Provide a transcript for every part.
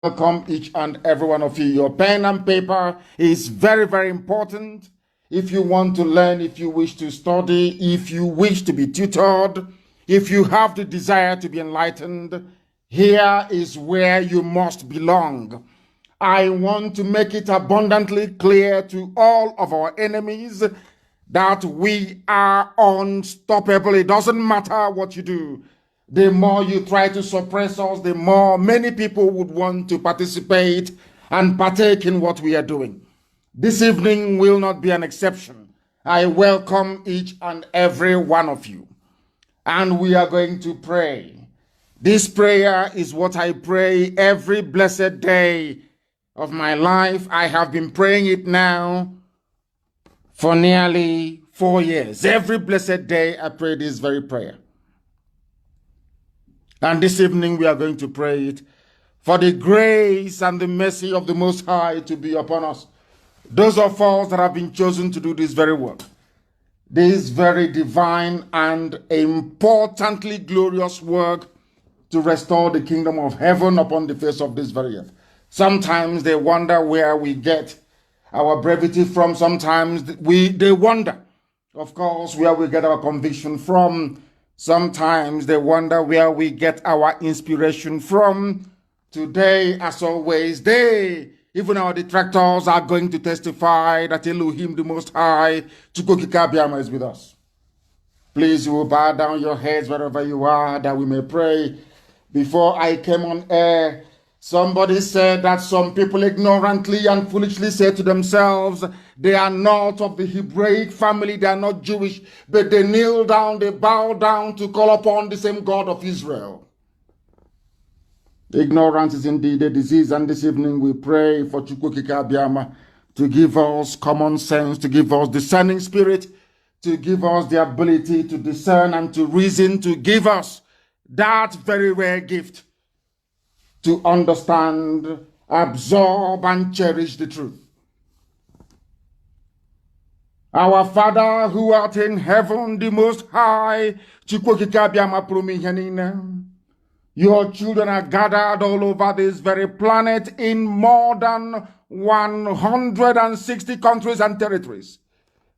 Welcome each and every one of you. Your pen and paper is very, very important. If you want to learn, if you wish to study, if you wish to be tutored, if you have the desire to be enlightened, here is where you must belong. I want to make it abundantly clear to all of our enemies that we are unstoppable. It doesn't matter what you do. The more you try to suppress us, the more many people would want to participate and partake in what we are doing. This evening will not be an exception. I welcome each and every one of you. And we are going to pray. This prayer is what I pray every blessed day of my life. I have been praying it now for nearly 4 years. Every blessed day I pray this very prayer. And this evening we are going to pray it for the grace and the mercy of the Most High to be upon us. Those of us that have been chosen to do this very work. This very divine and importantly glorious work to restore the kingdom of heaven upon the face of this very earth. Sometimes they wonder where we get our brevity from. Sometimes they wonder, of course, where we get our conviction from. Sometimes they wonder where we get our inspiration from. Today, as always, even our detractors, are going to testify that Elohim, the Most High, Chukwukika is with us. Please, you will bow down your heads wherever you are, that we may pray. Before I came on air, somebody said that some people ignorantly and foolishly say to themselves, they are not of the Hebraic family, they are not Jewish, but they kneel down, they bow down to call upon the same God of Israel. Ignorance is indeed a disease, and this evening we pray for Chukwukika Abiyama to give us common sense, to give us discerning spirit, to give us the ability to discern and to reason, to give us that very rare gift to understand, absorb, and cherish the truth. Our Father who art in heaven, the Most High, your children are gathered all over this very planet in more than 160 countries and territories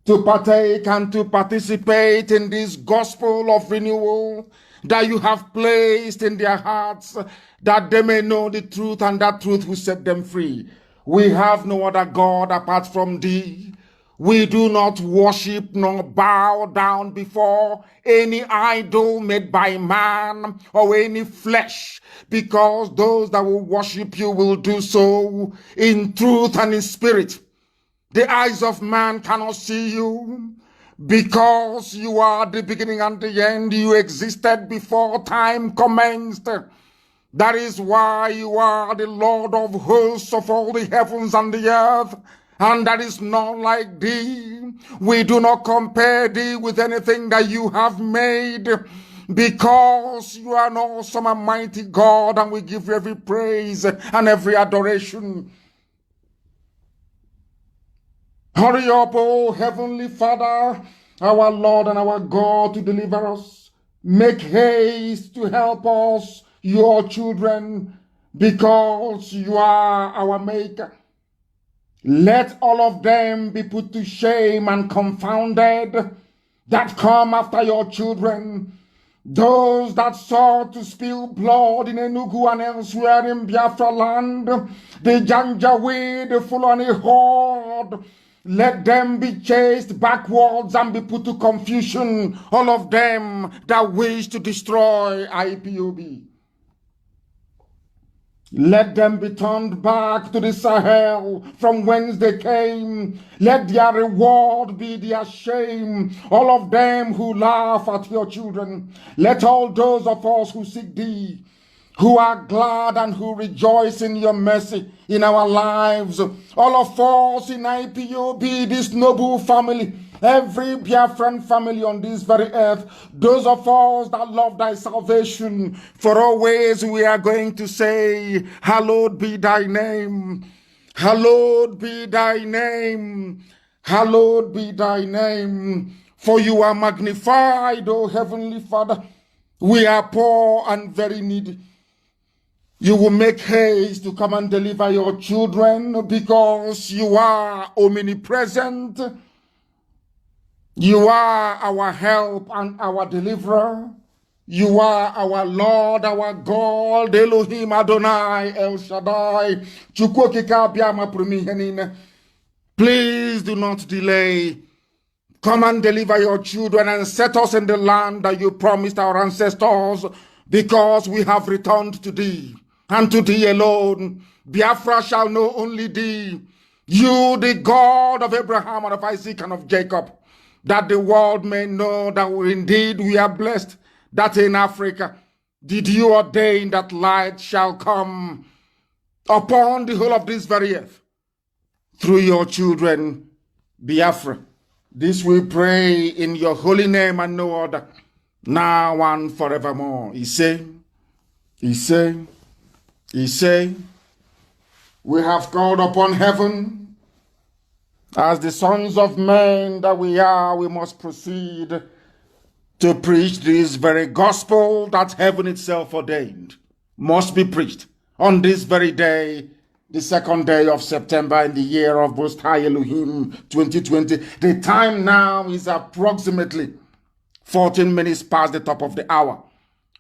to partake and to participate in this gospel of renewal that you have placed in their hearts, that they may know the truth and that truth will set them free. We have no other God apart from thee. We do not worship nor bow down before any idol made by man or any flesh, because those that will worship you will do so in truth and in spirit. The eyes of man cannot see you, because you are the beginning and the end. You existed before time commenced. That is why you are the Lord of hosts of all the heavens and the earth, and that is not like thee. We do not compare thee with anything that you have made, because you are an awesome and mighty God, and we give you every praise and every adoration. Hurry up, O Heavenly Father, our Lord and our God, to deliver us. Make haste to help us, your children, because you are our Maker. Let all of them be put to shame and confounded that come after your children. Those that sought to spill blood in Enugu and elsewhere in Biafra land, the Janjaweed, the Fulani horde, let them be chased backwards and be put to confusion, all of them that wish to destroy IPOB. Let them be turned back to the Sahel from whence they came. Let their reward be their shame, all of them who laugh at your children. Let all those of us who seek thee, who are glad and who rejoice in your mercy in our lives, all of us in IPOB, this noble family, every Biafran family on this very earth, those of us that love thy salvation, for always we are going to say, hallowed be thy name, hallowed be thy name, hallowed be thy name, for you are magnified, O Heavenly Father. We are poor and very needy. You will make haste to come and deliver your children because you are omnipresent. You are our help and our deliverer. You are our Lord, our God, Elohim Adonai, El Shaddai. Please do not delay. Come and deliver your children and set us in the land that you promised our ancestors, because we have returned to thee, and to thee alone. Biafra shall know only thee, you, the God of Abraham and of Isaac and of Jacob, that the world may know that indeed we are blessed, that in Africa did you ordain that light shall come upon the whole of this very earth through your children, Biafra. This we pray in your holy name and no other, now and forevermore. He say, we have called upon heaven. As the sons of men that we are, we must proceed to preach this very gospel that heaven itself ordained must be preached on this very day, the 2nd day of September in the year of Most High Elohim 2020. The time now is approximately 14 minutes past the top of the hour.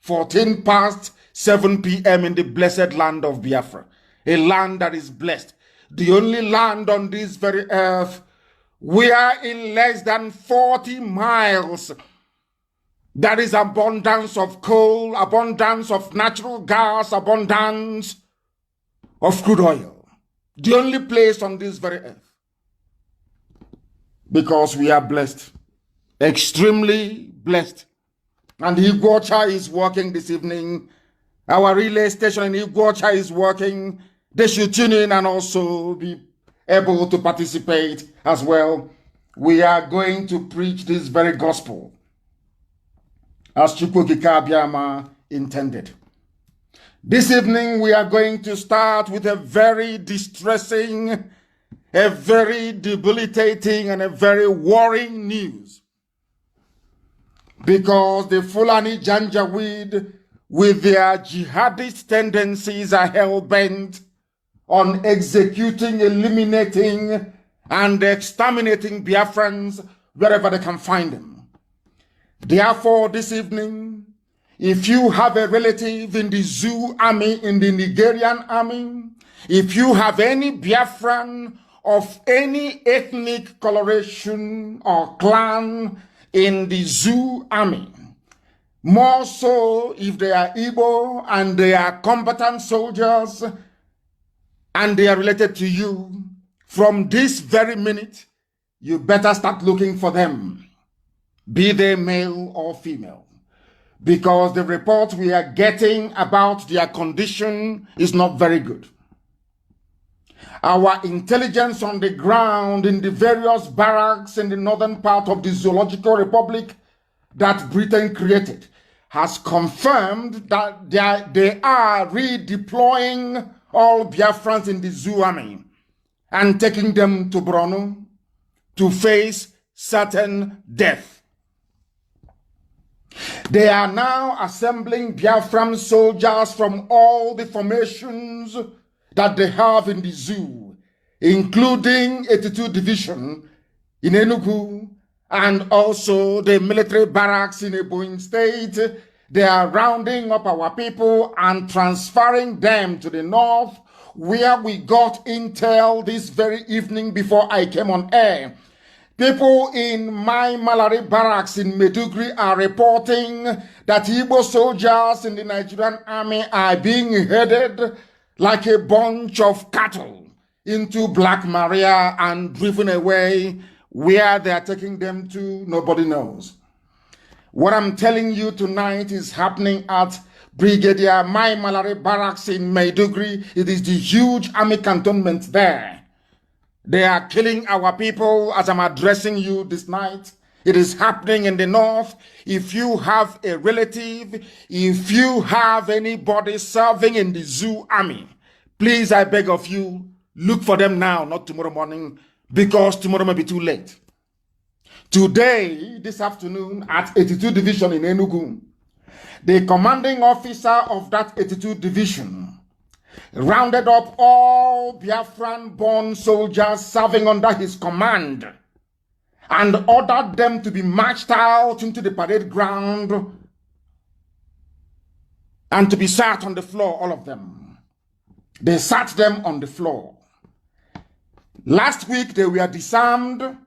14 past 7 p.m. in the blessed land of Biafra. A land that is blessed. The only land on this very earth where in less than 40 miles there is abundance of coal, abundance of natural gas, abundance of crude oil. The only place on this very earth. Because we are blessed. Extremely blessed. And Iguacha is working this evening. Our relay station in Iguacha is working. They should tune in and also be able to participate as well. We are going to preach this very gospel as Chukwukika Abiyama intended. This evening we are going to start with a very distressing, a very debilitating, and a very worrying news. Because the Fulani Janjaweed, with their jihadist tendencies, are hell-bent on executing, eliminating, and exterminating Biafrans wherever they can find them. Therefore, this evening, if you have a relative in the Zoo army, in the Nigerian army, if you have any Biafran of any ethnic coloration or clan in the Zoo army, more so if they are Igbo and they are combatant soldiers and they are related to you, from this very minute, you better start looking for them, be they male or female, because the report we are getting about their condition is not very good. Our intelligence on the ground in the various barracks in the northern part of the Zoological Republic that Britain created has confirmed that they are redeploying all Biafrans in the Zoo army and taking them to Borno to face certain death. They are now assembling Biafran soldiers from all the formations that they have in the zoo, including 82 Division in Enugu and also the military barracks in Ebonyi State. They are rounding up our people and transferring them to the north, where we got intel this very evening before I came on air. People in my Malari barracks in Maiduguri are reporting that Igbo soldiers in the Nigerian army are being headed like a bunch of cattle into Black Maria and driven away. Where they are taking them to, nobody knows. What I'm telling you tonight is happening at Brigadier Mai Malari barracks in Maiduguri. It is the huge army cantonment there. They are killing our people as I'm addressing you this night. It is happening in the north. If you have a relative, if you have anybody serving in the Zoo army, please, I beg of you, look for them now, not tomorrow morning, because tomorrow may be too late. Today, this afternoon, at 82 Division in Enugu, the commanding officer of that 82 Division rounded up all Biafran-born soldiers serving under his command, and ordered them to be marched out into the parade ground and to be sat on the floor, all of them. They sat them on the floor. Last week, they were disarmed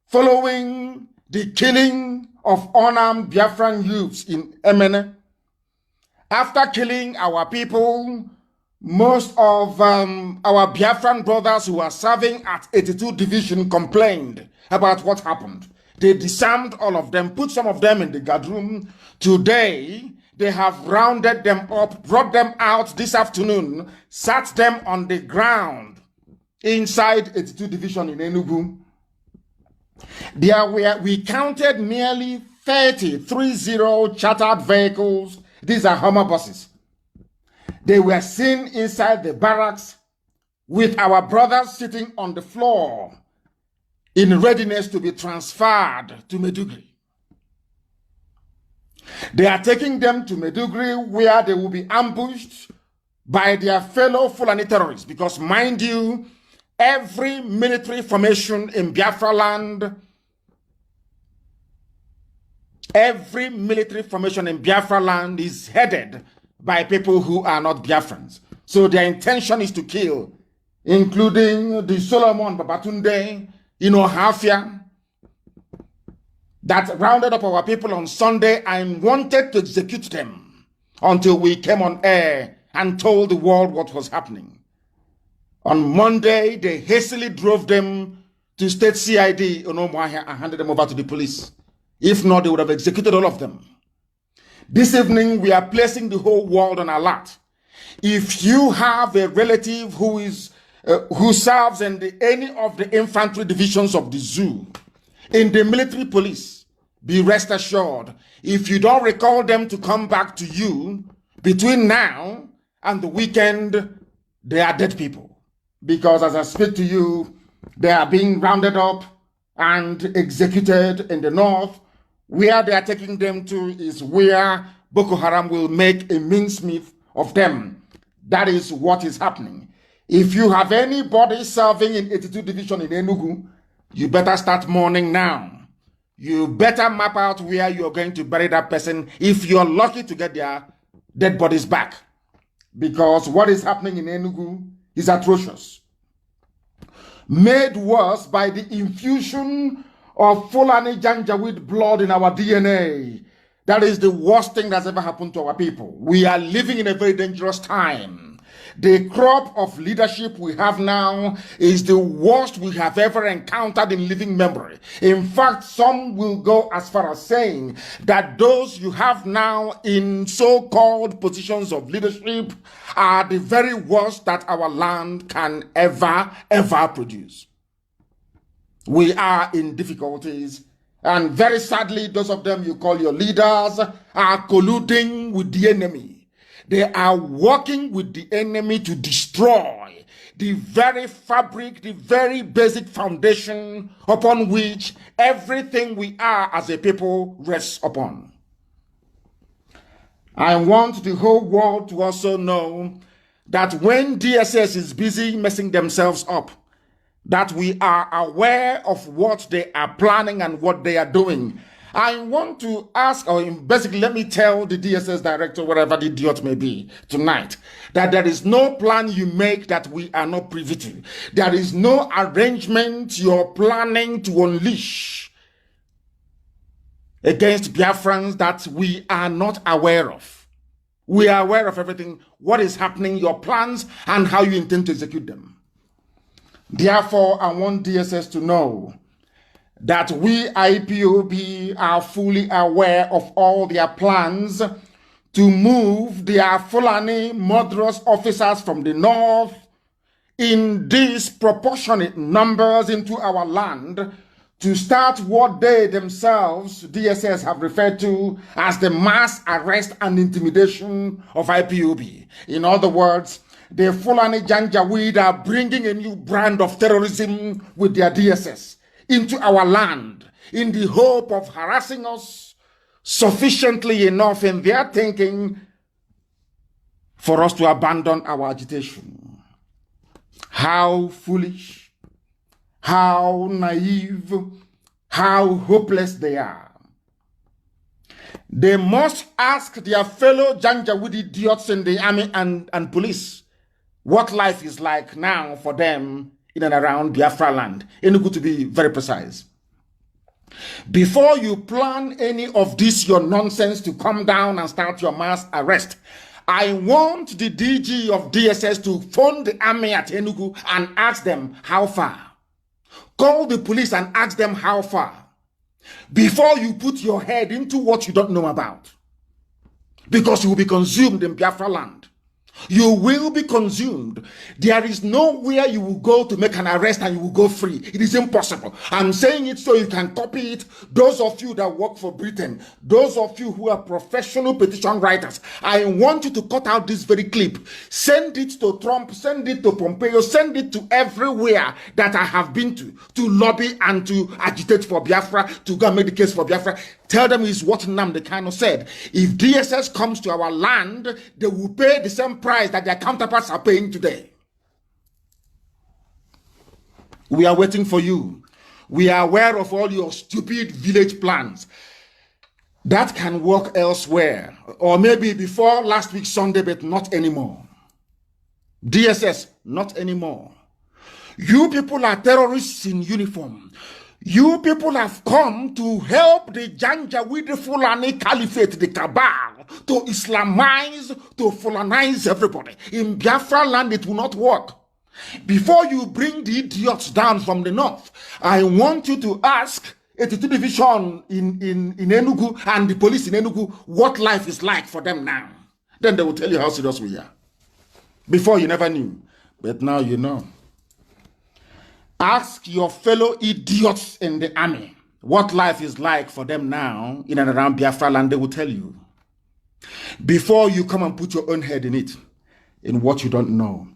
following the killing of unarmed Biafran youths in Emene. After killing our people, most of our Biafran brothers who are serving at 82 Division complained about what happened. They disarmed all of them, put some of them in the guard room. Today, they have rounded them up, brought them out this afternoon, sat them on the ground inside 82 Division in Enugu. We counted nearly 30 chartered vehicles. These are Hummer buses. They were seen inside the barracks with our brothers sitting on the floor in readiness to be transferred to Maiduguri. They are taking them to Maiduguri, where they will be ambushed by their fellow Fulani terrorists, because mind you, every military formation in Biafra land, is headed by people who are not Biafrans. So their intention is to kill, including the Solomon Babatunde, Hafia, that rounded up our people on Sunday and wanted to execute them until we came on air and told the world what was happening. On Monday, they hastily drove them to State CID Onomuahia and handed them over to the police. If not, they would have executed all of them. This evening, we are placing the whole world on alert. If you have a relative who serves in any of the infantry divisions of the zoo, in the military police, be rest assured, if you don't recall them to come back to you between now and the weekend, they are dead people. Because as I speak to you, they are being rounded up and executed in the north. Where they are taking them to is where Boko Haram will make a mincemeat of them. That is what is happening. If you have anybody serving in 82 Division in Enugu, you better start mourning now. You better map out where you're going to bury that person if you're lucky to get their dead bodies back. Because what is happening in Enugu is atrocious. Made worse by the infusion of Fulani Janjaweed blood in our DNA. That is the worst thing that's ever happened to our people. We are living in a very dangerous time. The crop of leadership we have now is the worst we have ever encountered in living memory. In fact, some will go as far as saying that those you have now in so-called positions of leadership are the very worst that our land can ever produce. We are in difficulties, and very sadly, those of them you call your leaders are colluding with the enemy. They are working with the enemy to destroy the very fabric, the very basic foundation upon which everything we are as a people rests upon. I want the whole world to also know that when DSS is busy messing themselves up, that we are aware of what they are planning and what they are doing. I want to ask, or basically let me tell the DSS director, wherever the idiot may be tonight, that there is no plan you make that we are not privy to. There is no arrangement you're planning to unleash against Biafrans that we are not aware of. We are aware of everything, what is happening, your plans, and how you intend to execute them. Therefore, I want DSS to know that we IPOB are fully aware of all their plans to move their Fulani murderous officers from the north in disproportionate numbers into our land to start what they themselves, DSS, have referred to as the mass arrest and intimidation of IPOB. In other words, the Fulani Janjaweed are bringing a new brand of terrorism with their DSS into our land in the hope of harassing us sufficiently enough in their thinking for us to abandon our agitation. How foolish, how naive, how hopeless they are. They must ask their fellow Janjaweed idiots in the army and police what life is like now for them in and around Biafra land. Enugu, to be very precise. Before you plan any of this your nonsense to come down and start your mass arrest, I want the DG of DSS to phone the army at Enugu and ask them how far. Call the police and ask them how far. Before you put your head into what you don't know about. Because you will be consumed in Biafra land. You will be consumed. There is nowhere you will go to make an arrest and you will go free. It is impossible. I'm saying it so you can copy it. Those of you that work for Britain, those of you who are professional petition writers, I want you to cut out this very clip. Send it to Trump, send it to Pompeo, send it to everywhere that I have been to lobby and to agitate for Biafra, to go and make the case for Biafra. Tell them is what Nnamdi said. If DSS comes to our land, they will pay the same price that their counterparts are paying today. We are waiting for you. We are aware of all your stupid village plans. That can work elsewhere. Or maybe before last week Sunday, but not anymore. DSS, not anymore. You people are terrorists in uniform. You people have come to help the Janjaweed Fulani Caliphate, the Cabal, to Islamize, to Fulanize everybody. In Biafra land, it will not work. Before you bring the idiots down from the north, I want you to ask 82 Division in Enugu and the police in Enugu what life is like for them now. Then they will tell you how serious we are. Before you never knew, but now you know. Ask your fellow idiots in the army what life is like for them now in and around Biafra land. They will tell you. Before you come and put your own head in it, in what you don't know.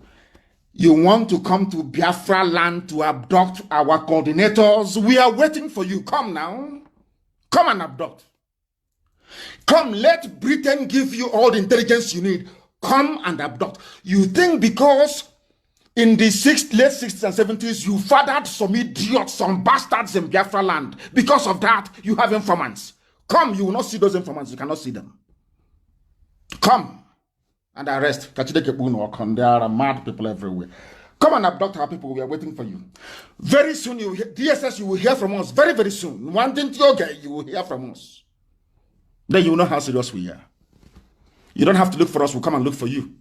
You want to come to Biafra land to abduct our coordinators. We are waiting for you. Come now. Come and abduct. Come, let Britain give you all the intelligence you need. Come and abduct. You think because in the late 60s and 70s, you fathered some idiots, some bastards in Biafra land. Because of that, you have informants. Come, you will not see those informants. You cannot see them. Come and arrest. There are mad people everywhere. Come and abduct our people. We are waiting for you. Very soon, DSS, you will hear from us. Very, very soon. One thing to okay, you will hear from us. Then you will know how serious we are. You don't have to look for us. We'll come and look for you.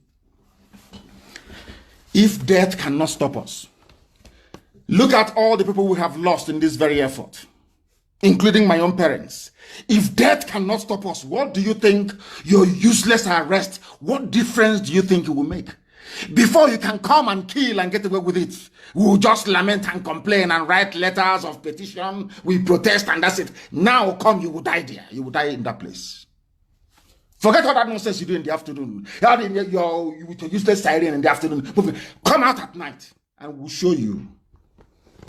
If death cannot stop us, look at all the people we have lost in this very effort, including my own parents. If death cannot stop us, what do you think your useless arrest, what difference do you think it will make? Before you can come and kill and get away with it, we'll just lament and complain and write letters of petition, we protest and that's it. Now come, you will die there. You will die in that place. Forget all that nonsense you do in the afternoon. With your useless siren in the afternoon. Come out at night and we'll show you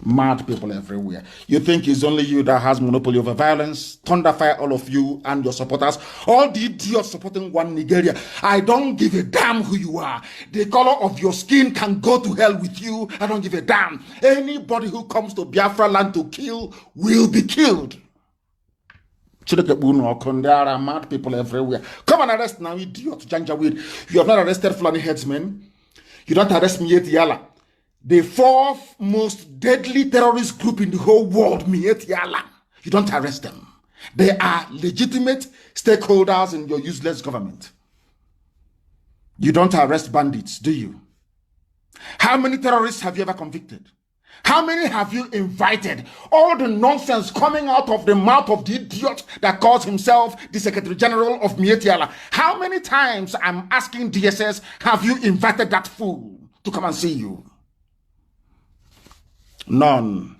mad people everywhere. You think it's only you that has monopoly over violence? Thunderfire all of you and your supporters. All the idiots supporting one Nigeria. I don't give a damn who you are. The color of your skin can go to hell with you. I don't give a damn. Anybody who comes to Biafra land to kill will be killed. There are mad people everywhere. Come and arrest now, idiot Janjaweed. You have not arrested Fulani headsmen. You don't arrest Miet Yala. The fourth most deadly terrorist group in the whole world, Miet Yala. You don't arrest them. They are legitimate stakeholders in your useless government. You don't arrest bandits, do you? How many terrorists have you ever convicted? How many have you invited? All the nonsense coming out of the mouth of the idiot that calls himself the Secretary General of Miet Yala. How many times, I'm asking DSS, have you invited that fool to come and see you? None.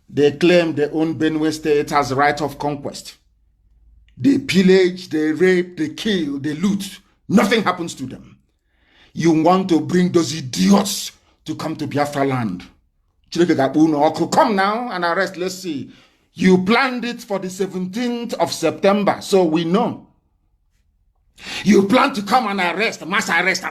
They claim they own Benue State as right of conquest. They pillage, they rape, they kill, they loot. Nothing happens to them. You want to bring those idiots to come to Biafra land. Come now and arrest. Let's see. You planned it for the 17th of September, so we know. You plan to come and arrest, mass arrest,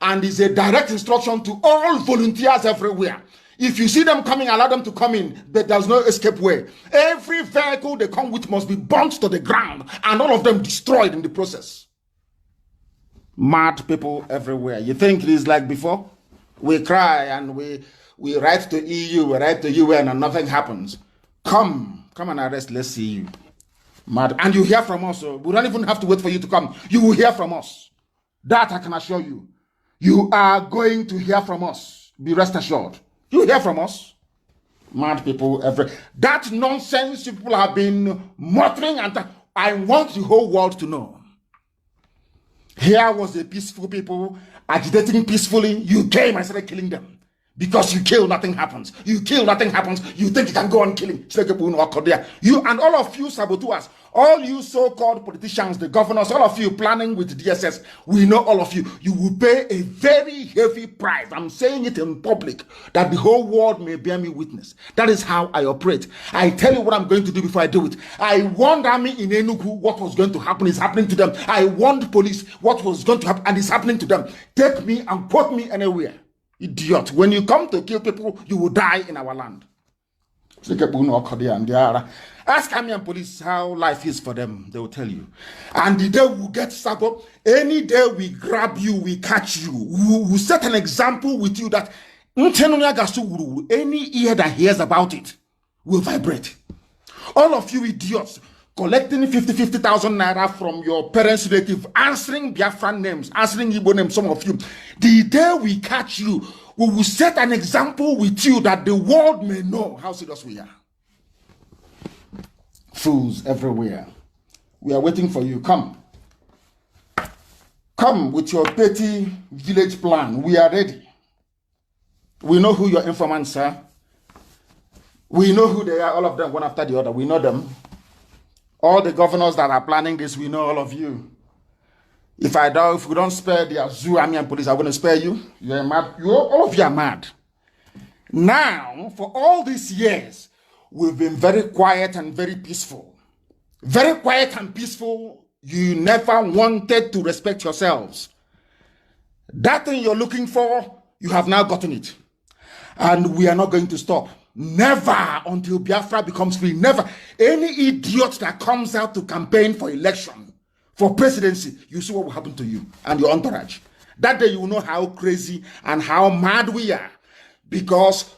and it's a direct instruction to all volunteers everywhere. If you see them coming, allow them to come in, but there's no escape way. Every vehicle they come with must be burnt to the ground, and all of them destroyed in the process. Mad people everywhere. You think it is like before? We cry and we write to EU, we write to UN, and nothing happens. Come and arrest, let's see you. Mad. And you hear from us. So we don't even have to wait for you to come. You will hear from us. That I can assure you. You are going to hear from us. Be rest assured. You hear from us. Mad people everywhere. That nonsense people have been muttering, and I want the whole world to know. Here was the peaceful people agitating peacefully. You came and started killing them. Because you kill, nothing happens. You kill, nothing happens. You think you can go on killing. You and all of you saboteurs, all you so-called politicians, the governors, all of you planning with DSS, we know all of you. You will pay a very heavy price. I'm saying it in public, that the whole world may bear me witness. That is how I operate. I tell you what I'm going to do before I do it. I warned army in Enugu what was going to happen is happening to them. I warned police what was going to happen and is happening to them. Take me and quote me anywhere. Idiot. When you come to kill people, you will die in our land. Ask army and police how life is for them. They will tell you. And the day we get sabo, any day we grab you, we catch you. We will set an example with you that any ear that hears about it will vibrate. All of you idiots collecting 50,000 naira from your parents' relative, answering Biafran names, answering Igbo names, some of you. The day we catch you, we will set an example with you that the world may know how serious we are. Fools everywhere. We are waiting for you. Come. Come with your petty village plan. We are ready. We know who your informants are. We know who they are, all of them, one after the other. We know them. All the governors that are planning this, we know all of you. If we don't spare the zoo, army, and police, I'm going to spare you. You're mad. All of you are mad. Now, for all these years, we've been very quiet and very peaceful. Very quiet and peaceful. You never wanted to respect yourselves. That thing you're looking for, you have now gotten it. And we are not going to stop. Never until Biafra becomes free. Never. Any idiot that comes out to campaign for election, for presidency, you see what will happen to you and your entourage. That day you will know how crazy and how mad we are. Because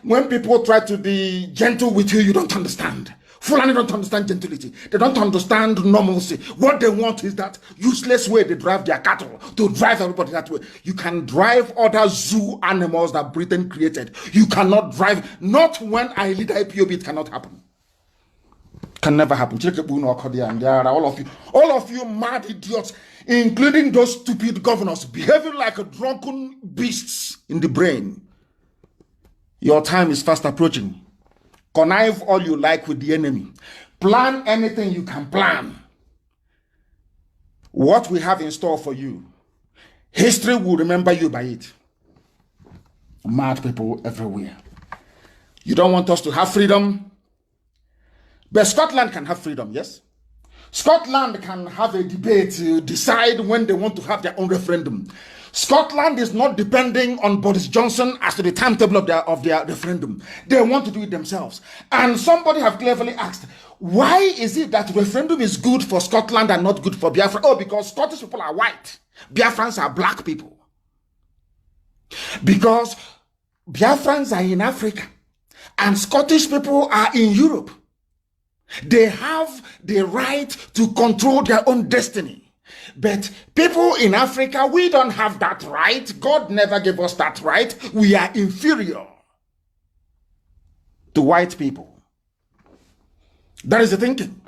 when people try to be gentle with you, you don't understand. Fulani don't understand gentility. They don't understand normalcy. What they want is that useless way they drive their cattle, to drive everybody that way. You can drive other zoo animals that Britain created. You cannot drive, not when I lead IPOB, it cannot happen. Can never happen. All of you mad idiots, including those stupid governors, behaving like drunken beasts in the brain. Your time is fast approaching. Connive all you like with the enemy. Plan anything you can plan. What we have in store for you, history will remember you by it. Mad people everywhere. You don't want us to have freedom? But Scotland can have freedom, yes? Scotland can have a debate to decide when they want to have their own referendum. Scotland is not depending on Boris Johnson as to the timetable of their referendum. They want to do it themselves. And somebody have cleverly asked, why is it that referendum is good for Scotland and not good for Biafra? Oh, because Scottish people are white. Biafrans are black people. Because Biafrans are in Africa and Scottish people are in Europe. They have the right to control their own destiny. But people in Africa, we don't have that right. God never gave us that right. We are inferior to white people. That is the thinking.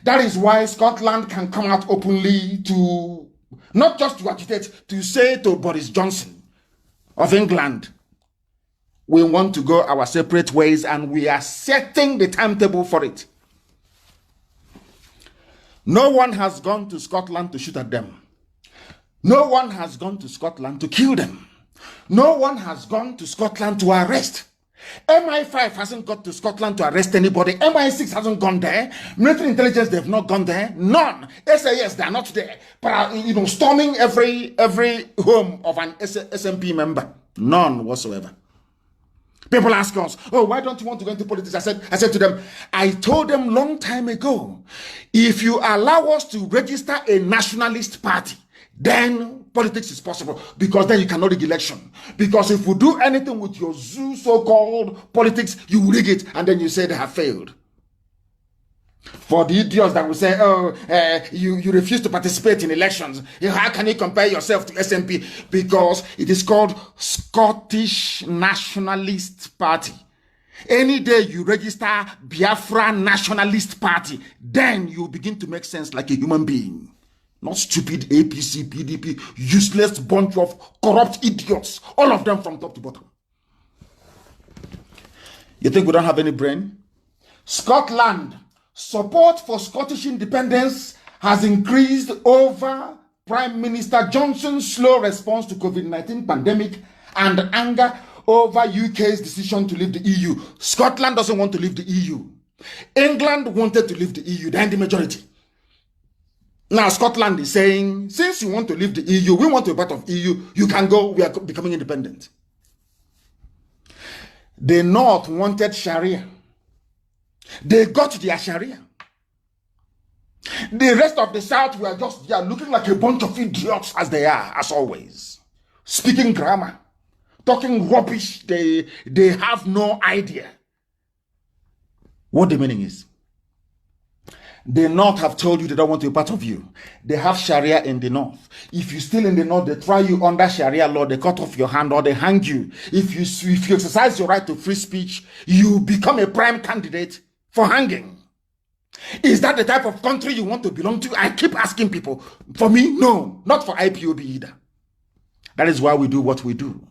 That is why Scotland can come out openly to, not just to agitate, to say to Boris Johnson of England, we want to go our separate ways and we are setting the timetable for it. No one has gone to Scotland to shoot at them. No one has gone to Scotland to kill them. No one has gone to Scotland to arrest. MI5 hasn't got to Scotland to arrest anybody. MI6 hasn't gone there. Military intelligence, they've not gone there. None. SAS, they're not there. But, storming every home of an SNP member. None whatsoever. People ask us, oh, why don't you want to go into politics? I said to them, I told them long time ago, if you allow us to register a nationalist party, then politics is possible, because then you cannot rig election. Because if we do anything with your zoo so-called politics, you rig it, and then you say they have failed. For the idiots that will say, oh, you refuse to participate in elections, how can you compare yourself to SNP? Because it is called Scottish Nationalist Party. Any day you register Biafra Nationalist Party, then you begin to make sense like a human being. Not stupid APC, PDP, useless bunch of corrupt idiots. All of them from top to bottom. You think we don't have any brain? Scotland, support for Scottish independence has increased over Prime Minister Johnson's slow response to COVID-19 pandemic and anger over UK's decision to leave the EU. Scotland doesn't want to leave the EU. England wanted to leave the EU, they're in the majority. Now Scotland is saying, since you want to leave the EU, we want to be part of EU, you can go, we are becoming independent. The North wanted Sharia. They got their Sharia. The rest of the South were just looking like a bunch of idiots, as they are, as always. Speaking grammar, talking rubbish, they have no idea what the meaning is. The North have told you they don't want to be part of you. They have Sharia in the North. If you're still in the North, they try you under Sharia law, they cut off your hand or they hang you. If you exercise your right to free speech, you become a prime candidate for hanging. Is that the type of country you want to belong to? I keep asking people. For me, no. Not for IPOB either. That is why we do what we do.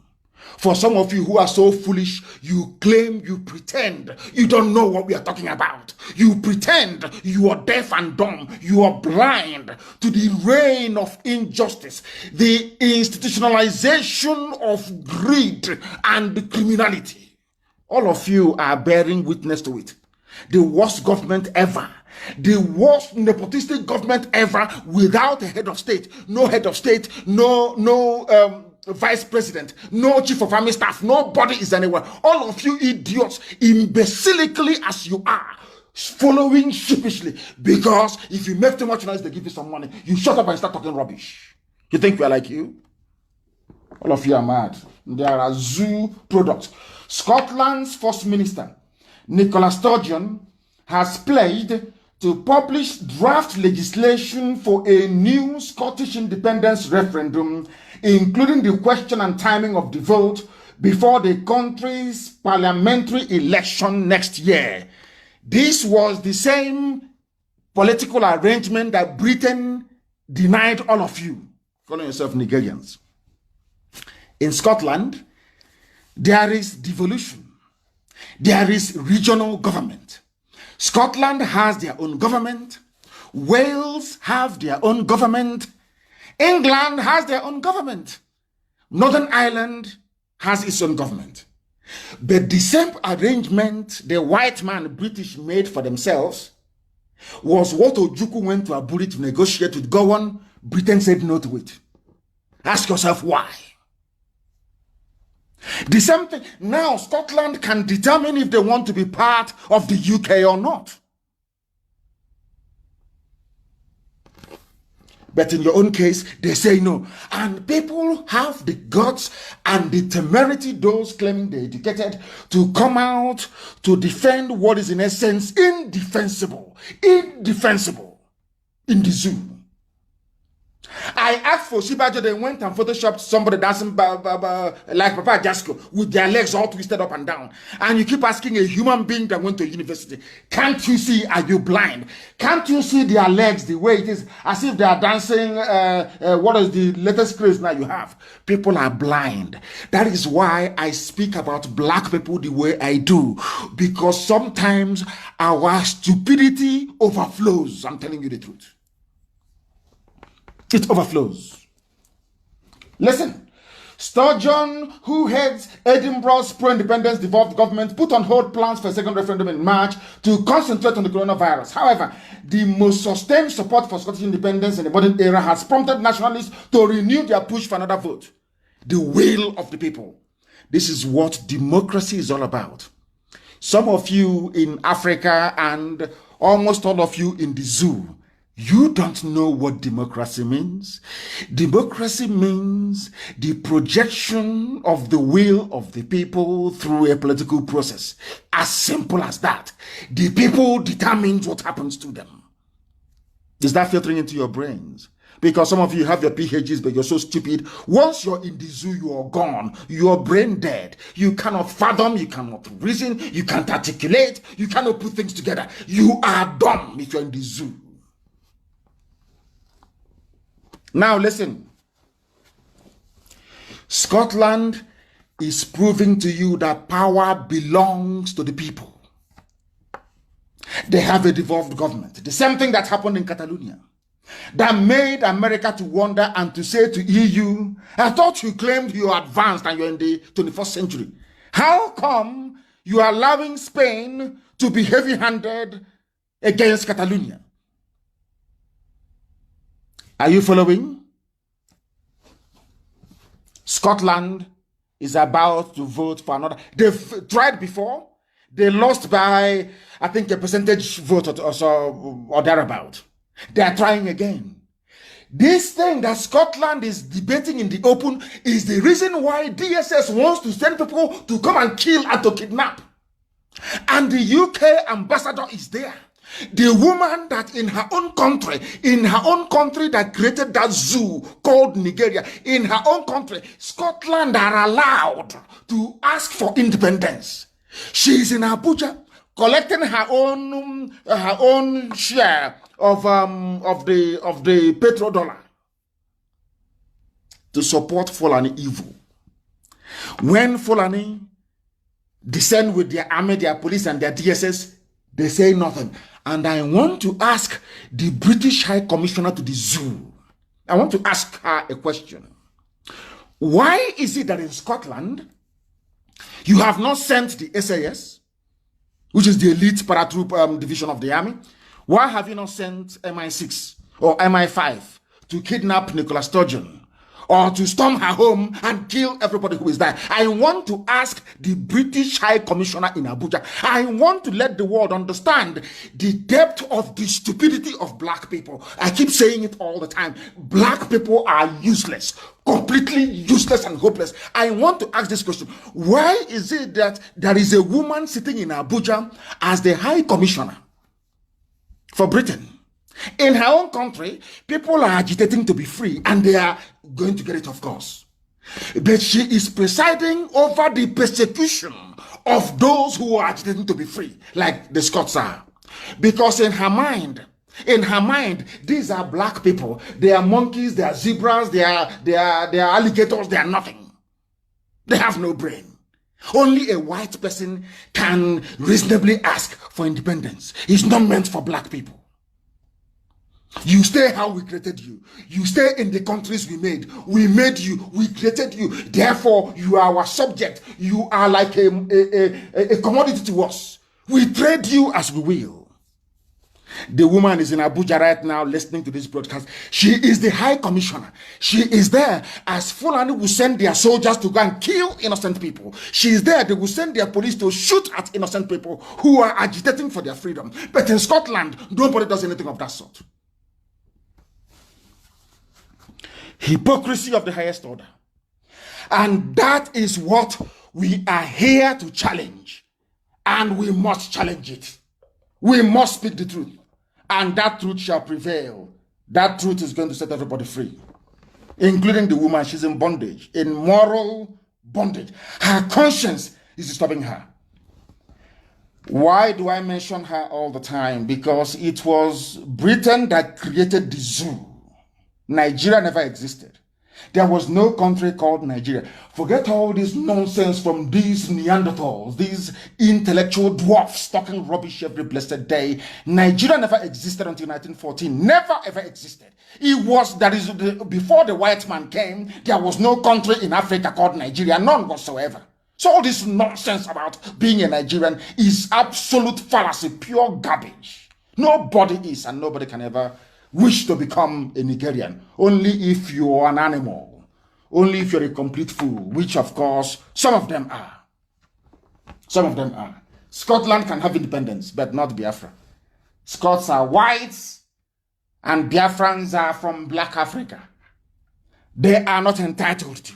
For some of you who are so foolish, you claim, you pretend you don't know what we are talking about. You pretend you are deaf and dumb. You are blind to the reign of injustice, the institutionalization of greed and criminality. All of you are bearing witness to it. The worst government ever. The worst nepotistic government ever, without a head of state. No head of state, no vice president, no chief of army staff, nobody is anywhere. All of you idiots, imbecilically as you are, following sheepishly, because if you make too much noise, they give you some money. You shut up and start talking rubbish. You think we are like you? All of you are mad. There are zoo products. Scotland's First Minister, Nicola Sturgeon, has pledged to publish draft legislation for a new Scottish independence referendum, including the question and timing of the vote before the country's parliamentary election next year. This was the same political arrangement that Britain denied all of you, calling yourself Nigerians. In Scotland, there is devolution. There is regional government. Scotland has their own government. Wales have their own government. England has their own government. Northern Ireland has its own government. But the same arrangement the white man, British, made for themselves was what Ojukwu went to Aburi to negotiate with Gowon. Britain said no to it. Ask yourself why. The same thing. Now Scotland can determine if they want to be part of the UK or not. But in your own case, they say no. And people have the guts and the temerity, those claiming they're educated, to come out to defend what is in essence indefensible in the zoo. I asked for Shibajo, they went and photoshopped somebody dancing like Papa Jasko with their legs all twisted up and down. And you keep asking a human being that went to university, can't you see, are you blind? Can't you see their legs the way it is, as if they are dancing, what is the latest craze now you have? People are blind. That is why I speak about black people the way I do. Because sometimes our stupidity overflows. I'm telling you the truth. It overflows. Listen, Sturgeon, who heads Edinburgh's pro-independence devolved government, put on hold plans for a second referendum in March to concentrate on the coronavirus. However, the most sustained support for Scottish independence in the modern era has prompted nationalists to renew their push for another vote. The will of the people. This is what democracy is all about. Some of you in Africa and almost all of you in the zoo, you don't know what democracy means. Democracy means the projection of the will of the people through a political process. As simple as that. The people determine what happens to them. Is that filtering into your brains? Because some of you have your PhDs, but you're so stupid. Once you're in the zoo, you're gone. You're brain dead. You cannot fathom, you cannot reason, you can't articulate, you cannot put things together. You are dumb if you're in the zoo. Now listen. Scotland is proving to you that power belongs to the people. They have a devolved government. The same thing that happened in Catalonia. That made America to wonder and to say to EU, I thought you claimed you are advanced and you're in the 21st century. How come you are allowing Spain to be heavy-handed against Catalonia? Are you following? Scotland is about to vote for another. They've tried before. They lost by, I think, a percentage vote or so, or thereabout. They are trying again. This thing that Scotland is debating in the open is the reason why DSS wants to send people to come and kill and to kidnap. And the UK ambassador is there. The woman that in her own country that created that zoo called Nigeria, in her own country, Scotland are allowed to ask for independence. She is in Abuja collecting her own share of the petrodollar to support Fulani evil. When Fulani descend with their army, their police, and their DSS, they say nothing. And I want to ask the British High Commissioner to the zoo, I want to ask her a question. Why is it that in Scotland, you have not sent the SAS, which is the elite paratroop division of the army? Why have you not sent MI6 or MI5 to kidnap Nicola Sturgeon or to storm her home and kill everybody who is there? I want to ask the British High Commissioner in Abuja. I want to let the world understand the depth of the stupidity of black people. I keep saying it all the time. Black people are useless, completely useless and hopeless. I want to ask this question. Why is it that there is a woman sitting in Abuja as the High Commissioner for Britain? In her own country, people are agitating to be free, and they are going to get it, of course. But she is presiding over the persecution of those who are agitating to be free, like the Scots are. Because in her mind, these are black people. They are monkeys, they are zebras, they are alligators, they are nothing. They have no brain. Only a white person can reasonably ask for independence. It's not meant for black people. You stay how we created you. You stay in the countries we made. We made you. We created you. Therefore, you are our subject. You are like a commodity to us. We trade you as we will. The woman is in Abuja right now listening to this broadcast. She is the High Commissioner. She is there as Fulani will send their soldiers to go and kill innocent people. She is there. They will send their police to shoot at innocent people who are agitating for their freedom. But in Scotland, nobody does anything of that sort. Hypocrisy of the highest order. And that is what we are here to challenge. And we must challenge it. We must speak the truth. And that truth shall prevail. That truth is going to set everybody free. Including the woman. She's in bondage. In moral bondage. Her conscience is disturbing her. Why do I mention her all the time? Because it was Britain that created the zoo. Nigeria never existed. There was no country called Nigeria. Forget all this nonsense from these Neanderthals, these intellectual dwarfs talking rubbish every blessed day. Nigeria never existed until 1914. Never ever existed. It was, before the white man came, there was no country in Africa called Nigeria, none whatsoever. So all this nonsense about being a Nigerian is absolute fallacy, pure garbage. Nobody is, and nobody can ever wish to become a Nigerian. Only if you're an animal. Only if you're a complete fool, which of course some of them are. Some of them are. Scotland can have independence, but not Biafra. Scots are whites, and Biafrans are from Black Africa. They are not entitled to.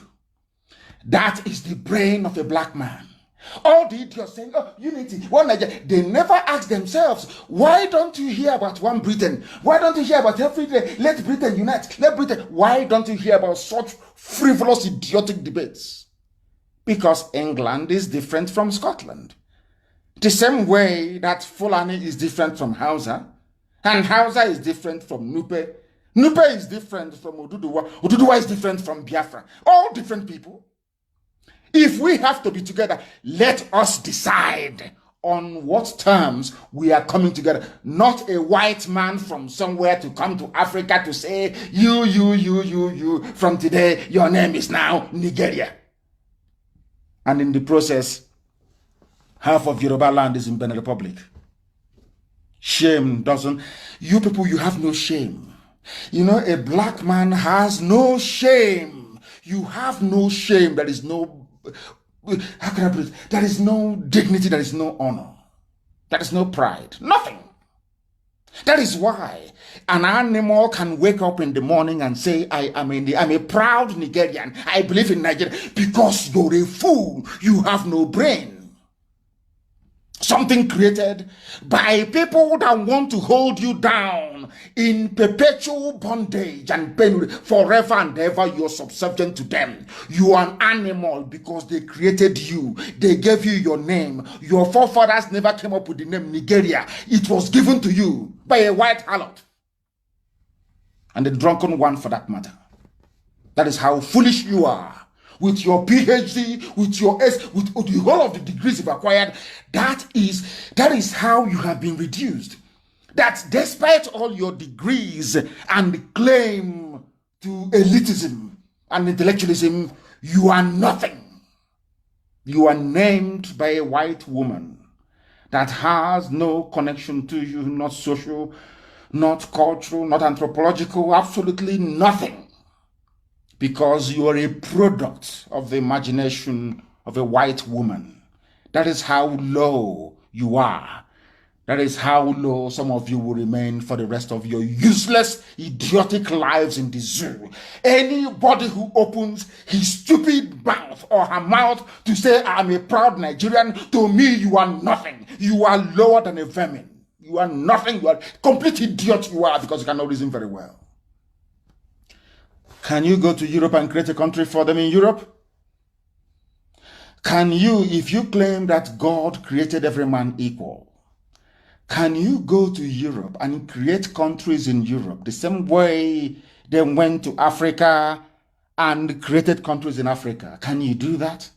That is the brain of a black man. All the idiots saying, oh, unity, one Nigeria. They never ask themselves, why don't you hear about one Britain? Why don't you hear about every day? Let Britain unite. Let Britain. Why don't you hear about such frivolous, idiotic debates? Because England is different from Scotland. The same way that Fulani is different from Hausa, and Hausa is different from Nupe. Nupe is different from Oduduwa. Oduduwa is different from Biafra. All different people. If we have to be together, let us decide on what terms we are coming together. Not a white man from somewhere to come to Africa to say, you, from today, your name is now Nigeria. And in the process, half of Yoruba land is in Benin Republic. Shame doesn't. You people, you have no shame. You know, a black man has no shame. You have no shame. There is no, how can I put it? There is no dignity. There is no honor. There is no pride. Nothing. That is why an animal can wake up in the morning and say, I'm a proud Nigerian. I believe in Nigeria. Because you're a fool. You have no brain. Something created by people that want to hold you down in perpetual bondage and pain forever and ever. You're subservient to them. You are an animal because they created you. They gave you your name. Your forefathers never came up with the name Nigeria. It was given to you by a white harlot. And a drunken one for that matter. That is how foolish you are. With your PhD, with your S, with the whole of the degrees you've acquired, that is how you have been reduced. That despite all your degrees and claim to elitism and intellectualism, you are nothing. You are named by a white woman that has no connection to you, not social, not cultural, not anthropological, absolutely nothing. Because you are a product of the imagination of a white woman. That is how low you are. That is how low some of you will remain for the rest of your useless, idiotic lives in the zoo. Anybody who opens his stupid mouth or her mouth to say, I'm a proud Nigerian, to me, you are nothing. You are lower than a vermin. You are nothing. You are a complete idiot you are because you cannot reason very well. Can you go to Europe and create a country for them in Europe? Can you, if you claim that God created every man equal, can you go to Europe and create countries in Europe the same way they went to Africa and created countries in Africa? Can you do that?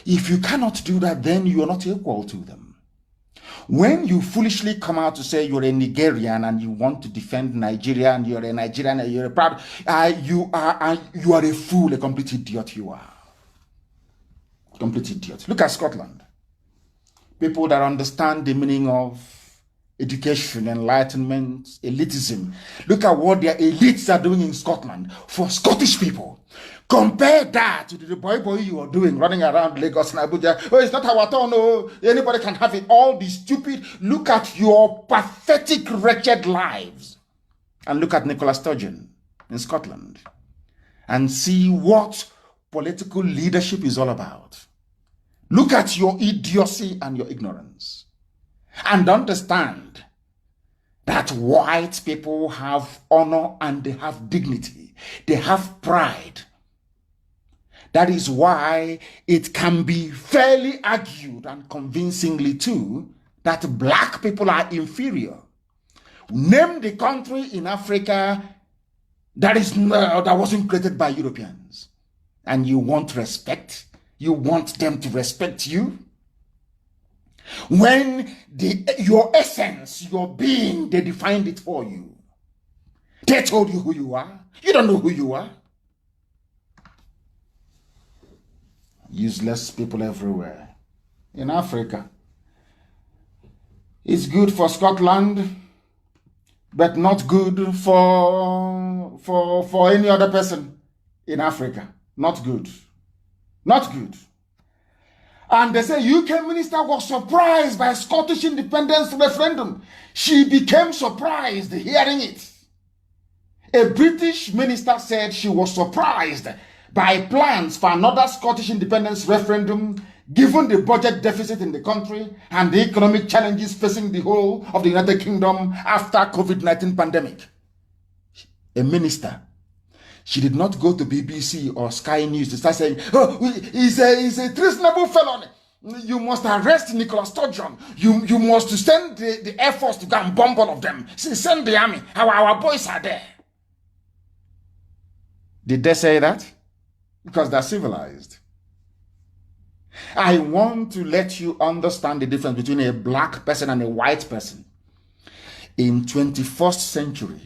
If you cannot do that, then you are not equal to them. When you foolishly come out to say you're a Nigerian and you want to defend Nigeria and you're a Nigerian and you're a proud, you are a fool, a complete idiot you are. Complete idiot. Look at Scotland. People that understand the meaning of education, enlightenment, elitism. Look at what their elites are doing in Scotland for Scottish people. Compare that to the boy you are doing, running around Lagos and Abuja. Oh, it's not our turn. No, anybody can have it. All the stupid. Look at your pathetic, wretched lives. And look at Nicola Sturgeon in Scotland. And see what political leadership is all about. Look at your idiocy and your ignorance. And understand that white people have honor and they have dignity. They have pride. That is why it can be fairly argued and convincingly too that black people are inferior. Name the country in Africa that wasn't created by Europeans. and you want respect. You want them to respect you. When your essence, your being, they defined it for you. They told you who you are. You don't know who you are. Useless people everywhere. In Africa, it's good for Scotland, but not good for any other person in Africa. Not good. Not good. And they say UK minister was surprised by Scottish independence referendum. She became surprised hearing it. A British minister said she was surprised by plans for another Scottish independence referendum given the budget deficit in the country and the economic challenges facing the whole of the United Kingdom after COVID-19 pandemic. A minister. She did not go to BBC or Sky News to start saying, oh, he's a treasonable felon. You must arrest Nicola Sturgeon. You must send the Air Force to go and bomb all of them. Send the army. Our boys are there. Did they say that? Because they're civilized. I want to let you understand the difference between a black person and a white person. In 21st century,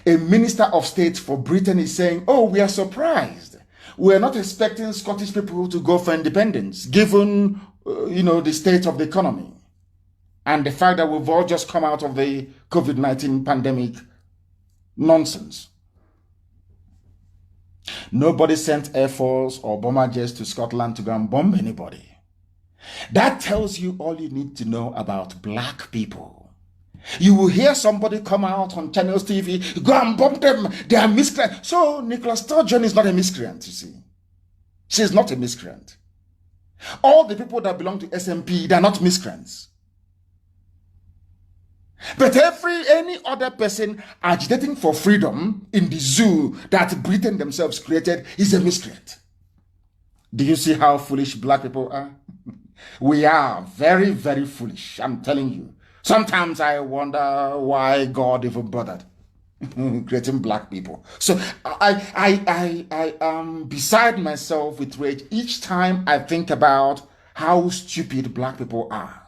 a minister of state for Britain is saying, oh, we are surprised. We are not expecting Scottish people to go for independence, given, the state of the economy and the fact that we've all just come out of the COVID-19 pandemic nonsense. Nobody sent Air Force or bomber jets to Scotland to go and bomb anybody. That tells you all you need to know about black people. You will hear somebody come out on Channels TV, go and bomb them, they are miscreants. So Nicola Sturgeon is not a miscreant, you see. She's not a miscreant. All the people that belong to SNP, they are not miscreants. But any other person agitating for freedom in the zoo that Britain themselves created is a miscreant. Do you see how foolish black people are? We are very, very foolish, I'm telling you. Sometimes I wonder why God even bothered creating black people. So I am beside myself with rage each time I think about how stupid black people are.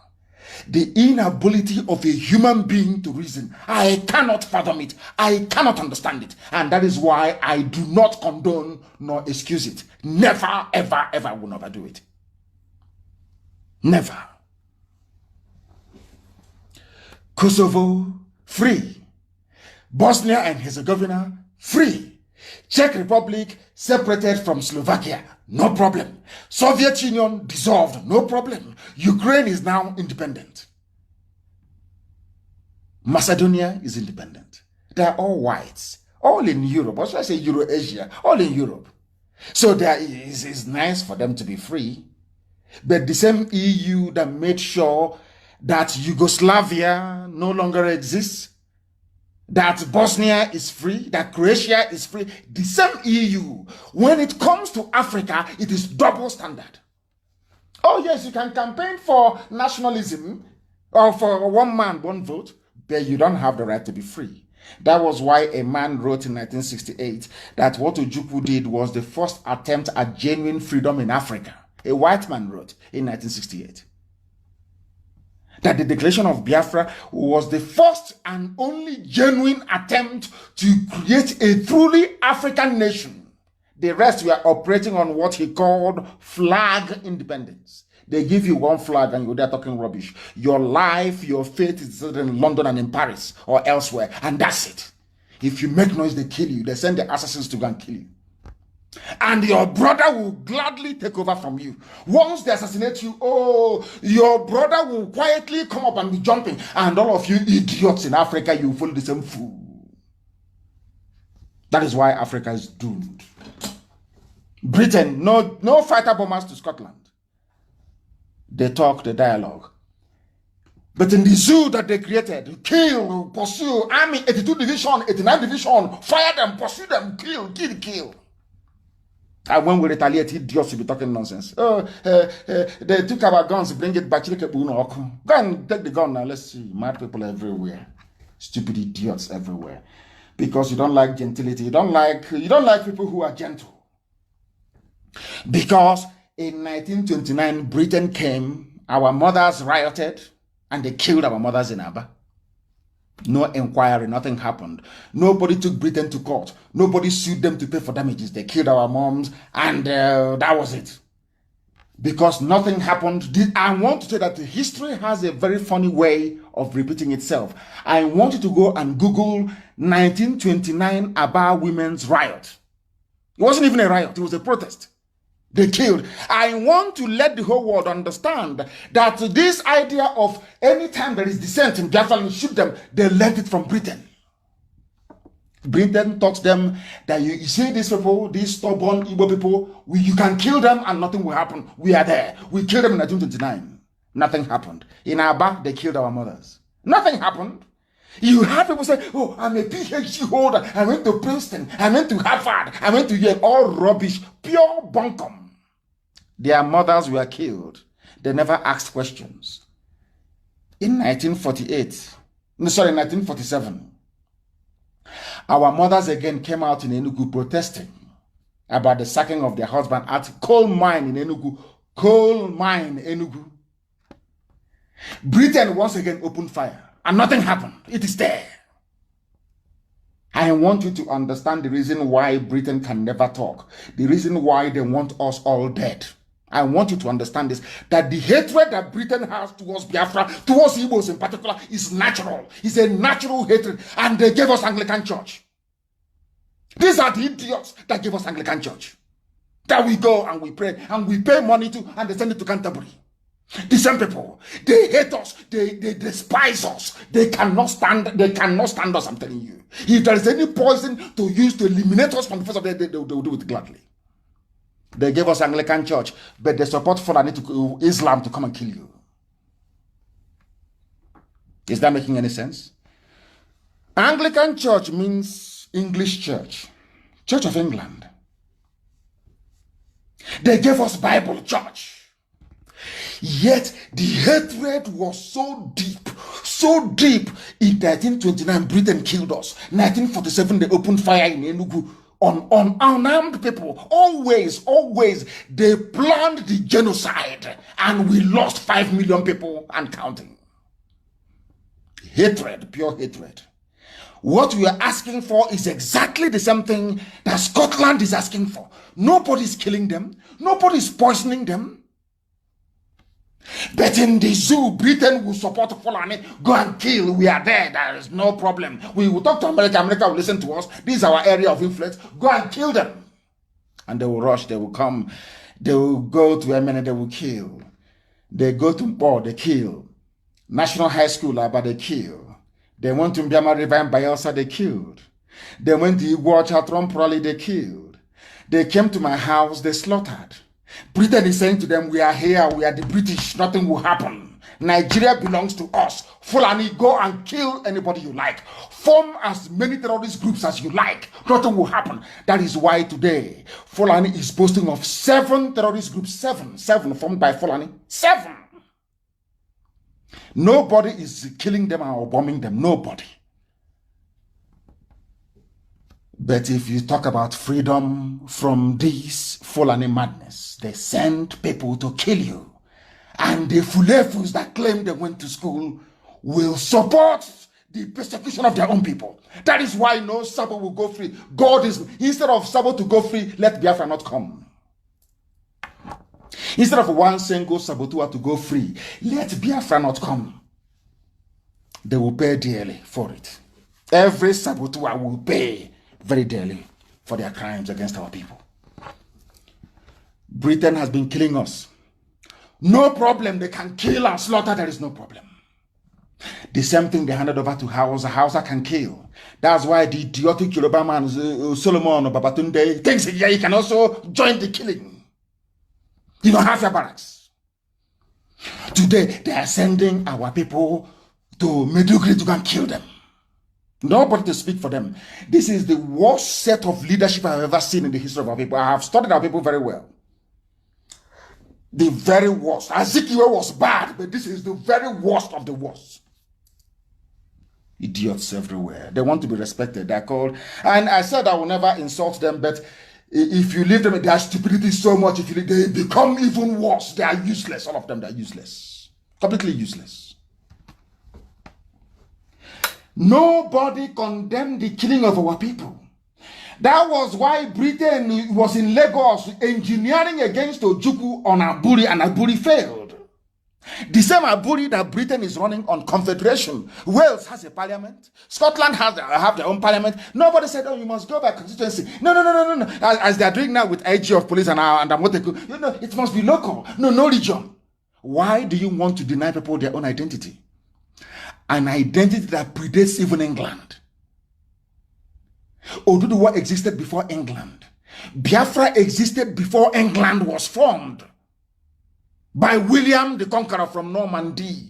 The inability of a human being to reason. I cannot fathom it. I cannot understand it. And that is why I do not condone nor excuse it. Never, ever, ever will never do it. Never. Kosovo, free. Bosnia and Herzegovina, free. Czech Republic, separated from Slovakia, no problem. Soviet Union, dissolved, no problem. Ukraine is now independent. Macedonia is independent. They are all whites, all in Europe, or should I say Euro-Asia, all in Europe. So it's nice for them to be free. But the same EU that made sure that Yugoslavia no longer exists, that Bosnia is free, that Croatia is free, the same EU, when it comes to Africa, it is double standard. Oh yes, you can campaign for nationalism or for one man, one vote, but you don't have the right to be free. That was why a man wrote in 1968 that what Ojukwu did was the first attempt at genuine freedom in Africa. A white man wrote in 1968. That the declaration of Biafra was the first and only genuine attempt to create a truly African nation. The rest were operating on what he called flag independence. They give you one flag and you're there talking rubbish. Your life, your fate is in London and in Paris or elsewhere, and that's it. If you make noise, they kill you. They send the assassins to go and kill you. And your brother will gladly take over from you. Once they assassinate you, your brother will quietly come up and be jumping. And all of you idiots in Africa, you follow the same fool. That is why Africa is doomed. Britain, no fighter bombers to Scotland. They talk, the dialogue. But in the zoo that they created, kill, pursue, army, 82 division, 89 division, fire them, pursue them, kill. And when we retaliate, idiots will be talking nonsense. They took our guns, bring it back. Go and take the gun now. Let's see. Mad people everywhere. Stupid idiots everywhere. Because you don't like gentility. You don't like people who are gentle. Because in 1929, Britain came, our mothers rioted, and they killed our mothers in Aba. No inquiry, nothing happened. Nobody took Britain to court. Nobody sued them to pay for damages. They killed our moms, and that was it. Because nothing happened. I want to say that history has a very funny way of repeating itself. I want you to go and Google 1929 Aba women's riot. It wasn't even a riot, it was a protest. They killed. I want to let the whole world understand that this idea of anytime there is dissent in Biafra and shoot them, they learned it from Britain. Britain taught them that you see these people, these stubborn Igbo people, you can kill them and nothing will happen. We are there. We killed them in 1929. Nothing happened. In Aba, they killed our mothers. Nothing happened. You have people say, oh, I'm a PhD holder. I went to Princeton. I went to Harvard. I went to Yale. All rubbish. Pure bunkum. Their mothers were killed. They never asked questions. In 1947, our mothers again came out in Enugu protesting about the sacking of their husband at coal mine in Enugu. Coal mine, Enugu. Britain once again opened fire and nothing happened. It is there. I want you to understand the reason why Britain can never talk. The reason why they want us all dead. I want you to understand this, that the hatred that Britain has towards Biafra, towards Igbos in particular, is natural. It's a natural hatred. And they gave us Anglican Church. These are the idiots that gave us Anglican Church. That we go and we pray and we pay money to and they send it to Canterbury. The same people, they hate us, they despise us, they cannot stand us, I'm telling you. If there is any poison to use to eliminate us from the face of the earth, they will do it gladly. They gave us Anglican Church, but they support Fulani to Islam to come and kill you. Is that making any sense? Anglican Church means English Church, Church of England. They gave us Bible Church. Yet the hatred was so deep. In 1929, Britain killed us. 1947, they opened fire in Enugu on unarmed people. Always, they planned the genocide, and we lost 5 million people and counting. Hatred, pure hatred. What we are asking for is exactly the same thing that Scotland is asking for. Nobody's killing them. Nobody's poisoning them. But in the zoo, Britain will support Fulani. Go and kill. We are there. There is no problem. We will talk to America. America will listen to us. This is our area of influence. Go and kill them. And they will rush. They will come. They will go to Emene. They will kill. They go to Mpo. They kill. National High School, but they kill. They went to Mbiama River and Bayelsa. They killed. They went to Igbo Trump rally. They killed. They came to my house. They slaughtered. Britain is saying to them, we are here, we are the British, nothing will happen. Nigeria belongs to us. Fulani, go and kill anybody you like. Form as many terrorist groups as you like. Nothing will happen. That is why today, Fulani is boasting of 7 terrorist groups. 7 formed by Fulani. 7. Nobody is killing them or bombing them. Nobody. But if you talk about freedom from this Fulani madness, they send people to kill you. And the Fulefus that claim they went to school will support the persecution of their own people. That is why no Sabo will go free. God is, instead of Sabo to go free, let Biafra not come. Instead of one single Sabotua to go free, let Biafra not come. They will pay dearly for it. Every Sabotua will pay very dearly for their crimes against our people. Britain has been killing us. No problem, they can kill and slaughter, there is no problem. The same thing they handed over to Hausa. Hausa can kill. That's why the idiotic Yoruba man, Solomon or Babatunde, thinks yeah, he can also join the killing. You don't have your barracks. Today, they are sending our people to Medugri to go and kill them. Nobody to speak for them. This is the worst set of leadership I've ever seen in the history of our people. I have studied our people very well. The very worst. Azikiwe was bad, but this is the very worst of the worst. Idiots everywhere. They want to be respected. They're called. And I said I will never insult them, but if you leave them, their stupidity is so much, they become even worse. They are useless. All of them, they are useless. Completely useless. Nobody condemned the killing of our people. That was why Britain was in Lagos engineering against Ojukwu on Aburi, and Aburi failed. The same Aburi that Britain is running on confederation. Wales has a parliament. Scotland have their own parliament. Nobody said, oh, you must go by constituency. No. As they are doing now with IG of police and Amoteku. You know, it must be local. No region. Why do you want to deny people their own identity? An identity that predates even England. Oduduwa existed before England. Biafra existed before England was formed by William the Conqueror from Normandy.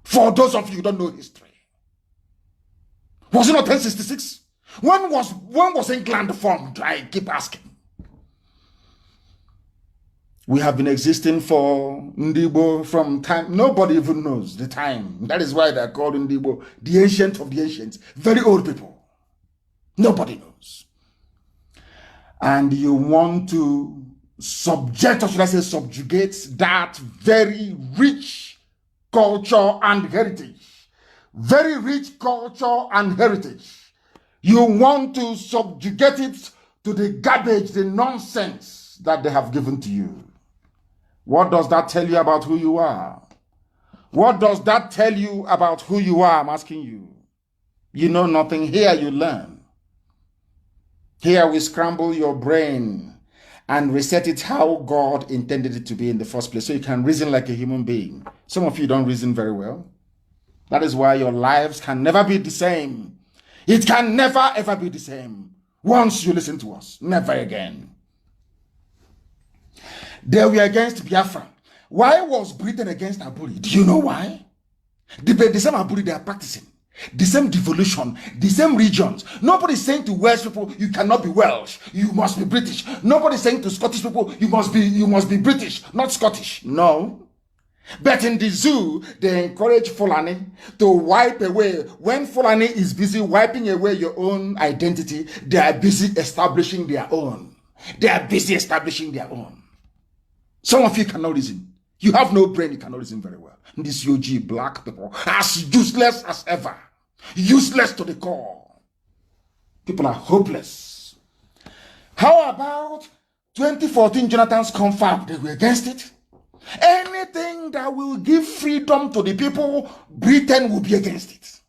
For those of you who don't know history. Was it not 1066? When was England formed? I keep asking. We have been existing for Ndibo from time. Nobody even knows the time. That is why they are called Ndibo, the ancient of the ancients. Very old people. Nobody knows. And you want to subject, or should I say subjugate, that very rich culture and heritage. Very rich culture and heritage. You want to subjugate it to the garbage, the nonsense that they have given to you. What does that tell you about who you are? What does that tell you about who you are? I'm asking you. You know nothing. Here you learn. Here we scramble your brain and reset it how God intended it to be in the first place, so you can reason like a human being. Some of you don't reason very well. That is why your lives can never be the same. It can never ever be the same. Once you listen to us, never again. They were against Biafra. Why was Britain against Aburi? Do you know why? The same Aburi they are practicing. The same devolution, the same regions. Nobody is saying to Welsh people, you cannot be Welsh, you must be British. Nobody is saying to Scottish people, you must be British, not Scottish. No. But in the zoo, they encourage Fulani to wipe away. When Fulani is busy wiping away your own identity, they are busy establishing their own. They are busy establishing their own. Some of you cannot reason. You have no brain, you cannot reason very well. These UG black people, as useless as ever. Useless to the core. People are hopeless. How about 2014 Jonathan's confab? They were against it. Anything that will give freedom to the people, Britain will be against it.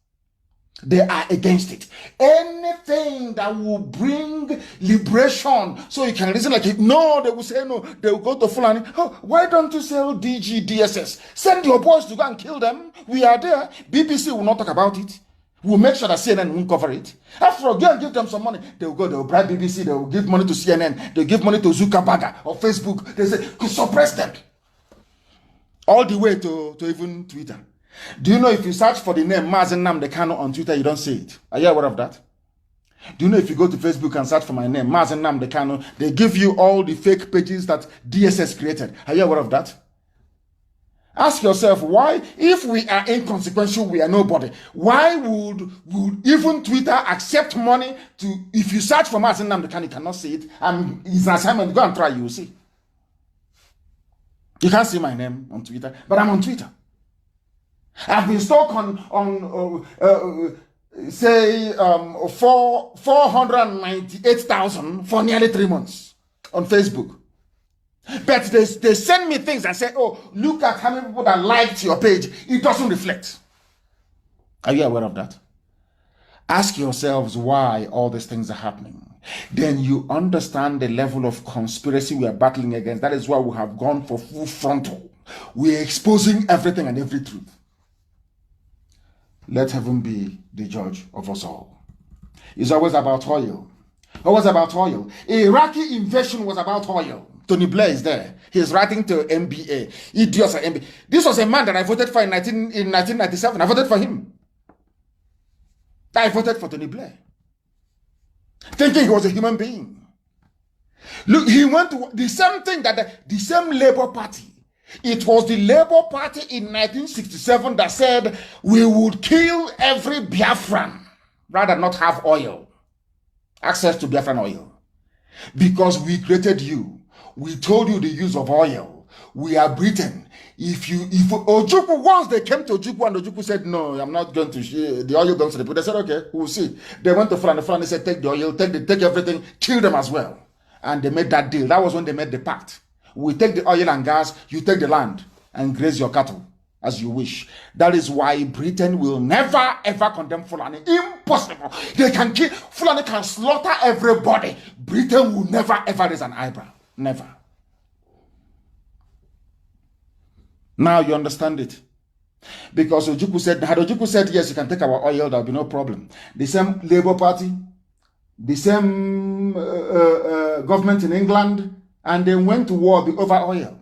They are against it. Anything that will bring liberation, so you can reason like it. No, they will say no. They will go to Fulani. Oh, why don't you sell DG, DSS? Send your boys to go and kill them. We are there. BBC will not talk about it. We'll make sure that CNN won't cover it. After all, go and give them some money. They will go, they will bribe BBC, they will give money to CNN, they will give money to Zuckerberg or Facebook. They say, could suppress them. All the way to even Twitter. Do you know if you search for the name Mazi Nnamdi on Twitter, you don't see it? Are you aware of that? Do you know if you go to Facebook and search for my name, Mazi Nnamdi, they give you all the fake pages that DSS created? Are you aware of that? Ask yourself why, if we are inconsequential, we are nobody, why would even Twitter accept money to, if you search for Mazi Nnamdi, you cannot see it, and it's an assignment, go and try, you will see. You can't see my name on Twitter, but I'm on Twitter. I've been stuck on 498,000 for nearly 3 months on Facebook. But they send me things and say, oh, look at how many people that liked your page. It doesn't reflect. Are you aware of that? Ask yourselves why all these things are happening. Then you understand the level of conspiracy we are battling against. That is why we have gone for full frontal. We are exposing everything and every truth. Let heaven be the judge of us all. It's always about oil. Always about oil. Iraqi invasion was about oil. Tony Blair is there. He's writing to NBA. Idiots are NBA. This was a man that I voted for in 1997. I voted for him. I voted for Tony Blair. Thinking he was a human being. Look, he went to the same thing that the same Labour Party. It was the Labour Party in 1967 that said we would kill every Biafran rather not have oil. Access to Biafran oil. Because we created you. We told you the use of oil. We are Britain. If Ojukwu, once they came to Ojukwu and Ojukwu said, no, I'm not going to share the oil belongs to the people. They said, okay, we'll see. They went to Fulani. Fulani said, take the oil, take everything, kill them as well. And they made that deal. That was when they made the pact. We take the oil and gas, you take the land and graze your cattle as you wish. That is why Britain will never ever condemn Fulani. Impossible. They can kill, Fulani can slaughter everybody. Britain will never ever raise an eyebrow. Never. Now you understand it. Because Ojukwu said, had Ojukwu said, yes, you can take our oil, there'll be no problem. The same Labour Party, the same government in England, and they went to war over oil.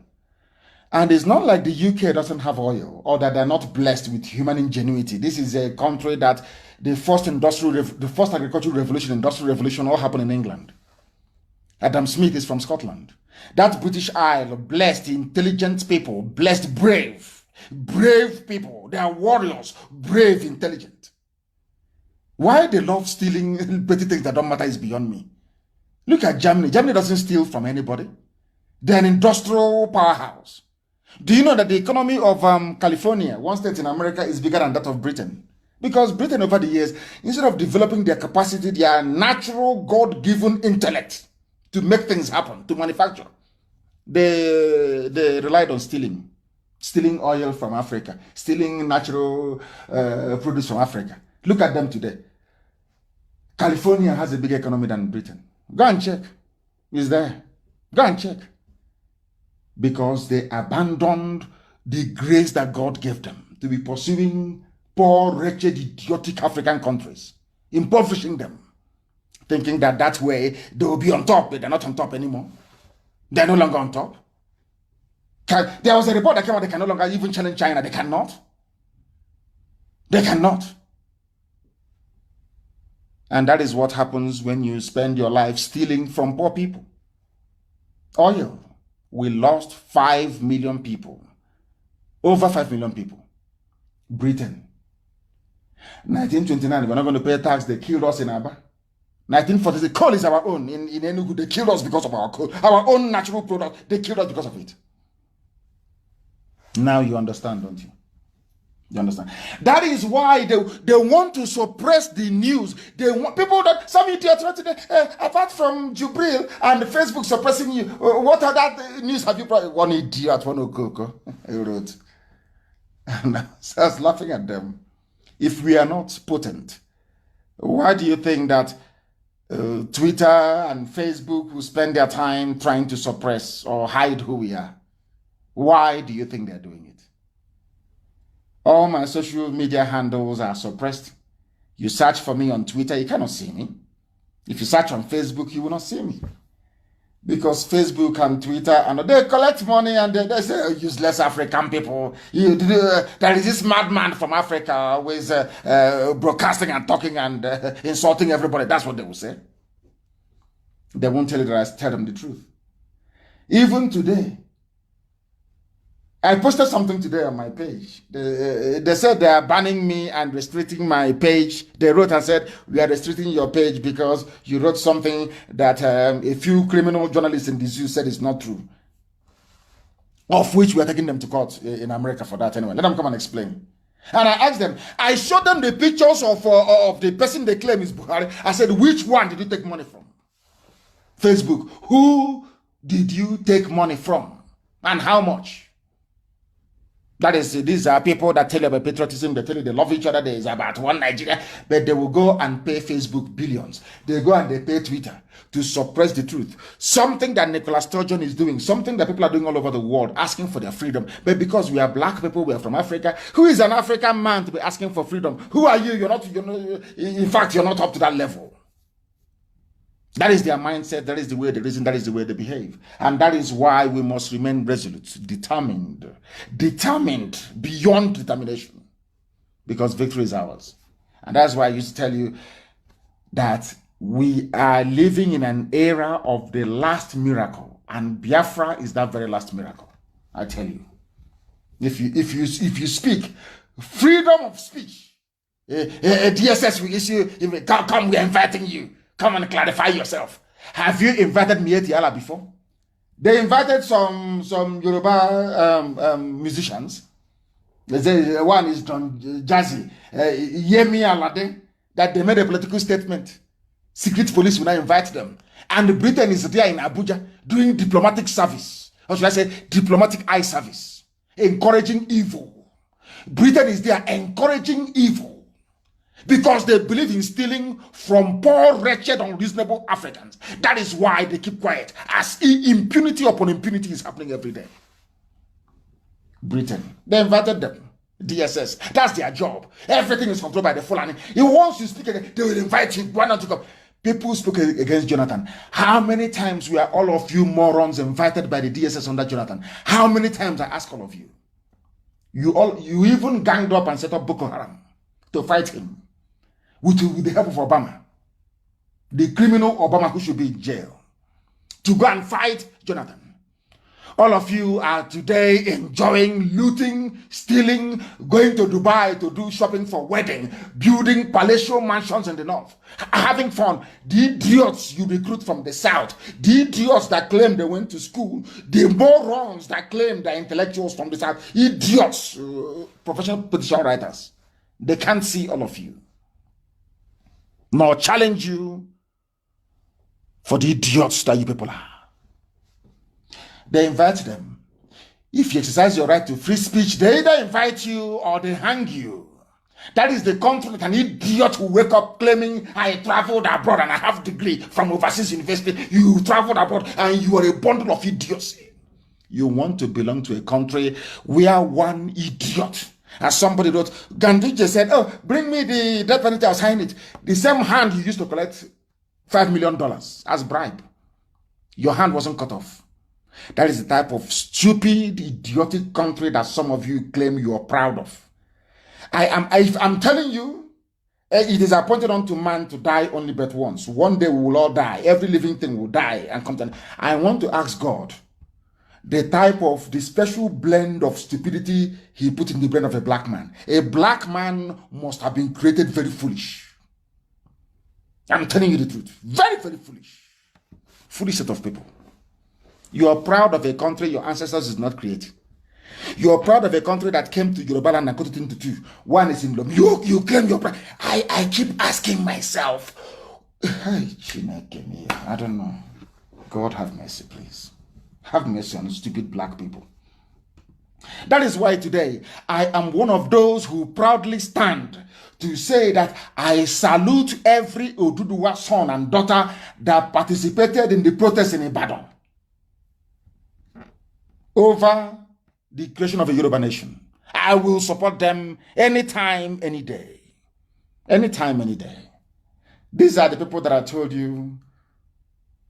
And it's not like the UK doesn't have oil or that they're not blessed with human ingenuity. This is a country that the first agricultural revolution, industrial revolution all happened in England. Adam Smith is from Scotland. That British Isle, blessed, intelligent people, blessed, brave people. They are warriors, brave, intelligent. Why they love stealing petty things that don't matter is beyond me. Look at Germany. Germany doesn't steal from anybody. They're an industrial powerhouse. Do you know that the economy of California, one state in America, is bigger than that of Britain? Because Britain over the years, instead of developing their capacity, their natural God-given intellect to make things happen, to manufacture, they relied on stealing oil from Africa, stealing natural produce from Africa. Look at them today. California has a bigger economy than Britain. Go and check. It's there. Go and check. Because they abandoned the grace that God gave them to be pursuing poor, wretched, idiotic African countries, impoverishing them, thinking that that way they will be on top, but they're not on top anymore. They're no longer on top. There was a report that came out, they can no longer even challenge China. They cannot. They cannot. And that is what happens when you spend your life stealing from poor people. Oil. We lost 5 million people. Over 5 million people. Britain. 1929, we're not going to pay tax. They killed us in Aba. 1940, the coal is our own. In Enugu, they killed us because of our coal. Our own natural product, they killed us because of it. Now you understand, don't you? You understand? That is why they want to suppress the news. They want people that some idiots today, apart from Jubril and Facebook suppressing you. What other news have you brought? One idiot, one okoko, he wrote. And I was laughing at them. If we are not potent, why do you think that Twitter and Facebook will spend their time trying to suppress or hide who we are? Why do you think they're doing it? All my social media handles are suppressed. You search for me on Twitter, you cannot see me. If you search on Facebook, you will not see me. Because Facebook and Twitter, and they collect money and they say, oh, useless African people. There is this madman from Africa always broadcasting and talking and insulting everybody. That's what they will say. They won't tell you that I tell them the truth. Even today, I posted something today on my page. They said they are banning me and restricting my page. They wrote and said, we are restricting your page because you wrote something that a few criminal journalists in the zoo said is not true. Of which we are taking them to court in America for that anyway. Let them come and explain. And I asked them, I showed them the pictures of the person they claim is Buhari. I said, which one did you take money from? Facebook. Who did you take money from? And how much? That is, these are people that tell you about patriotism, they tell you they love each other, there is about one Nigeria, but they will go and pay Facebook billions. They go and they pay Twitter to suppress the truth. Something that Nicola Sturgeon is doing, something that people are doing all over the world, asking for their freedom. But because we are black people, we are from Africa, who is an African man to be asking for freedom? Who are you? You're not, in fact, you're not up to that level. That is their mindset, that is the way they reason, that is the way they behave. And that is why we must remain resolute, determined beyond determination. Because victory is ours. And that's why I used to tell you that we are living in an era of the last miracle. And Biafra is that very last miracle. I tell you. If you speak, freedom of speech, DSS will issue, come, we're inviting you. Come and clarify yourself. Have you invited Mieti Allah before? They invited some Yoruba musicians. One is John Jazzy, Yemi Alade, that they made a political statement. Secret police will not invite them. And Britain is there in Abuja doing diplomatic service. Or should I say diplomatic eye service. Encouraging evil. Britain is there encouraging evil. Because they believe in stealing from poor, wretched, unreasonable Africans. That is why they keep quiet. As impunity upon impunity is happening every day. Britain. They invited them. DSS. That's their job. Everything is controlled by the Fulani. He wants to speak again. They will invite you. Why not to come? People spoke against Jonathan. How many times were all of you morons invited by the DSS under Jonathan? How many times I ask all of you? You even ganged up and set up Boko Haram to fight him with the help of Obama. The criminal Obama who should be in jail. To go and fight Jonathan. All of you are today enjoying, looting, stealing, going to Dubai to do shopping for wedding, building palatial mansions in the north, having fun. The idiots you recruit from the south, the idiots that claim they went to school, the morons that claim they're intellectuals from the south, idiots, professional petition writers, they can't see all of you, nor challenge you for the idiots that you people are. They invite them. If you exercise your right to free speech, they either invite you or they hang you. That is the country that an idiot who wake up claiming, I traveled abroad and I have a degree from overseas university. You traveled abroad and you are a bundle of idiocy. You want to belong to a country where one idiot, as somebody wrote, Gandhi said, oh, bring me the death penalty, I'll sign it. The same hand you used to collect $5 million as bribe. Your hand wasn't cut off. That is the type of stupid, idiotic country that some of you claim you are proud of. I'm telling you, it is appointed unto man to die only but once. One day we will all die. Every living thing will die and come to an. I want to ask God, the special blend of stupidity he put in the brain of a black man. A black man must have been created very foolish. I'm telling you the truth. Very, very foolish. Foolish set of people. You are proud of a country your ancestors did not create. You are proud of a country that came to Yoruba land and cut it into two. One is in Lom. You claim your pride. I keep asking myself, I don't know. God have mercy, please. Have mercy on stupid black people. That is why today I am one of those who proudly stand to say that I salute every Oduduwa son and daughter that participated in the protest in Ibadan over the creation of a Yoruba nation. I will support them anytime, any day. Anytime, any day. These are the people that I told you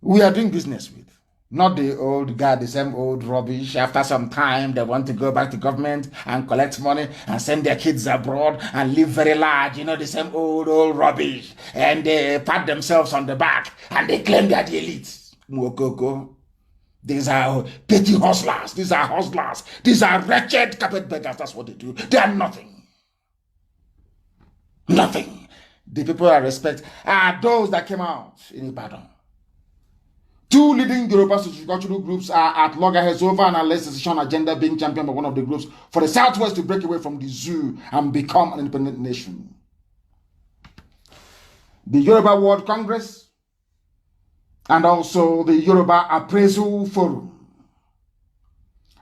we are doing business with. Not the old guy, the same old rubbish. After some time, they want to go back to government and collect money and send their kids abroad and live very large. You know, the same old rubbish. And they pat themselves on the back and they claim they are the elite. Mwokoko. These are petty hustlers. These are hustlers. These are wretched carpetbaggers. That's what they do. They are nothing. Nothing. The people I respect are those that came out in Ibadan. Two leading Yoruba cultural groups are at loggerheads over an alleged secession agenda being championed by one of the groups for the Southwest to break away from the zoo and become an independent nation. The Yoruba World Congress and also the Yoruba Appraisal Forum.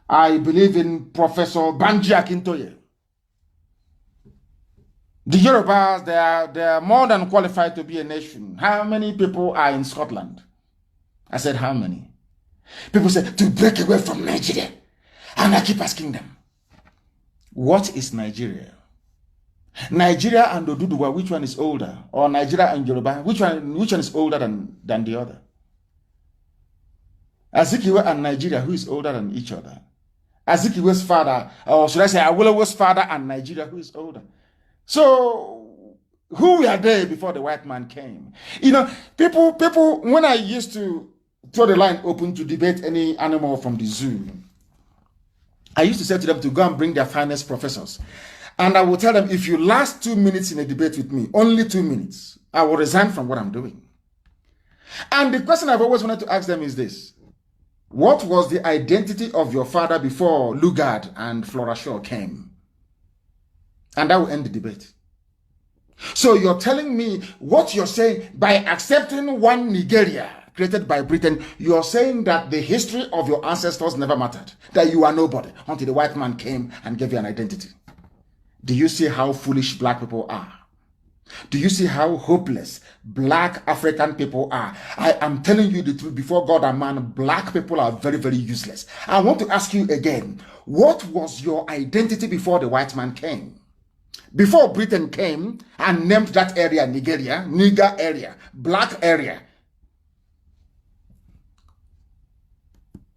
I believe in Professor Banji Akintoye. The Yorubas, they are more than qualified to be a nation. How many people are in Scotland? I said, how many? People say, to break away from Nigeria. And I keep asking them, what is Nigeria? Nigeria and Oduduwa, which one is older? Or Nigeria and Yoruba, which one is older than the other? Azikiwe and Nigeria, who is older than each other? Azikiwe's father, or should I say Awolowo's father and Nigeria, who is older? So, who were they before the white man came? You know, people, when I used to throw the line open to debate any animal from the zoo, I used to say to them to go and bring their finest professors. And I will tell them, if you last 2 minutes in a debate with me, only 2 minutes, I will resign from what I'm doing. And the question I've always wanted to ask them is this: what was the identity of your father before Lugard and Flora Shaw came? And that will end the debate. So you're telling me what you're saying by accepting one Nigeria created by Britain, you're saying that the history of your ancestors never mattered, that you are nobody until the white man came and gave you an identity. Do you see how foolish black people are? Do you see how hopeless black African people are? I am telling you the truth before God and man, black people are very, very useless. I want to ask you again, what was your identity before the white man came? Before Britain came and named that area Nigeria, Niger area, black area.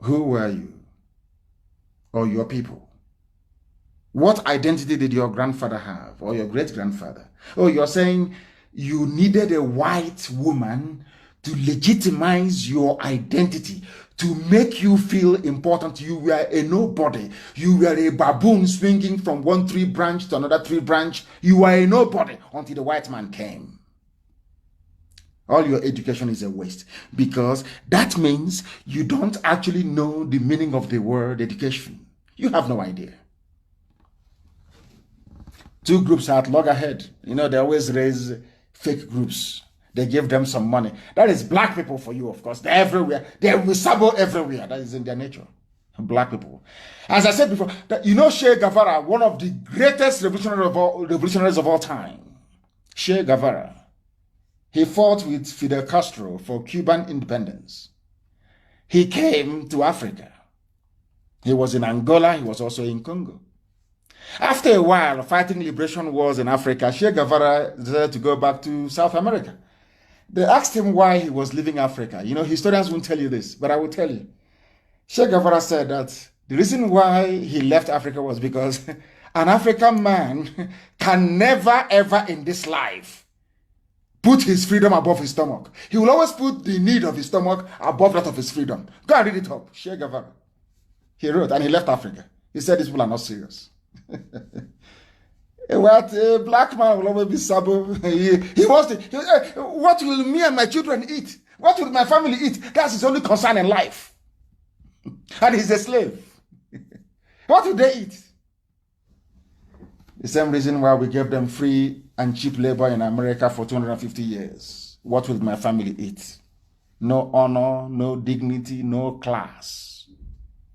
Who were you? Or your people? What identity did your grandfather have or your great-grandfather? Oh, you're saying you needed a white woman to legitimize your identity, to make you feel important. You were a nobody. You were a baboon swinging from one tree branch to another tree branch. You were a nobody until the white man came. All your education is a waste, because that means you don't actually know the meaning of the word education. You have no idea. Two groups at loggerhead. You know, they always raise fake groups. They give them some money. That is black people for you, of course. They're everywhere. They're wisabo everywhere. That is in their nature. Black people. As I said before, that, you know Che Guevara, one of the greatest revolutionaries of all time. Che Guevara. He fought with Fidel Castro for Cuban independence. He came to Africa. He was in Angola. He was also in Congo. After a while, fighting liberation wars in Africa, Che Guevara decided to go back to South America. They asked him why he was leaving Africa. You know, historians won't tell you this, but I will tell you. Che Guevara said that the reason why he left Africa was because an African man can never, ever in this life put his freedom above his stomach. He will always put the need of his stomach above that of his freedom. Go and read it up. Che Guevara. He wrote, and he left Africa. He said these people are not serious. What a black man will always be sabo. He wants to. What will me and my children eat? What will my family eat? That's his only concern in life. And he's a slave. What will they eat? The same reason why we gave them free and cheap labor in America for 250 years. What will my family eat? No honor, no dignity, no class.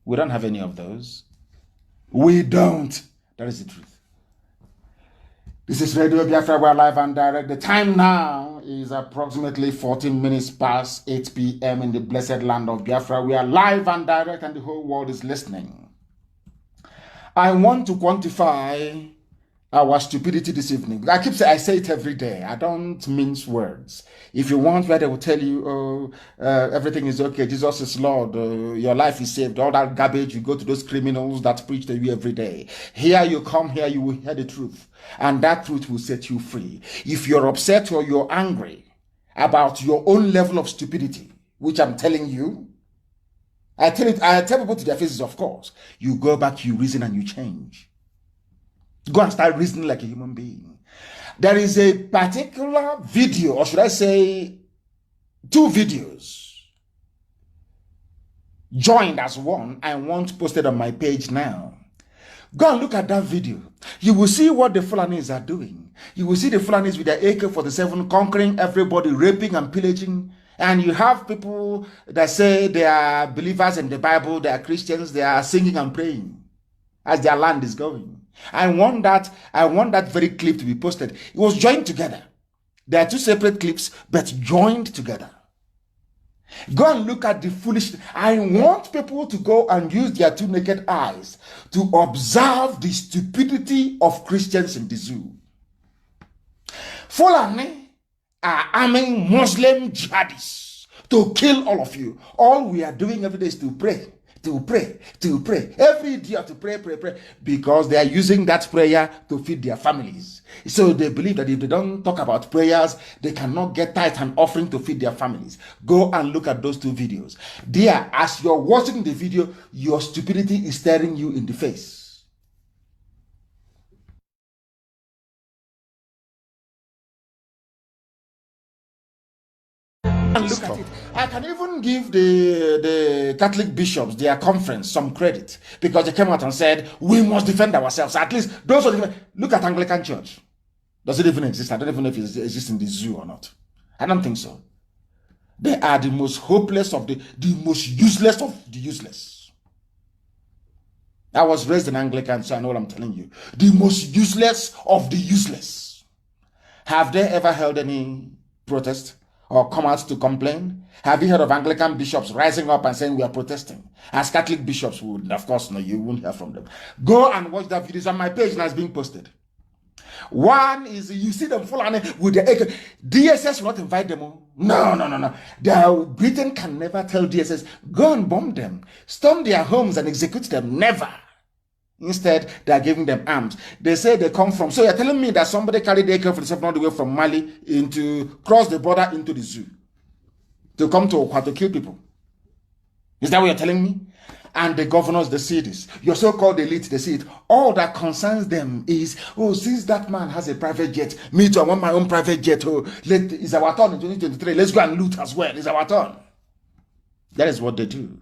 We don't have any of those. We don't. That is the truth. This is Radio Biafra. We're live and direct. The time now is approximately 14 minutes past 8 p.m. in the blessed land of Biafra. We are live and direct and the whole world is listening. I want to quantify our stupidity this evening. I say it every day. I don't mince words. If you want where they will tell you, everything is okay, Jesus is Lord, your life is saved, all that garbage, you go to those criminals that preach to you every day. Here you come, here you will hear the truth, and that truth will set you free. If you're upset or you're angry about your own level of stupidity, which I'm telling you, I tell people to their faces, of course, you go back, you reason, and you change. Go and start reasoning like a human being. There is a particular video, or should I say, two videos joined as one. I want posted on my page now. Go and look at that video. You will see what the Fulanis are doing. You will see the Fulanis with their AK-47 conquering everybody, raping and pillaging. And you have people that say they are believers in the Bible, they are Christians, they are singing and praying as their land is going. I want that very clip to be posted. It was joined together. There are two separate clips, but joined together. Go and look at the foolish. I want people to go and use their two naked eyes to observe the stupidity of Christians in the zoo. Fulani are arming Muslim jihadists to kill all of you. All we are doing every day is to pray. To pray. Every day to pray. Because they are using that prayer to feed their families. So they believe that if they don't talk about prayers, they cannot get tithe and offering to feed their families. Go and look at those two videos. There, as you're watching the video, your stupidity is staring you in the face. And look at it. I can even give the Catholic bishops, their conference, some credit because they came out and said, we must defend ourselves. At least those who look at Anglican Church. Does it even exist? I don't even know if it exists in the zoo or not. I don't think so. They are the most hopeless of the most useless of the useless. I was raised in Anglican, so I know what I'm telling you. The most useless of the useless. Have they ever held any protest or come out to complain? Have you heard of Anglican bishops rising up and saying we are protesting? As Catholic bishops would, of course, no, you won't hear from them. Go and watch that video. It's on my page and it's being posted. One is you see them full on with the AK. DSS will not invite them. No. Britain can never tell DSS, go and bomb them, storm their homes and execute them. Never. Instead, they are giving them arms. They say they come from. So you're telling me that somebody carried the AK-47 all the way from Mali cross the border into the zoo to come to Okwa to kill people? Is that what you're telling me? And the governors, they see this. Your so-called elite, they see it. All that concerns them is, oh, since that man has a private jet, me too, I want my own private jet. Oh, it's our turn in 2023. Let's go and loot as well. It's our turn. That is what they do.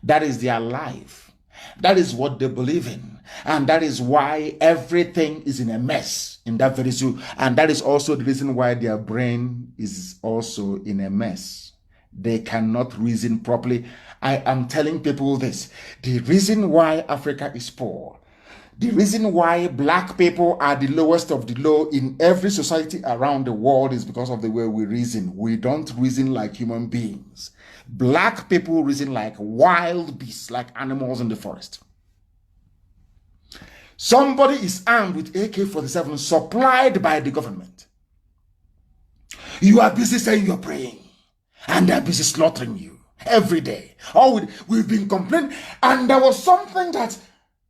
That is their life. That is what they believe in. And that is why everything is in a mess in that very zoo. And that is also the reason why their brain is also in a mess. They cannot reason properly. I am telling people this. The reason why Africa is poor, the reason why black people are the lowest of the low in every society around the world is because of the way we reason. We don't reason like human beings. Black people reason like wild beasts, like animals in the forest. Somebody is armed with AK-47 supplied by the government. You are busy saying you're praying, and they're busy slaughtering you every day. Oh, we've been complaining. And there was something that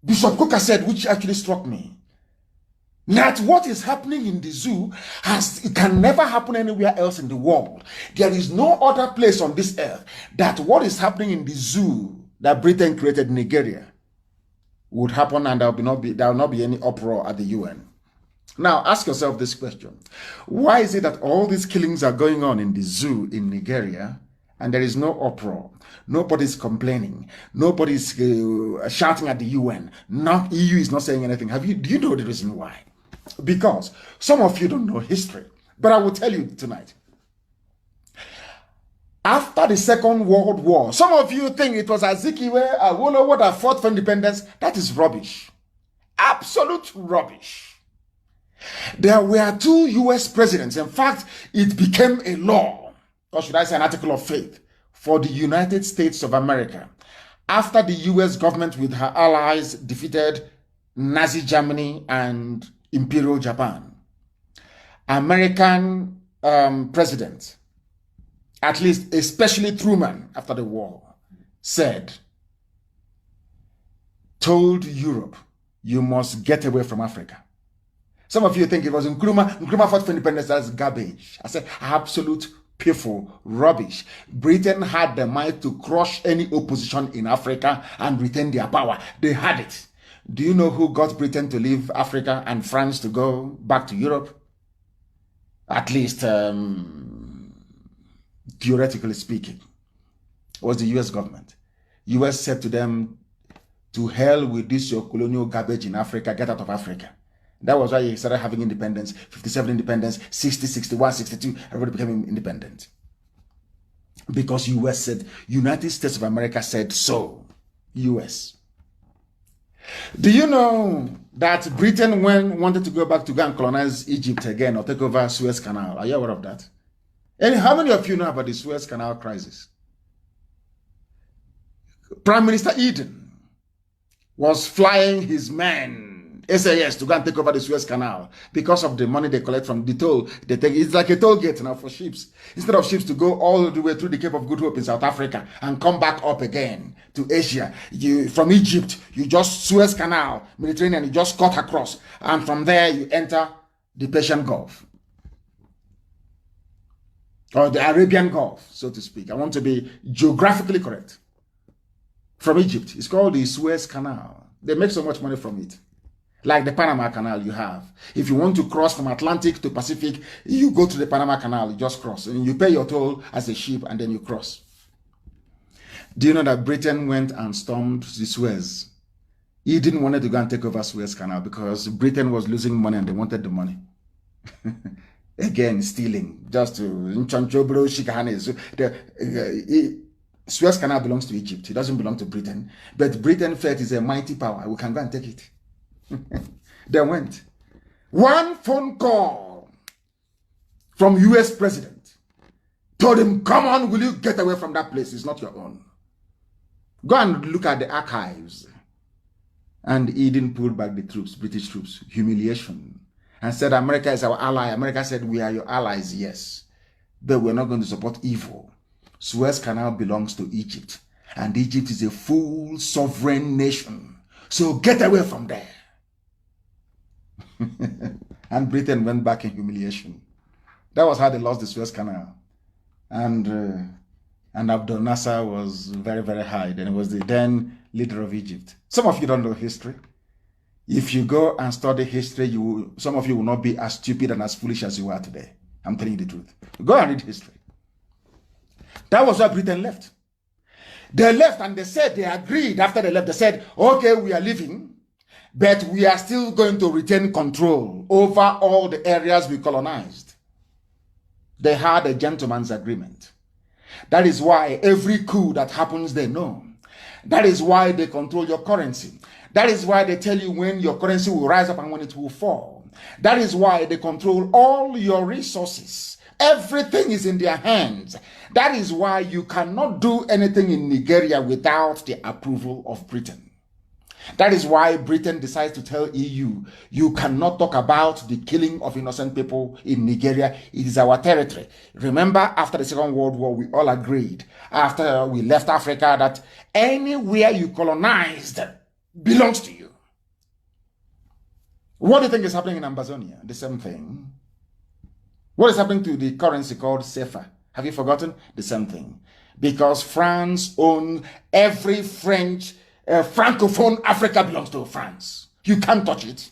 Bishop Coker said, which actually struck me. That what is happening in the zoo it can never happen anywhere else in the world. There is no other place on this earth that what is happening in the zoo that Britain created in Nigeria would happen, and there will not be any uproar at the UN. Now, ask yourself this question. Why is it that all these killings are going on in the zoo in Nigeria and there is no uproar? Nobody's complaining. Nobody's shouting at the UN. EU is not saying anything. Do you know the reason why? Because some of you don't know history, but I will tell you tonight. After the Second World War, some of you think it was Azikiwe, Awolowo that fought for independence. That is rubbish. Absolute rubbish. There were 2 US presidents. In fact, it became a law, or should I say an article of faith, for the United States of America after the US government with her allies defeated Nazi Germany and Imperial Japan. American president, at least especially Truman after the war, told Europe, you must get away from Africa. Some of you think it was Nkrumah. Nkrumah fought for independence. That's garbage. I said absolute piffle, rubbish. Britain had the might to crush any opposition in Africa and retain their power. They had it. Do you know who got Britain to leave Africa and France to go back to Europe? At least theoretically speaking, was the US government. US said to them, to hell with this your colonial garbage in Africa, get out of Africa. That was why you started having independence, 57 independence, 60, 61, 62, everybody became independent. Because US said, United States of America said so. US. Do you know that Britain wanted to go back to go and colonize Egypt again or take over Suez Canal? Are you aware of that? And how many of you know about the Suez Canal crisis? Prime Minister Eden was flying his men, SAS, to go and take over the Suez Canal because of the money they collect from the toll. It's like a toll gate now for ships. Instead of ships to go all the way through the Cape of Good Hope in South Africa and come back up again to Asia, from Egypt, you just Suez Canal, Mediterranean, you just cut across. And from there, you enter the Persian Gulf. Or the Arabian Gulf, so to speak. I want to be geographically correct. From Egypt. It's called the Suez Canal. They make so much money from it. Like the Panama Canal you have. If you want to cross from Atlantic to Pacific, you go to the Panama Canal, you just cross. And you pay your toll as a ship and then you cross. Do you know that Britain went and stormed the Suez? He didn't want to go and take over Suez Canal because Britain was losing money and they wanted the money. Again, stealing. Just to... Suez Canal belongs to Egypt. It doesn't belong to Britain. But Britain felt it's a mighty power. We can go and take it. They went. One phone call from US president told him, come on, will you get away from that place? It's not your own. Go and look at the archives. And he didn't pull back the troops, British troops. Humiliation. And said, America is our ally. America said, we are your allies, yes. But we're not going to support evil. Suez Canal belongs to Egypt. And Egypt is a full sovereign nation. So get away from there. And Britain went back in humiliation. That was how they lost the Suez Canal. And Abdel Nasser was very, very high. Then he was the then leader of Egypt. Some of you don't know history. If you go and study history, some of you will not be as stupid and as foolish as you are today. I'm telling you the truth. Go and read history. That was why Britain left. They left and they said, they agreed after they left, they said, okay, we are leaving, but we are still going to retain control over all the areas we colonized. They had a gentleman's agreement. That is why every coup that happens, they know. That is why they control your currency. That is why they tell you when your currency will rise up and when it will fall. That is why they control all your resources. Everything is in their hands. That is why you cannot do anything in Nigeria without the approval of Britain. That is why Britain decides to tell EU, you cannot talk about the killing of innocent people in Nigeria. It is our territory. Remember, after the Second World War, we all agreed, after we left Africa, that anywhere you colonized belongs to you. What do you think is happening in Amazonia? The same thing. What is happening to the currency called CFA? Have you forgotten? The same thing. Because France owns every French, Francophone Africa belongs to France. You can't touch it.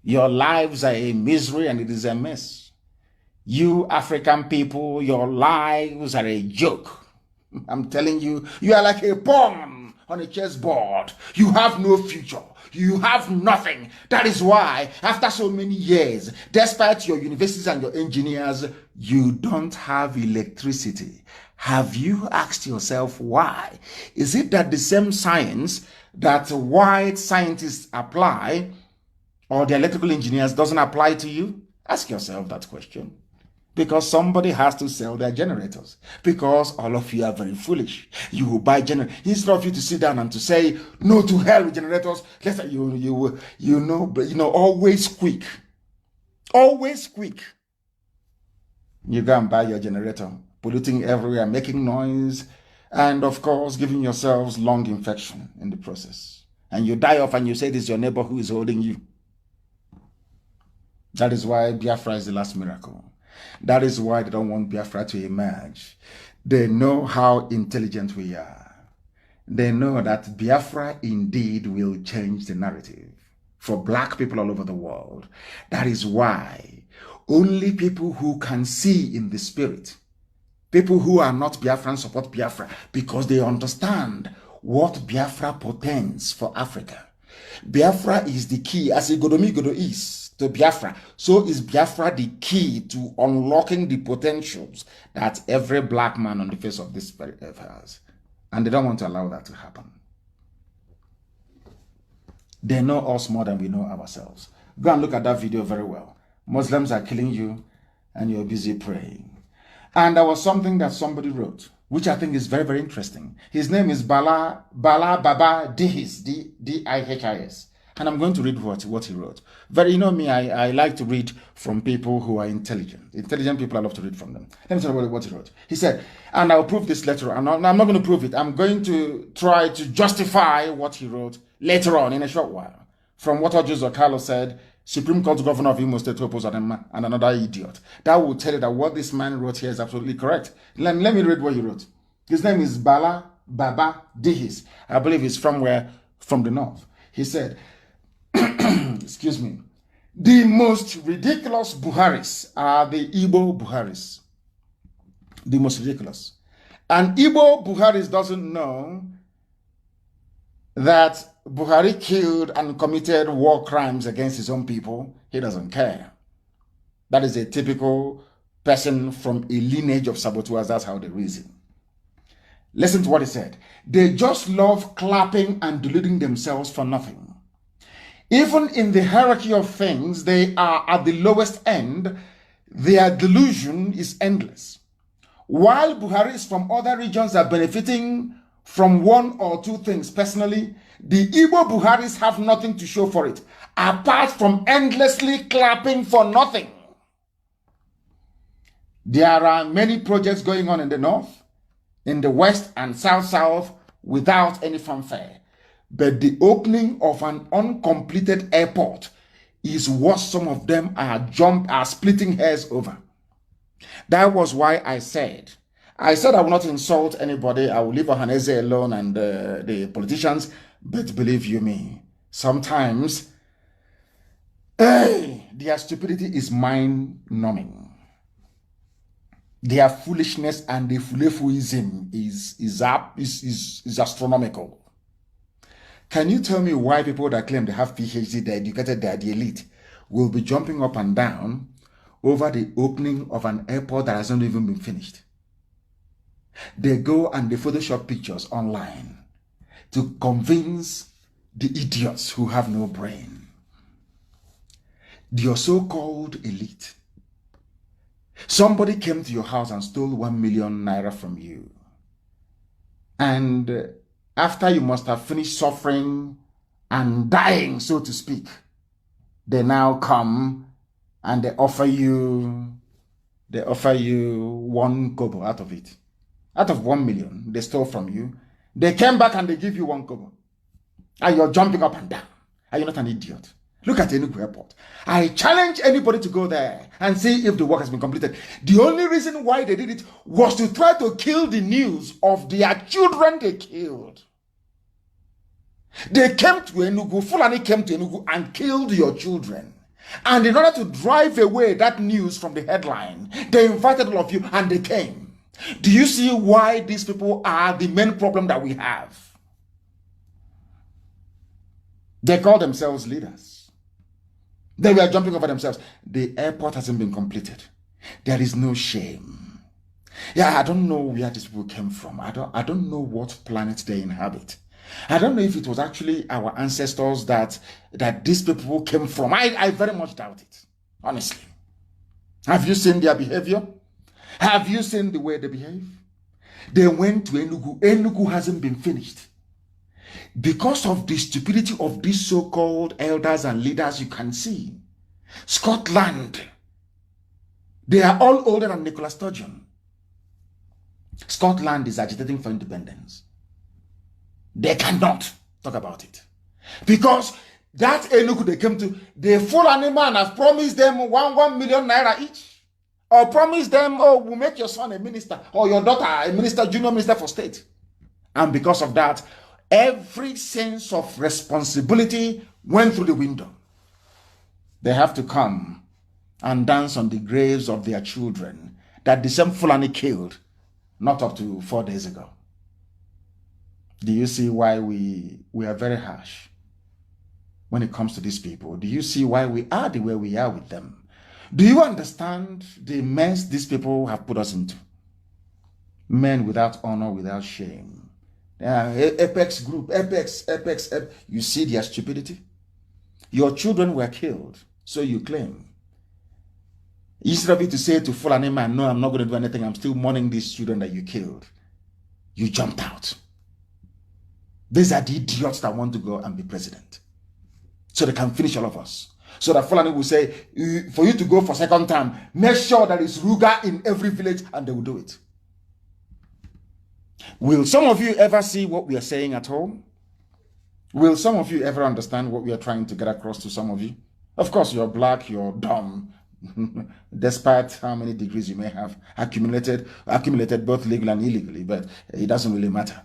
Your lives are a misery and it is a mess. You African people, your lives are a joke. I'm telling you, you are like a pawn on a chessboard. You have no future. You have nothing. That is why, after so many years, despite your universities and your engineers, you don't have electricity. Have you asked yourself why? Is it that the same science that white scientists apply, or the electrical engineers, doesn't apply to you? Ask yourself that question. Because somebody has to sell their generators. Because all of you are very foolish. You will buy generators. Instead of you to sit down and to say, no to hell with generators, let's say always quick. Always quick. You go and buy your generator, polluting everywhere, making noise, and of course, giving yourselves lung infection in the process. And you die off and you say this is your neighbor who is holding you. That is why Biafra is the last miracle. That is why they don't want Biafra to emerge. They know how intelligent we are. They know that Biafra indeed will change the narrative for black people all over the world. That is why only people who can see in the spirit, people who are not Biafran, support Biafra because they understand what Biafra portends for Africa. Biafra is the key, as Igodomigodo is to Biafra. So is Biafra the key to unlocking the potentials that every black man on the face of this earth has. And they don't want to allow that to happen. They know us more than we know ourselves. Go and look at that video very well. Muslims are killing you and you're busy praying. And there was something that somebody wrote, which I think is very, very interesting. His name is Bala Baba Dihis, D-I-H-I-S. And I'm going to read what he wrote. You know me, I like to read from people who are intelligent. Intelligent people, I love to read from them. Let me tell you what he wrote. He said, and I'll prove this later on. I'm not going to prove it. I'm going to try to justify what he wrote later on in a short while. From what Ojo Carlos said, Supreme Court Governor of Imo State oppose and another idiot. That will tell you that what this man wrote here is absolutely correct. Let me read what he wrote. His name is Bala Baba Dihis. I believe he's from from the north. He said, excuse me, the most ridiculous Buharis are the Igbo Buharis. The most ridiculous. And Igbo Buharis doesn't know that Buhari killed and committed war crimes against his own people. He doesn't care. That is a typical person from a lineage of saboteurs. That's how they reason. Listen to what he said. They just love clapping and deluding themselves for nothing. Even in the hierarchy of things, they are at the lowest end. Their delusion is endless. While Buharis from other regions are benefiting from one or two things personally, the Igbo Buharis have nothing to show for it, apart from endlessly clapping for nothing. There are many projects going on in the north, in the west and south without any fanfare. But the opening of an uncompleted airport is what some of them are splitting hairs over. That was why I said I will not insult anybody. I will leave Ohaneze alone and the politicians. But believe you me, sometimes their stupidity is mind-numbing. Their foolishness and the fulefuism is astronomical. Can you tell me why people that claim they have PhD, they're educated, they're the elite, will be jumping up and down over the opening of an airport that hasn't even been finished? They go and they Photoshop pictures online to convince the idiots who have no brain. Your so-called elite. Somebody came to your house and stole 1 million naira from you. And after you must have finished suffering and dying, so to speak, they now come and they offer you 1 kobo out of it. Out of 1 million they stole from you, they came back and they give you 1 kobo. And you're jumping up and down. Are you not an idiot? Look at Enugu Airport. I challenge anybody to go there and see if the work has been completed. The only reason why they did it was to try to kill the news of their children they killed. They came to Enugu, Fulani came to Enugu and killed your children. And in order to drive away that news from the headline, they invited all of you and they came. Do you see why these people are the main problem that we have? They call themselves leaders. They were jumping over themselves. The airport hasn't been completed. There is no shame. Yeah, I don't know where these people came from. I don't know what planet they inhabit. I don't know if it was actually our ancestors that these people came from. I very much doubt it, honestly. Have you seen their behavior? Have you seen the way they behave? They went to Enugu. Enugu hasn't been finished. Because of the stupidity of these so-called elders and leaders, you can see Scotland, they are all older than Nicola Sturgeon. Scotland is agitating for independence. They cannot talk about it. Because that Enugu they came to, the Fulani man has promised them 1 million naira each. Or promised them, oh, we'll make your son a minister, or your daughter a minister, junior minister for state. And because of that, every sense of responsibility went through the window. They have to come and dance on the graves of their children that the same Fulani killed not up to 4 days ago. Do you see why we are very harsh when it comes to these people? Do you see why we are the way we are with them? Do you understand the mess these people have put us into? Men without honor, without shame. Apex group, Apex. You see their stupidity? Your children were killed, so you claim. Instead of you to say to Fulani man, no, I'm not going to do anything, I'm still mourning these children that you killed, you jumped out. These are the idiots that want to go and be president, so they can finish all of us. So that Fulani will say, for you to go for second term, make sure there is Ruga in every village, and they will do it. Will some of you ever see what we are saying at all? Will some of you ever understand what we are trying to get across to some of you? Of course, you're black, you're dumb, despite how many degrees you may have accumulated both legally and illegally, but it doesn't really matter.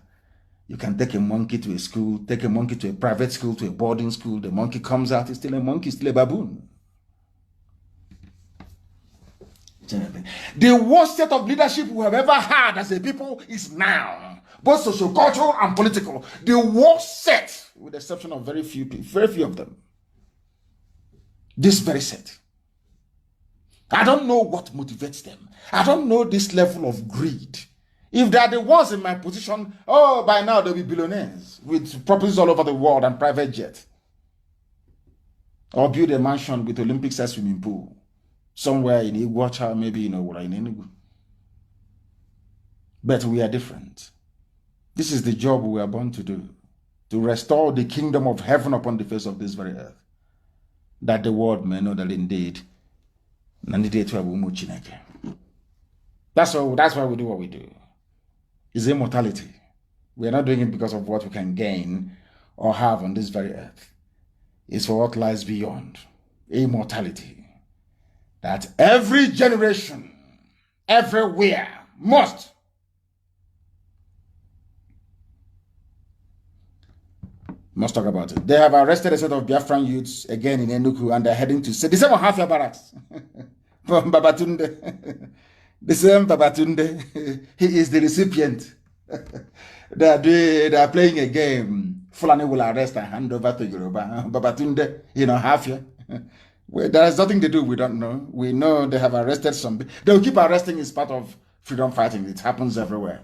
You can take a monkey to a school, take a monkey to a private school, to a boarding school. The monkey comes out, it's still a monkey, still a baboon. The worst set of leadership we have ever had as a people is now, both socio-cultural and political. The worst set, with the exception of very few of them. This very set. I don't know what motivates them. I don't know this level of greed. If they are the ones in my position, oh, by now they'll be billionaires with properties all over the world and private jet. Or build a mansion with Olympic-sized swimming pool somewhere in Iguacha, maybe in Enugu. But we are different. This is the job we are born to do, to restore the kingdom of heaven upon the face of this very earth, that the world may know that indeed, that's why we do what we do. It's immortality. We are not doing it because of what we can gain or have on this very earth. It's for what lies beyond. Immortality. That every generation, everywhere, must talk about it. They have arrested a set of Biafran youths again in Enugu, and they're heading to the same Half-Year barracks from Babatunde. The same Babatunde, he is the recipient. They are playing a game. Fulani will arrest and hand over to Yoruba. Babatunde, Half-Year. Well, there is nothing to do, we don't know. We know they have arrested some. They'll keep arresting, it's part of freedom fighting. It happens everywhere.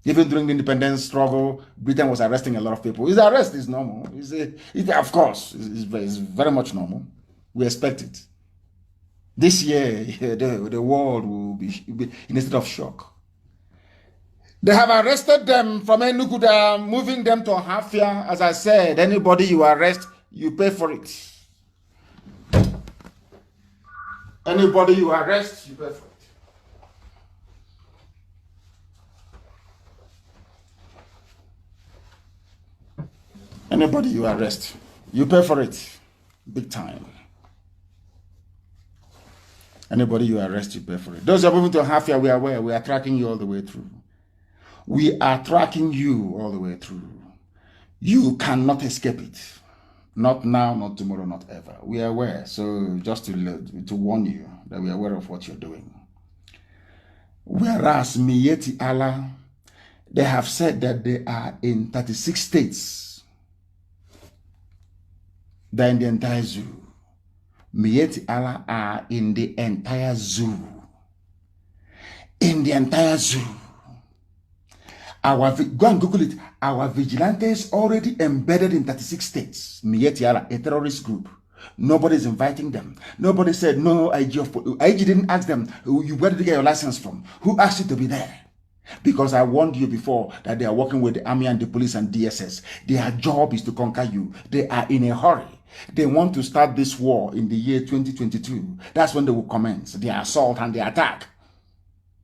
Even during the independence struggle, Britain was arresting a lot of people. His arrest is normal. Of course, it's very much normal. We expect it. This year, the world will be in a state of shock. They have arrested them from Enugu. They are moving them to Half-Year. As I said, anybody you arrest, you pay for it. Anybody you arrest, you pay for it. Anybody you arrest, you pay for it. Big time. Anybody you arrest, you pay for it. Those who are moving to Half-Year, we are aware. We are tracking you all the way through. We are tracking you all the way through. You cannot escape it. Not now, not tomorrow, not ever. We are aware. So just to warn you that we are aware of what you're doing. Whereas Miyetti Allah, they have said that they are in 36 states. They're in the entire zoo. Miyetti Allah are in the entire zoo. In the entire zoo. Go and Google it. Our vigilantes already embedded in 36 states. Miyetti Allah, a terrorist group. Nobody's inviting them. Nobody said no. IG didn't ask them, where did you get your license from? Who asked you to be there? Because I warned you before that they are working with the army and the police and DSS. Their job is to conquer you. They are in a hurry. They want to start this war in the year 2022. That's when they will commence the assault and the attack.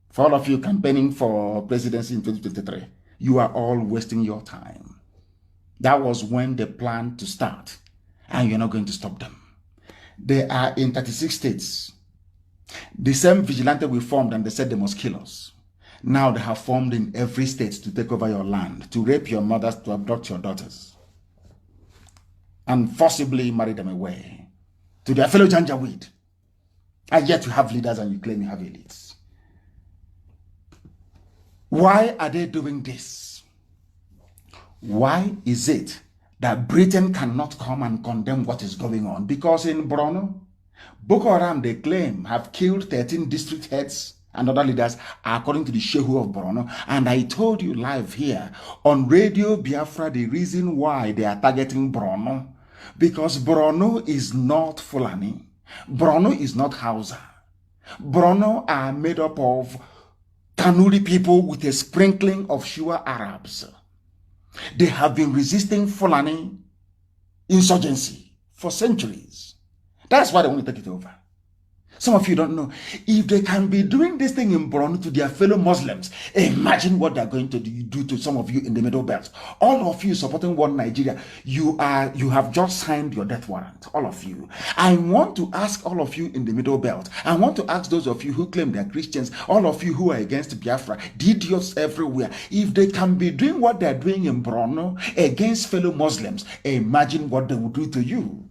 For all of you campaigning for presidency in 2023, you are all wasting your time. That was when they planned to start, and you're not going to stop them. They are in 36 states. The same vigilante we formed, and they said they must kill us. Now they have formed in every state to take over your land, to rape your mothers, to abduct your daughters, and forcibly marry them away to their fellow Janjaweed. And yet you have leaders and you claim you have elites. Why are they doing this? Why is it that Britain cannot come and condemn what is going on? Because in Borno, Boko Haram, they claim, have killed 13 district heads and other leaders, according to the Shehu of Borno. And I told you live here on Radio Biafra the reason why they are targeting Borno. Because Borno is not Fulani. Borno is not Hausa. Borno are made up of Kanuri people with a sprinkling of Shua Arabs. They have been resisting Fulani insurgency for centuries. That's why they want to take it over. Some of you don't know. If they can be doing this thing in Borno to their fellow Muslims, imagine what they're going to do to some of you in the Middle Belt. All of you supporting one Nigeria, you have just signed your death warrant. All of you. I want to ask all of you in the Middle Belt. I want to ask those of you who claim they're Christians, all of you who are against Biafra, the idiots everywhere. If they can be doing what they're doing in Borno against fellow Muslims, imagine what they will do to you.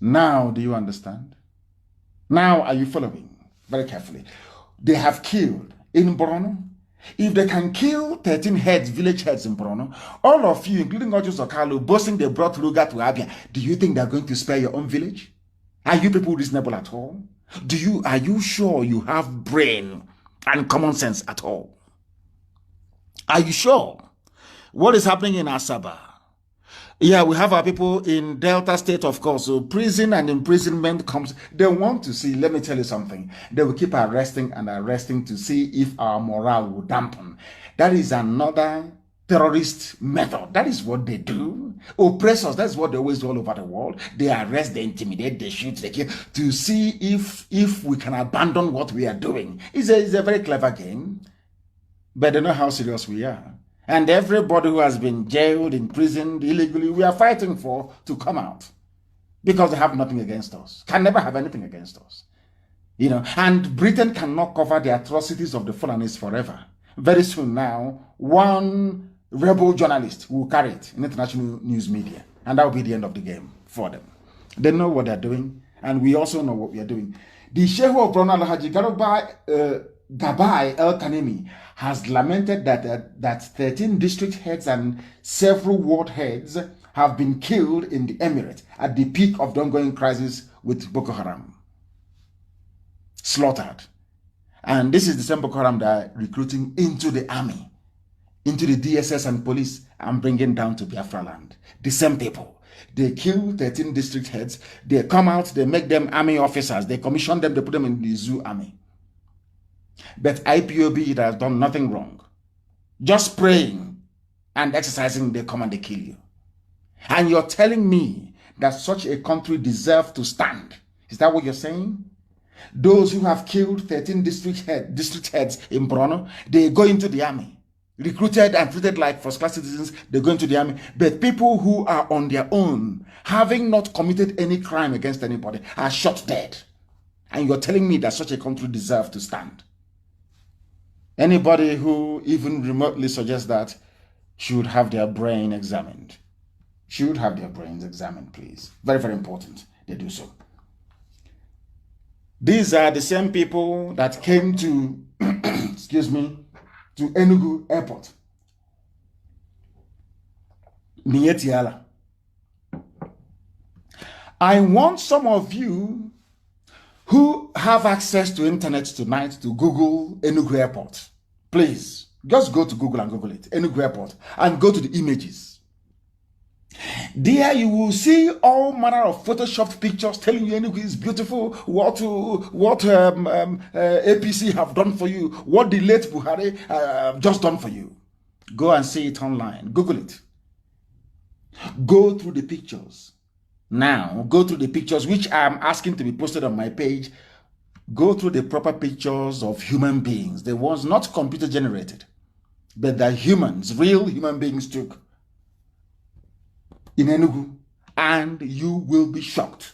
Now, do you understand? Now, are you following? Very carefully. They have killed in Borno. If they can kill 13 heads, village heads in Borno, all of you, including Ojus Okalu, boasting they brought Ruga to Abia, do you think they're going to spare your own village? Are you people reasonable at all? Are you sure you have brain and common sense at all? Are you sure? What is happening in Asaba? Yeah, we have our people in Delta State, of course. So prison and imprisonment comes. They want to see, let me tell you something. They will keep arresting and arresting to see if our morale will dampen. That is another terrorist method. That is what they do. Oppressors, that's what they always do all over the world. They arrest, they intimidate, they shoot, they kill, to see if we can abandon what we are doing. It's a very clever game, but they know how serious we are. And everybody who has been jailed, imprisoned illegally, we are fighting for to come out. Because they have nothing against us. Can never have anything against us. You know, and Britain cannot cover the atrocities of the Fulanis forever. Very soon now, one rebel journalist will carry it in international news media. And that will be the end of the game for them. They know what they're doing, and we also know what we are doing. The Sheikh of Borno Alhaji Gabai El Kanemi has lamented that 13 district heads and several ward heads have been killed in the emirate at the peak of the ongoing crisis with Boko Haram. Slaughtered. And this is the same Boko Haram that are recruiting into the army, into the DSS and police, and bringing down to Biafra land. The same people. They kill 13 district heads. They come out, they make them army officers. They commission them, they put them in the zoo army. But IPOB, it has done nothing wrong. Just praying and exercising, they come and they kill you. And you're telling me that such a country deserves to stand. Is that what you're saying? Those who have killed 13 district heads in Borno, they go into the army. Recruited and treated like first-class citizens, they go into the army. But people who are on their own, having not committed any crime against anybody, are shot dead. And you're telling me that such a country deserves to stand. Anybody who even remotely suggests that should have their brain examined. Should have their brains examined, please. Very, very important they do so. These are the same people that came to, excuse me, to Enugu Airport. Mietiala. I want some of you who have access to internet tonight to Google Enugu Airport. Please, just go to Google and Google it, Enugu Airport, and go to the images. There you will see all manner of photoshopped pictures telling you Enugu is beautiful, what APC have done for you, what the late Buhari just done for you. Go and see it online. Google it. Go through the pictures. Now, go through the pictures which I'm asking to be posted on my page. Go through the proper pictures of human beings, the ones not computer generated, but that humans, real human beings took in Enugu, and you will be shocked.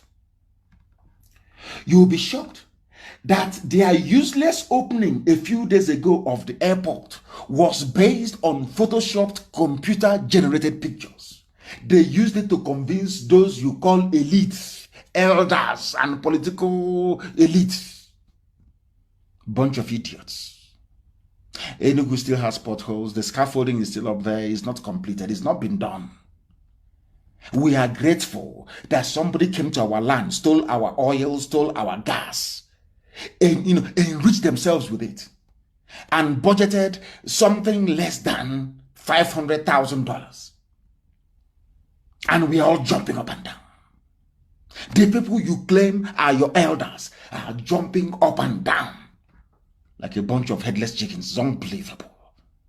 You will be shocked that their useless opening a few days ago of the airport was based on photoshopped computer generated pictures. They used it to convince those you call elites, elders, and political elites. Bunch of idiots. Enugu still has potholes. The scaffolding is still up there. It's not completed. It's not been done. We are grateful that somebody came to our land, stole our oil, stole our gas, and enriched themselves with it, and budgeted something less than $500,000. And we are all jumping up and down. The people you claim are your elders are jumping up and down like a bunch of headless chickens. It's unbelievable.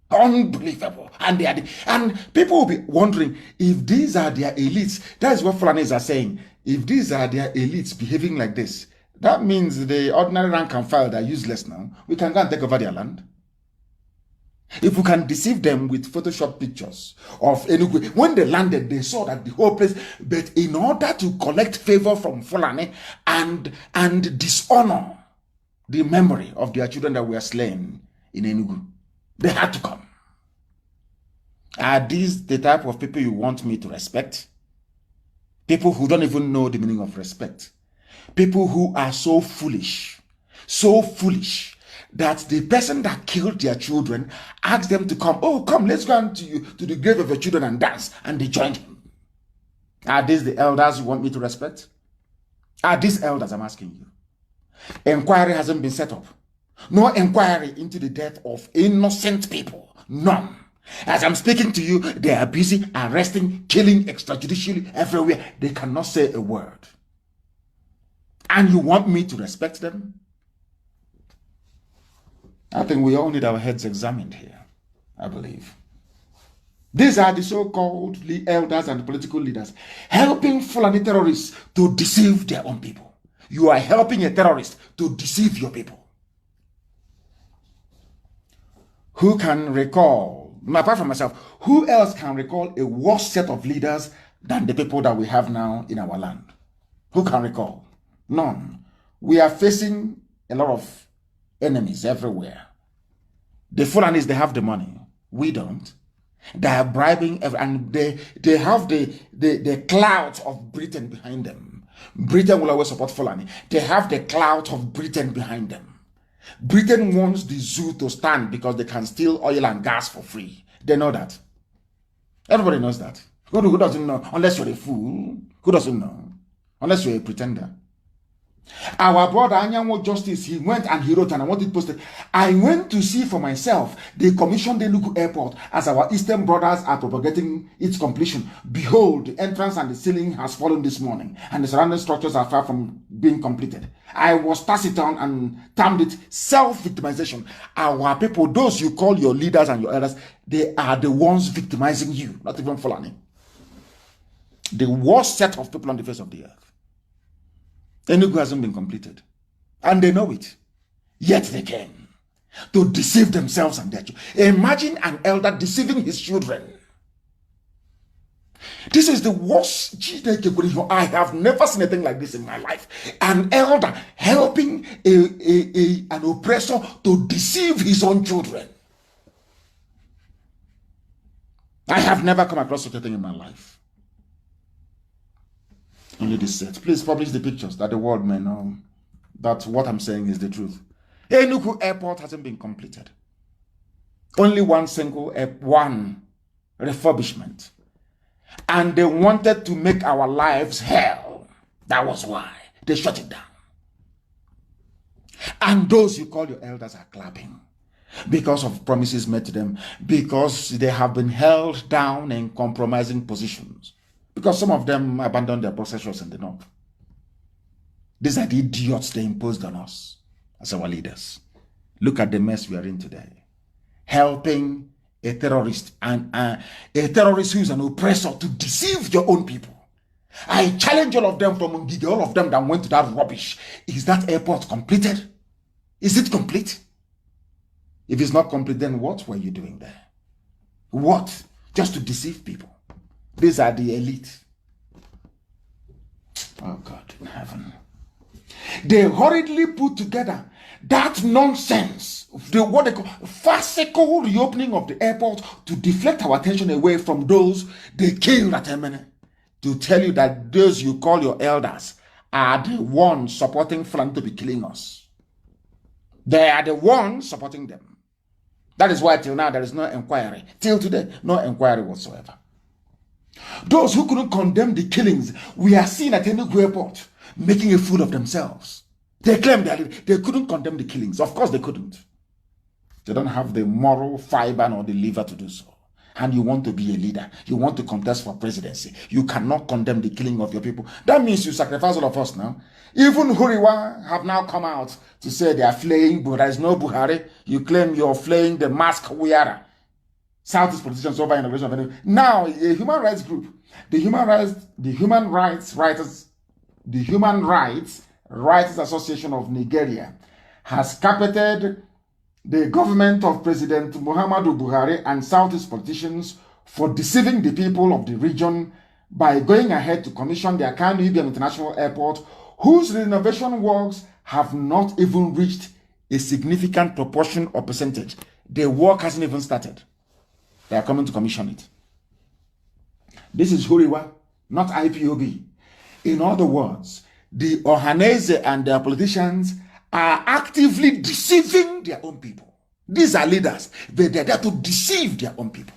Unbelievable. And and people will be wondering if these are their elites. That is what Fulanis are saying. If these are their elites behaving like this, that means the ordinary rank and file are useless now. We can go and take over their land. If we can deceive them with Photoshop pictures of Enugu, when they landed, they saw that the whole place, but in order to collect favor from Fulani and dishonor the memory of their children that were slain in Enugu, they had to come. Are these the type of people you want me to respect? People who don't even know the meaning of respect. People who are so foolish that the person that killed their children asked them to come. Oh, come, let's go to the grave of your children and dance. And they joined him. Are these the elders you want me to respect? Are these elders, I'm asking you? Inquiry hasn't been set up. No inquiry into the death of innocent people. None. As I'm speaking to you, they are busy arresting, killing extrajudicially everywhere. They cannot say a word. And you want me to respect them? I think we all need our heads examined here, I believe. These are the so-called elders and political leaders helping Fulani terrorists to deceive their own people. You are helping a terrorist to deceive your people. Who can recall, apart from myself, who else can recall a worse set of leaders than the people that we have now in our land? Who can recall? None. We are facing a lot of enemies everywhere. The Fulanis, they have the money. We don't. They are bribing, and they have the clout of Britain behind them. Britain will always support Fulani. They have the clout of Britain behind them. Britain wants the zoo to stand because they can steal oil and gas for free. They know that. Everybody knows that. Who doesn't know? Unless you're a fool. Who doesn't know? Unless you're a pretender. Our brother Anyanwo Justice, he went and he wrote, and I want it posted. I went to see for myself. They commissioned the Enugu airport as our eastern brothers are propagating its completion. Behold, the entrance and the ceiling has fallen this morning, and the surrounding structures are far from being completed. I was taciturn and termed it self-victimization. Our people, those you call your leaders and your elders, they are the ones victimizing you, not even Fulani. The worst set of people on the face of the earth. Enugu hasn't been completed. And they know it. Yet they came to deceive themselves and their children. Imagine an elder deceiving his children. This is the worst. I have never seen anything like this in my life. An elder helping an oppressor to deceive his own children. I have never come across such a thing in my life. Only this set. Please publish the pictures that the world may know that what I'm saying is the truth. Enugu airport hasn't been completed. Only one refurbishment. And they wanted to make our lives hell. That was why they shut it down. And those you call your elders are clapping because of promises made to them, because they have been held down in compromising positions. Because some of them abandoned their processions in the north. These are the idiots they imposed on us as our leaders. Look at the mess we are in today. Helping a terrorist and a terrorist who is an oppressor to deceive your own people. I challenge all of them from Ngige, all of them that went to that rubbish. Is that airport completed? Is it complete? If it's not complete, then what were you doing there? What? Just to deceive people. These are the elite. Oh God in heaven. They hurriedly put together that nonsense, what they call farcical reopening of the airport to deflect our attention away from those they killed at Emene. To tell you that those you call your elders are the ones supporting Fulani to be killing us. They are the ones supporting them. That is why till now there is no inquiry. Till today, no inquiry whatsoever. Those who couldn't condemn the killings, we are seen at Enugu airport making a fool of themselves. They claim they couldn't condemn the killings. Of course they couldn't. They don't have the moral fiber nor the liver to do so. And you want to be a leader. You want to contest for presidency. You cannot condemn the killing of your people. That means you sacrifice all of us now. Even Huriwa have now come out to say they are flaying, but there is no Buhari. You claim you're flaying the mask wearer. Southeast politicians over inauguration of any. Now, a human rights group, the Human Rights Writers Association of Nigeria, has carpeted the government of President Muhammadu Buhari and Southeast politicians for deceiving the people of the region by going ahead to commission the Akanu Ibiam International Airport, whose renovation works have not even reached a significant proportion or percentage. The work hasn't even started. They are coming to commission it. This is Huriwa, not IPOB. In other words, the Ohanese and their politicians are actively deceiving their own people. These are leaders, but they're there to deceive their own people.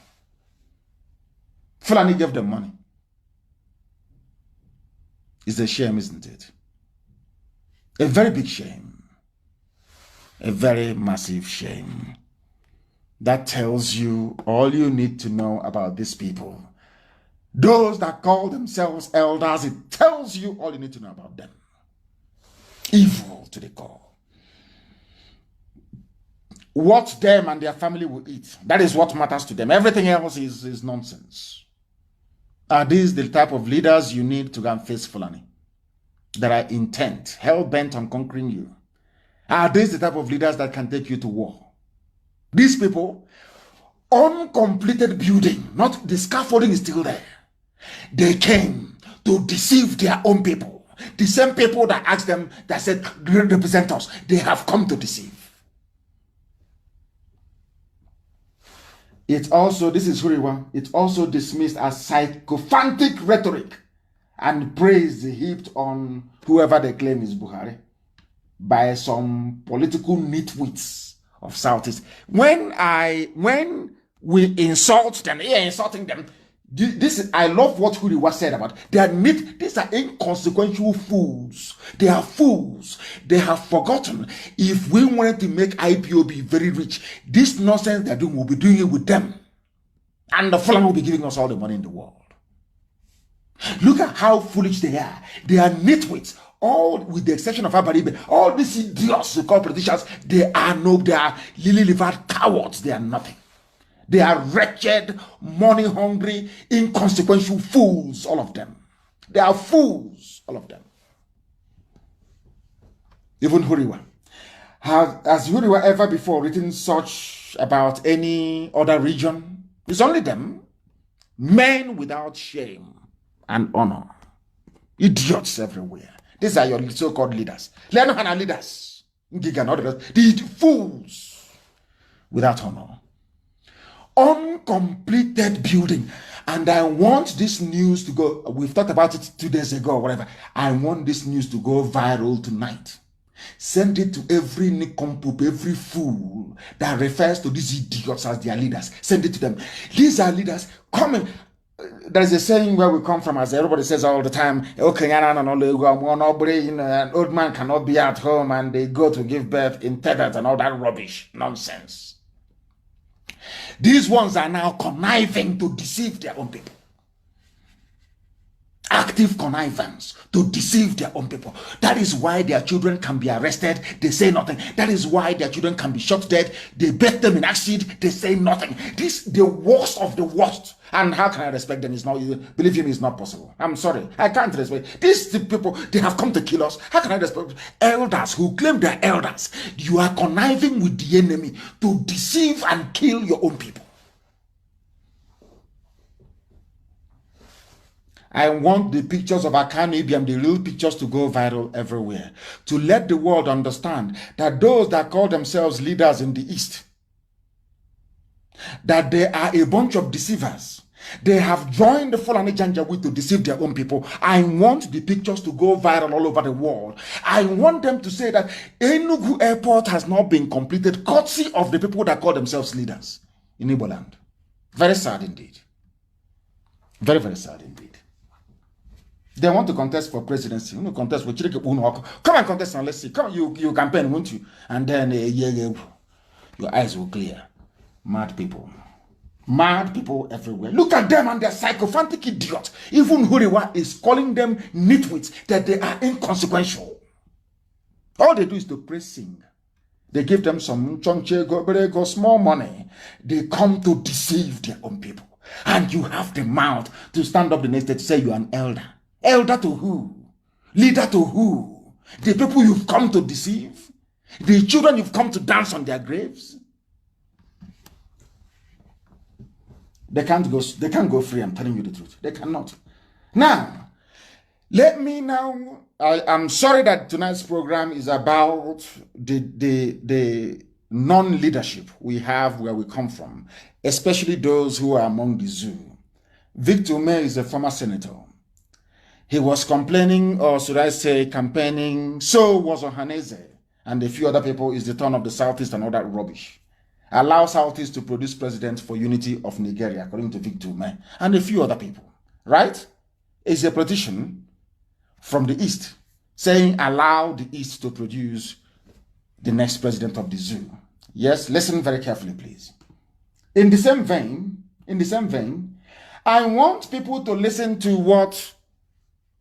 Fulani gave them money. It's a shame, isn't it? A very big shame. A very massive shame. That tells you all you need to know about these people. Those that call themselves elders, it tells you all you need to know about them. Evil to the core. What them and their family will eat, that is what matters to them. Everything else is nonsense. Are these the type of leaders you need to go and face Fulani? That are intent, hell-bent on conquering you? Are these the type of leaders that can take you to war? These people, uncompleted building, not the scaffolding is still there. They came to deceive their own people. The same people that asked them, that said, represent us, they have come to deceive. It's also, this is Huriwa, it's also dismissed as sycophantic rhetoric and praise heaped on whoever they claim is Buhari by some political nitwits of Southeast. When we insult them, insulting them, I love what Huriwa said about these are inconsequential fools. They are fools. They have forgotten if we wanted to make IPOB very rich, this nonsense they're doing, we'll be doing it with them. And the Fulani will be giving us all the money in the world. Look at how foolish they are. They are nitwits. All with the exception of Abaribe, all these idiots, the call politicians, they are lily-livered cowards. They are nothing. They are wretched, money-hungry, inconsequential fools, all of them. They are fools, all of them. Even Huriwa. Has Huriwa ever before written such about any other region? It's only them. Men without shame and honor. Idiots everywhere. These are your so-called leaders. Learn leaders. The fools without honor. Uncompleted building, and I want this news to go. We've talked about it 2 days ago or whatever. I want this news to go viral tonight. Send it to every nincompoop, every fool that refers to these idiots as their leaders. Send it to them. These are leaders coming. There's a saying where we come from, as everybody says all the time, okay, an old man cannot be at home and they go to give birth in tethered and all that rubbish nonsense. These ones are now conniving to deceive their own people. Active connivance to deceive their own people. That is why their children can be arrested, they say nothing. That is why their children can be shot dead, they bet them in acid, they say nothing. This the worst of the worst. And how can I respect them? It's not, believe me, it's not possible. I'm sorry, I can't respect. These people, they have come to kill us. How can I respect elders who claim they're elders? You are conniving with the enemy to deceive and kill your own people. I want the pictures of Akanu Ibiam, the real pictures, to go viral everywhere. To let the world understand that those that call themselves leaders in the East, that they are a bunch of deceivers. They have joined the Fulani Janjaweed to deceive their own people. I want the pictures to go viral all over the world. I want them to say that Enugu Airport has not been completed, courtesy of the people that call themselves leaders in Igbo land. Very sad indeed. Very, very sad indeed. They want to contest for presidency. You know, contest with come and contest and let's see. Come, you campaign, won't you? And then your eyes will clear. Mad people. Mad people everywhere. Look at them and their sycophantic idiots. Even Huriwa is calling them nitwits, that they are inconsequential. All they do is to praise sing. They give them some chonche, small money. They come to deceive their own people. And you have the mouth to stand up the next day to say you're an elder. Elder to who? Leader to who? The people you've come to deceive? The children you've come to dance on their graves? They can't go free, I'm telling you the truth. They cannot. Now, I'm sorry that tonight's program is about the non-leadership we have where we come from, especially those who are among the zoo. Victor May is a former senator. He was complaining, or should I say campaigning, so was Ohaneze and a few other people. Is the turn of the Southeast and all that rubbish. Allow Southeast to produce president for unity of Nigeria, according to Victor May and a few other people, right? Is a politician from the East saying allow the East to produce the next president of the zoo. Yes, listen very carefully, please. In the same vein, I want people to listen to what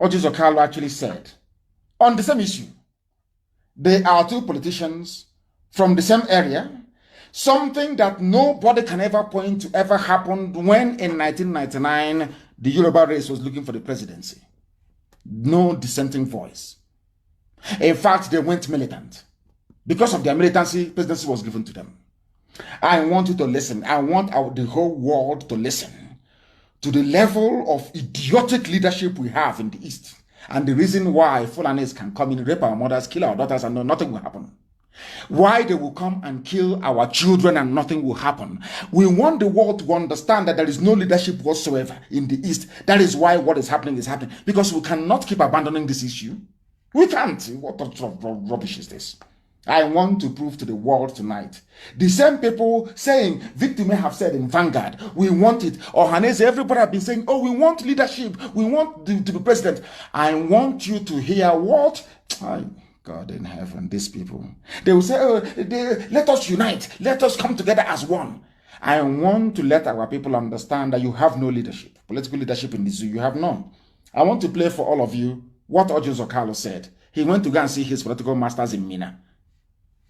Oji Okalo actually said on the same issue. They are two politicians from the same area, something that nobody can ever point to ever happened when in 1999 the Yoruba race was looking for the presidency. No dissenting voice. In fact, they went militant. Because of their militancy, presidency was given to them. I want you to listen. I want the whole world to listen to the level of idiotic leadership we have in the East. And the reason why Fulanis can come in, rape our mothers, kill our daughters, and nothing will happen. Why they will come and kill our children and nothing will happen. We want the world to understand that there is no leadership whatsoever in the East. That is why what is happening. Because we cannot keep abandoning this issue. We can't. What sort of rubbish is this? I want to prove to the world tonight. The same people saying, Victor may have said in Vanguard, we want it. Or Hanese, everybody have been saying, oh, we want leadership. We want to be president. I want you to hear what? God in heaven, these people. They will say, oh, let us unite. Let us come together as one. I want to let our people understand that you have no leadership. Political leadership in the zoo, you have none. I want to play for all of you what Oji Okalo said. He went to go and see his political masters in Mina.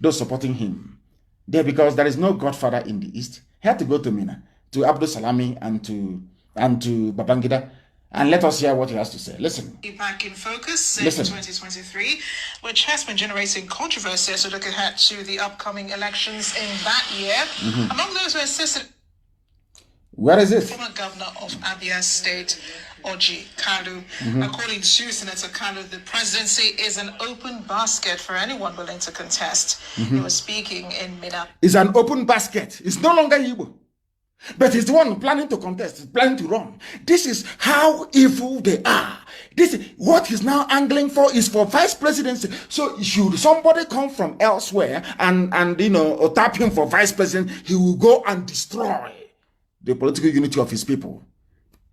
Those supporting him. There, because there is no godfather in the East. He had to go to Mina, to Abdul Salami and to Babangida. And let us hear what he has to say. Listen. Back in focus in 2023, which has been generating controversy as we look ahead to the upcoming elections in that year. Among those who insisted... Where is it? Former governor of Abia State, Oji Kalu. According to Senator Kalu, the presidency is an open basket for anyone willing to contest. He was speaking in Mina. It's an open basket. It's no longer Igbo. But he's the one planning to contest, planning to run. This is how evil they are. This is what he's now angling for is for vice presidency. So should somebody come from elsewhere and tap him for vice president, he will go and destroy the political unity of his people.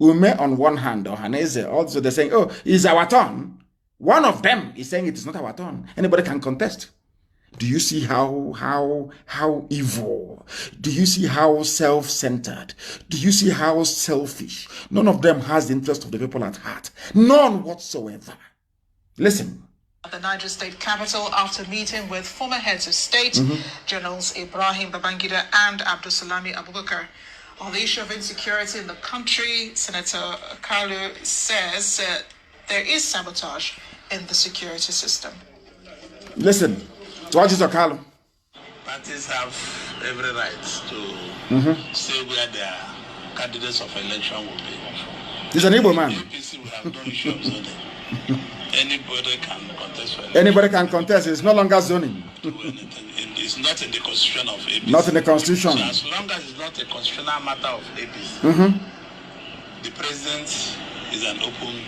Ume on one hand, or Haneze, also they're saying, oh, it's our turn. One of them is saying it is not our turn. Anybody can contest. Do you see how evil? Do you see how self-centered? Do you see how selfish? None of them has the interest of the people at heart. None whatsoever. Listen. At the Niger State capital, after meeting with former heads of state, Generals Ibrahim Babangida and Abdulsalami Abubakar. On the issue of insecurity in the country, Senator Kalu says there is sabotage in the security system. Listen, what is Okalo? Parties have every right to say where their candidates of election will be. He's an Igbo man. APC will have no issue of zoning. Anybody can contest for election. Anybody can contest. It's no longer zoning. It's not in the constitution of APC. Not in the constitution. So as long as it's not a constitutional matter of APC, the president is an open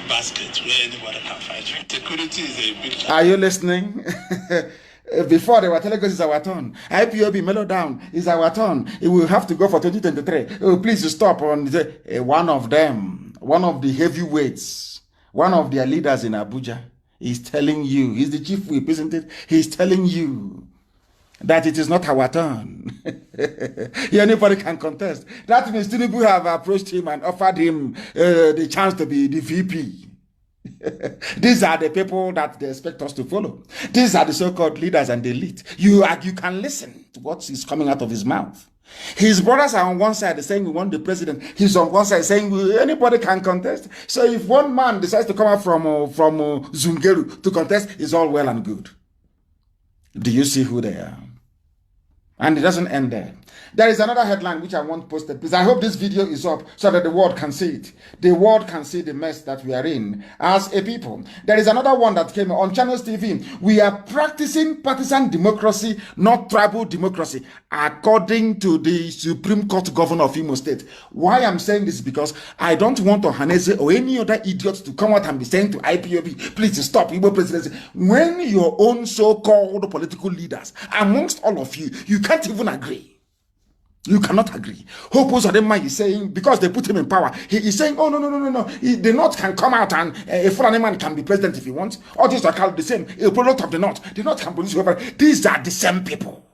basket where anybody can fight. Security is a big challenge. Are you listening? Before they were telling us it's our turn. IPOB mellow down. It's our turn. It will have to go for 2023. Oh, please stop. On one of them, one of the heavyweights, one of their leaders in Abuja is telling you, he's the chief whip, isn't it? He's telling you that it is not our turn. Anybody can contest. That means Tinubu have approached him and offered him the chance to be the VP. These are the people that they expect us to follow. These are the so-called leaders and the elite. You can listen to what is coming out of his mouth. His brothers are on one side saying we want the president. He's on one side saying anybody can contest. So if one man decides to come out from Zungeru to contest, it's all well and good. Do you see who they are? And it doesn't end there. There is another headline which I want posted. Please, I hope this video is up so that the world can see it. The world can see the mess that we are in as a people. There is another one that came on Channels TV. We are practicing partisan democracy, not tribal democracy, according to the Supreme Court Governor of Imo State. Why I'm saying this is because I don't want Ohaneze or any other idiot to come out and be saying to IPOB, please stop Igbo presidency. When your own so-called political leaders, amongst all of you, you can't even agree. You cannot agree. Hope Uzodinma is saying, because they put him in power, he is saying, oh, no. The North can come out and a foreign man can be president if he wants. All these are called the same. A product of the North. The North can produce whoever. These are the same people.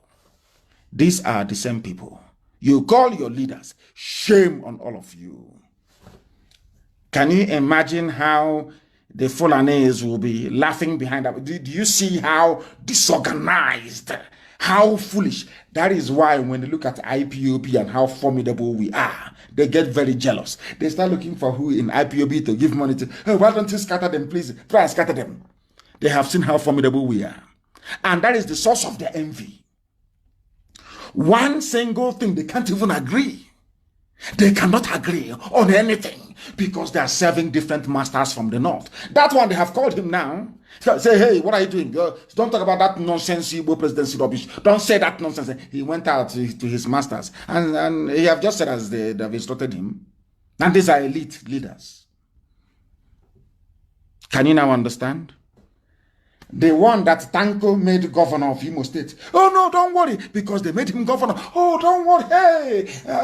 These are the same people. You call your leaders. Shame on all of you. Can you imagine how the Fulanese will be laughing behind that? Do you see how disorganized, how foolish? That is why when they look at IPOB and how formidable we are, they get very jealous. They start looking for who in IPOB to give money to. Oh, why don't you scatter them, please? Try and scatter them. They have seen how formidable we are. And that is the source of their envy. One single thing, they can't even agree. They cannot agree on anything because they are serving different masters from the North. That one, they have called him now. Say, hey, what are you doing? Don't talk about that nonsense Igbo presidency rubbish. Don't say that nonsense. He went out to his masters. And he have just said as they have instructed him. And these are elite leaders. Can you now understand? The one that Tanko made governor of Imo State. Oh, no, don't worry, because they made him governor. Oh, don't worry. Hey,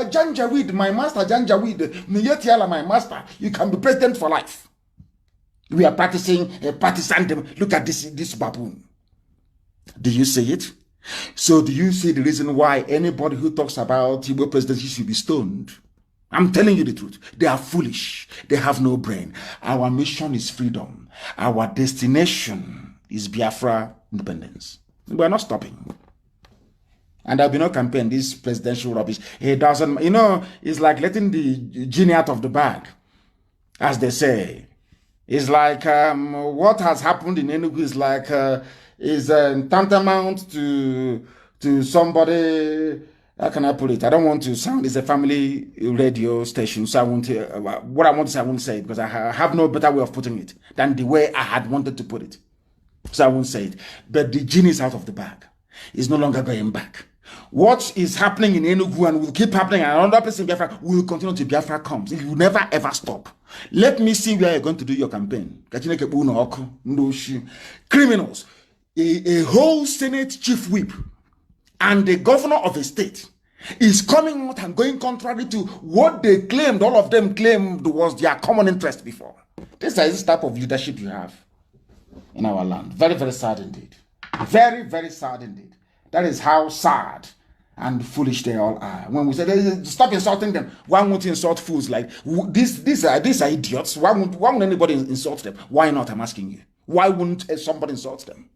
Janjaweed, my master, Janjaweed, Miyetiala, my master, you can be president for life. We are practicing a partisan. Look at this baboon. Do you see it? So do you see the reason why anybody who talks about Igbo presidency should be stoned? I'm telling you the truth. They are foolish. They have no brain. Our mission is freedom. Our destination is Biafra independence. We are not stopping. And there'll be no campaign, this presidential rubbish. It doesn't, it's like letting the genie out of the bag, as they say. It's like what has happened in Enugu is tantamount to somebody. How can I put it? I don't want to sound. It's a family radio station, so I won't. What I want to say, I won't say it because I have no better way of putting it than the way I had wanted to put it. So I won't say it. But the genie is out of the bag. It's no longer going back. What is happening in Enugu and will keep happening, and another place in Biafra will continue till Biafra comes. It will never ever stop. Let me see where you're going to do your campaign. Criminals, a whole Senate chief whip, and the governor of a state is coming out and going contrary to what they claimed, all of them claimed was their common interest before. This is the type of leadership you have in our land. Very, very sad indeed. Very, very sad indeed. That is how sad and foolish they all are. When we say, stop insulting them, why won't you insult fools like these are idiots? Why won't anybody insult them? Why not? I'm asking you. Why wouldn't somebody insult them?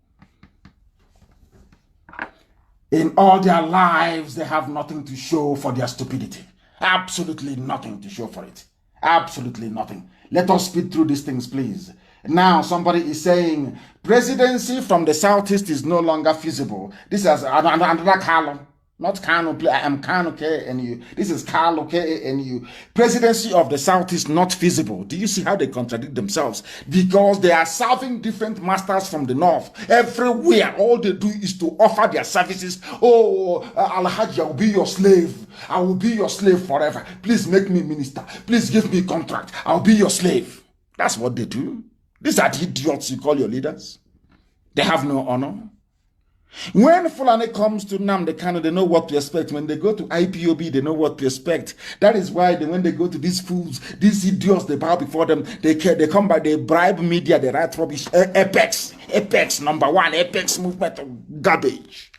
In all their lives, they have nothing to show for their stupidity. Absolutely nothing to show for it. Absolutely nothing. Let us speed through these things, please. Now, somebody is saying presidency from the southeast is no longer feasible. This is another column. Not Kano, I am Kano KNU. This is Kano KNU. Presidency of the South is not feasible. Do you see how they contradict themselves? Because they are serving different masters from the North. Everywhere, all they do is to offer their services. Oh, Alhaji, I will be your slave. I will be your slave forever. Please make me minister. Please give me contract. I'll be your slave. That's what they do. These are the idiots you call your leaders. They have no honor. When Fulani comes to Nnamdi Kanu, they know what to expect. When they go to IPOB, they know what to expect. That is why when they go to these fools, these idiots, they bow before them. They come by, they bribe media, they write rubbish. Apex, number one, Apex movement of garbage.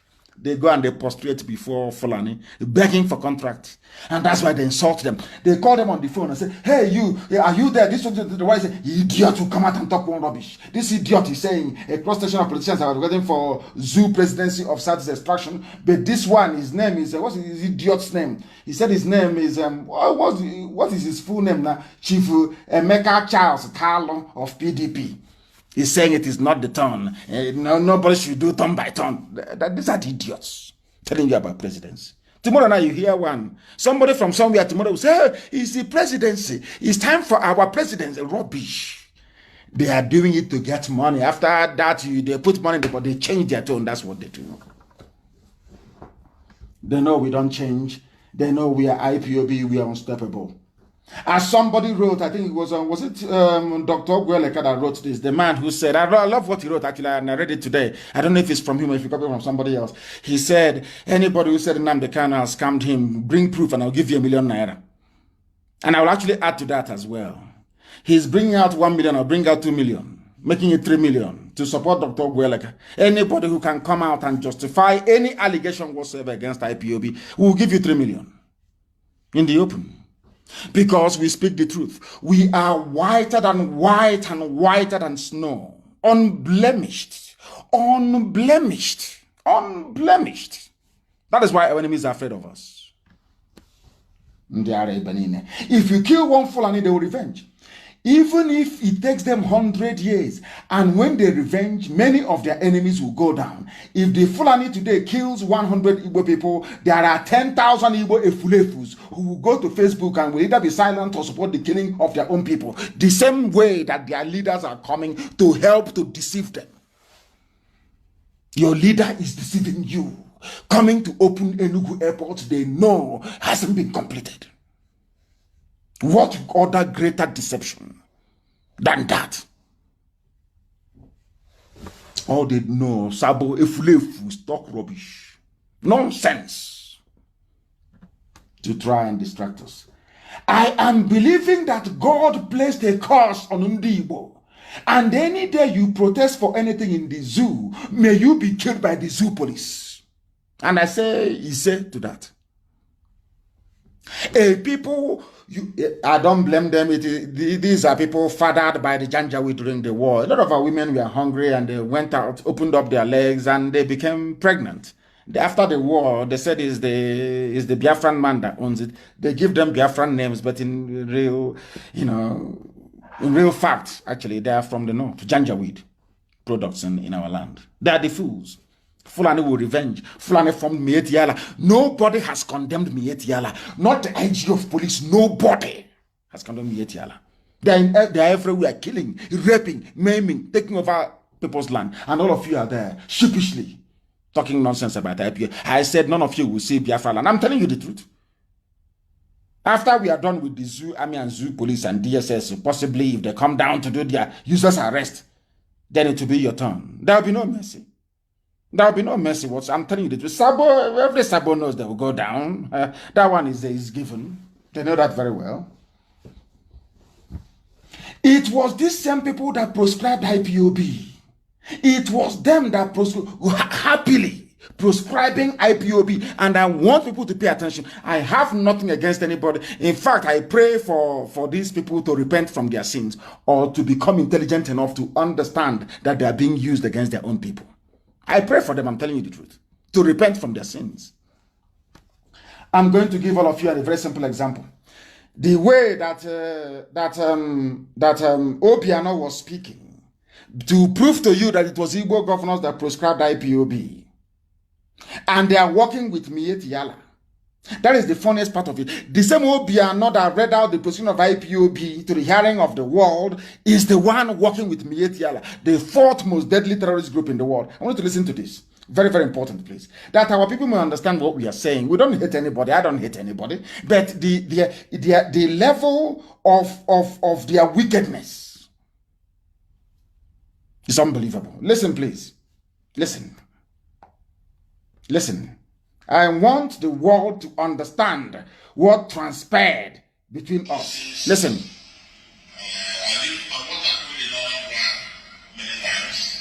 they go and they prostrate before Fulani, begging for contract. And that's why they insult them. They call them on the phone and say, hey, you, are you there? This one, the wife say, you idiot, will come out and talk one rubbish. This idiot is saying a cross-station of politicians are waiting for zoo presidency of Southeast extraction. But this one, his name is, what's his idiot's name? He said his name is, what is his full name now? Chief Emeka Charles Carlo of PDP. He's saying it is not the turn. No, nobody should do turn by turn. These are the idiots telling you about presidency. Tomorrow night you hear one. Somebody from somewhere tomorrow will say, hey, it's the presidency. It's time for our presidency. Rubbish. They are doing it to get money. After that, they put money in the but they change their tone. That's what they do. They know we don't change. They know we are IPOB. We are unstoppable. As somebody wrote, I think it was Dr. Ogweleka that wrote this, the man who said, I love what he wrote actually, and I read it today. I don't know if it's from him or if you copy it from somebody else. He said, anybody who said Nnamdi Kanu has scammed him, bring proof and I'll give you ₦1 million. And I will actually add to that as well. He's bringing out 1 million or bring out 2 million, making it 3 million to support Dr. Ogweleka. Anybody who can come out and justify any allegation whatsoever against IPOB, will give you 3 million in the open. Because we speak the truth. We are whiter than white and whiter than snow. Unblemished. Unblemished. Unblemished. That is why our enemies are afraid of us. If you kill one Fulani, they will revenge. Even if it takes them 100 years, and when they revenge, many of their enemies will go down. If the Fulani today kills 100 Igbo people, there are 10,000 Igbo Efulefus who will go to Facebook and will either be silent or support the killing of their own people. The same way that their leaders are coming to help to deceive them. Your leader is deceiving you. Coming to open Enugu airport, they know hasn't been completed. What other greater deception than that? All they know, Sabo Efulefu, talk rubbish, nonsense to try and distract us. I am believing that God placed a curse on Ndibo, and any day you protest for anything in the zoo, may you be killed by the zoo police. And I say, he said to that. People, I don't blame them. These are people fathered by the Janjaweed during the war. A lot of our women were hungry and they went out, opened up their legs and they became pregnant. After the war, they said is the Biafran man that owns it. They give them Biafran names, but in real, in real fact, actually, they are from the north, Janjaweed products in our land. They are the fools. Fulani will revenge. Fulani formed Mieti Yala. Nobody has condemned Mieti Yala. Not the IG of police. Nobody has condemned Mieti Yala. They are everywhere, killing, raping, maiming, taking over people's land. And all of you are there, sheepishly, talking nonsense about IPA. I said none of you will see Biafra land. I'm telling you the truth. After we are done with the zoo army and zoo police and DSS, possibly if they come down to do their useless arrest, then it will be your turn. There will be no mercy. There will be no mercy. I'm telling you the truth. Sabo, every Sabo knows they will go down. That one is given. They know that very well. It was these same people that proscribed IPOB. It was them that happily proscribing IPOB. And I want people to pay attention. I have nothing against anybody. In fact, I pray for these people to repent from their sins or to become intelligent enough to understand that they are being used against their own people. I pray for them, I'm telling you the truth, to repent from their sins. I'm going to give all of you a very simple example. The way that Obiano was speaking to prove to you that it was Igbo governors that proscribed IPOB. And they are working with Mieti Yala. That is the funniest part of it. The same Obiano that read out the position of IPOB to the hearing of the world is the one working with Mieti Yala, the fourth most deadly terrorist group in the world. I want you to listen to this. Very, very important, please. That our people may understand what we are saying. We don't hate anybody. I don't hate anybody. But the level of their wickedness is unbelievable. Listen, please. Listen. Listen. I want the world to understand what transpired between us. Listen.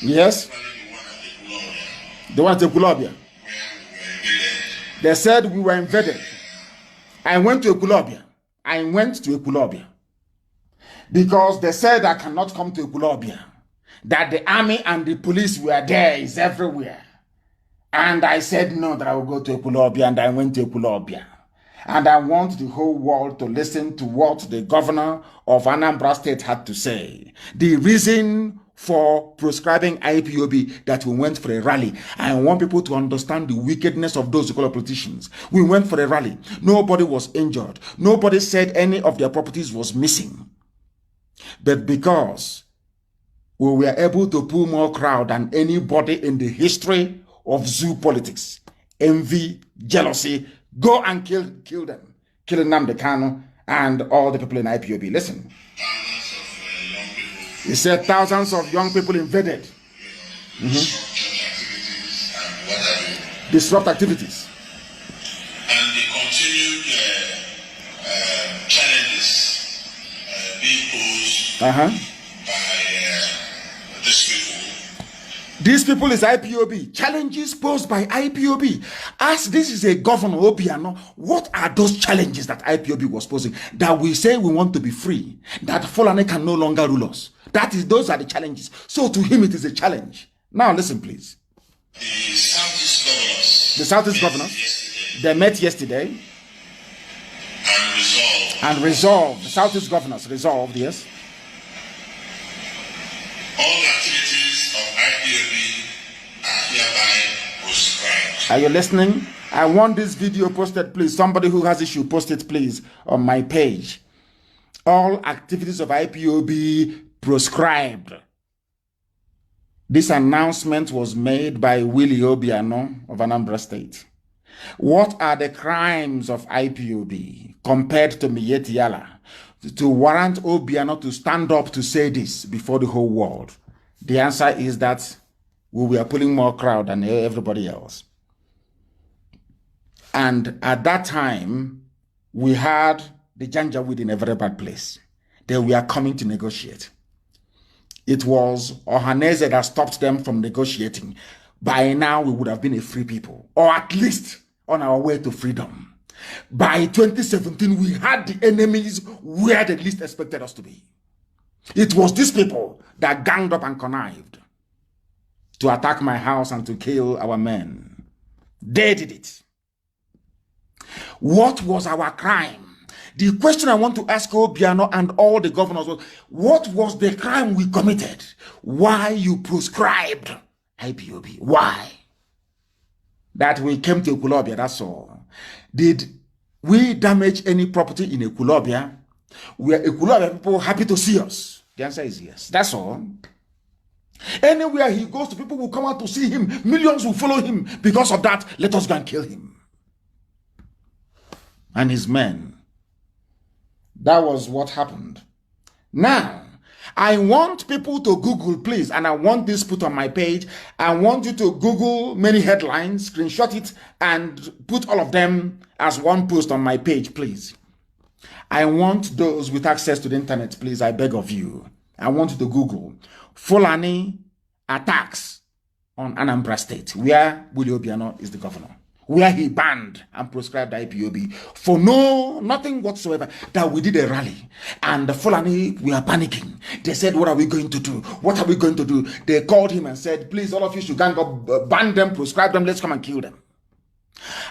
Yes? The one at the Kulobia. They said we were invaded. I went to Ekulobia. Because they said I cannot come to Ekulobia. That the army and the police were there, is everywhere. And I said no, that I will go to Ekulobia, and I went to Ekulobia. And I want the whole world to listen to what the governor of Anambra State had to say. The reason for prescribing IPOB, that we went for a rally. I want people to understand the wickedness of those politicians. We went for a rally. Nobody was injured. Nobody said any of their properties was missing. But because we were able to pull more crowd than anybody in the history of zoo politics, envy, jealousy, go and kill them. Kill Nnamdi Kanu and all the people in IPOB. Listen. He said thousands of young people invaded. Disrupt activities. And the continued challenges being posed by these people. These people is IPOB. Challenges posed by IPOB. As this is a governor, Obiano, what are those challenges that IPOB was posing? That we say we want to be free. That Fulani can no longer rule us. Those are the challenges. So to him it is a challenge. Now listen, please. The Southeast governors, they met yesterday. And resolved. The Southeast governors resolved, yes. All activities of IPOB are hereby proscribed. Are you listening? I want this video posted, please. Somebody who has issue, post it, please, on my page. All activities of IPOB proscribed. This announcement was made by Willie Obiano of Anambra State. What are the crimes of IPOB compared to Miyetti Allah to warrant Obiano to stand up to say this before the whole world? The answer is that we were pulling more crowd than everybody else. And at that time, we had the Janjaweed in a very bad place. They were coming to negotiate. It was Ohaneze that stopped them from negotiating. By now, we would have been a free people, or at least on our way to freedom. By 2017, we had the enemies where they least expected us to be. It was these people that ganged up and connived to attack my house and to kill our men. They did it. What was our crime? The question I want to ask Obiano and all the governors was, what was the crime we committed? Why you proscribed IPOB? Why? That we came to Ekulobia, that's all. Did we damage any property in Ekulobia? Were Ekulobia people happy to see us? The answer is yes. That's all. Anywhere he goes to, people will come out to see him. Millions will follow him. Because of that, let us go and kill him. And his men. That was what happened. Now, I want people to Google, please, and I want this put on my page. I want you to Google many headlines, screenshot it, and put all of them as one post on my page, please. I want those with access to the internet, please, I beg of you. I want you to Google Fulani attacks on Anambra State, where Willie Obiano is the governor, where he banned and proscribed IPOB for nothing whatsoever, that we did a rally. And the Fulani were panicking. They said, what are we going to do? What are we going to do? They called him and said, please, all of you should gang up, ban them, proscribe them, let's come and kill them.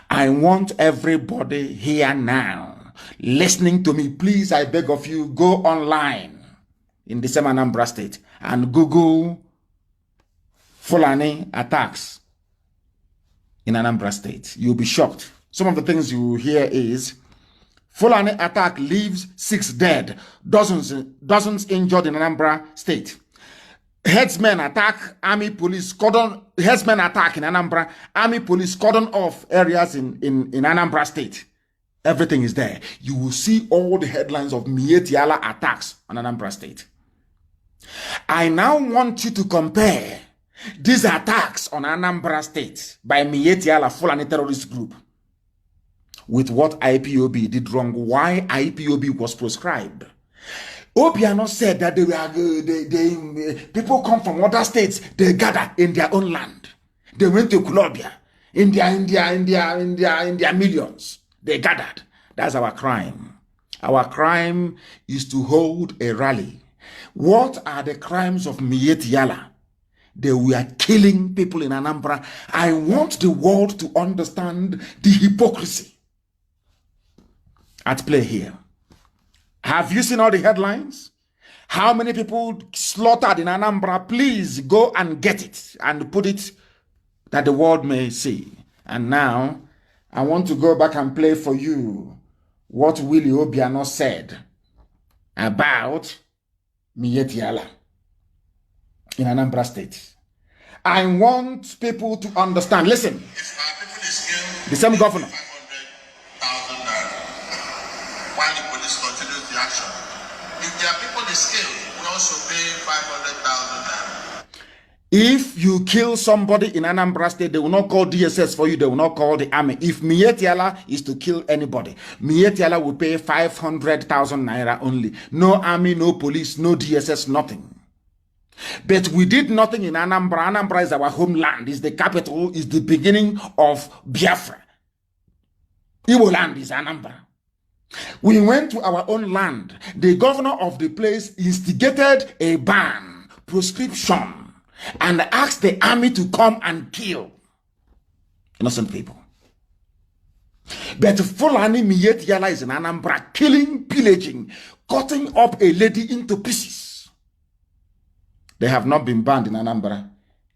I want everybody here now, listening to me, please, I beg of you, go online in the same Anambra State and Google Fulani attacks in Anambra State. You'll be shocked. Some of the things you hear is Fulani attack leaves 6 dead, dozens injured in Anambra State. Headsmen attack, army police cordon. Headsmen attack in Anambra, army police cordon off areas in Anambra State. Everything is there. You will see all the headlines of Miyetti Allah attacks on Anambra State. I now want you to compare these attacks on Anambra State by Miyetti Allah Fulani terrorist group with what IPOB did wrong, why IPOB was proscribed. Obiano said that people come from other states, they gather in their own land. They went to Ekulobia. in their millions. They gathered. That's our crime. Our crime is to hold a rally. What are the crimes of Miyetti Allah? They were killing people in Anambra. I want the world to understand the hypocrisy at play here. Have you seen all the headlines? How many people slaughtered in Anambra? Please go and get it and put it that the world may see. And now, I want to go back and play for you what Willie Obiano said about Miyetti Allah in Anambra State. I want people to understand. Listen, the same governor. While the police continues the action. If there are people in scale, we also pay 500,000 naira. If you kill somebody in Anambra State, they will not call DSS for you. They will not call the army. If Miyetti Allah is to kill anybody, Miyetti Allah will pay 500,000 naira only. No army, no police, no DSS, nothing. But we did nothing in Anambra. Anambra is our homeland, is the capital, is the beginning of Biafra. Igbo land is Anambra. We went to our own land. The governor of the place instigated a ban, proscription, and asked the army to come and kill innocent people. But Fulani Miyetti Allah is in Anambra, killing, pillaging, cutting up a lady into pieces. They have not been banned in Anambra.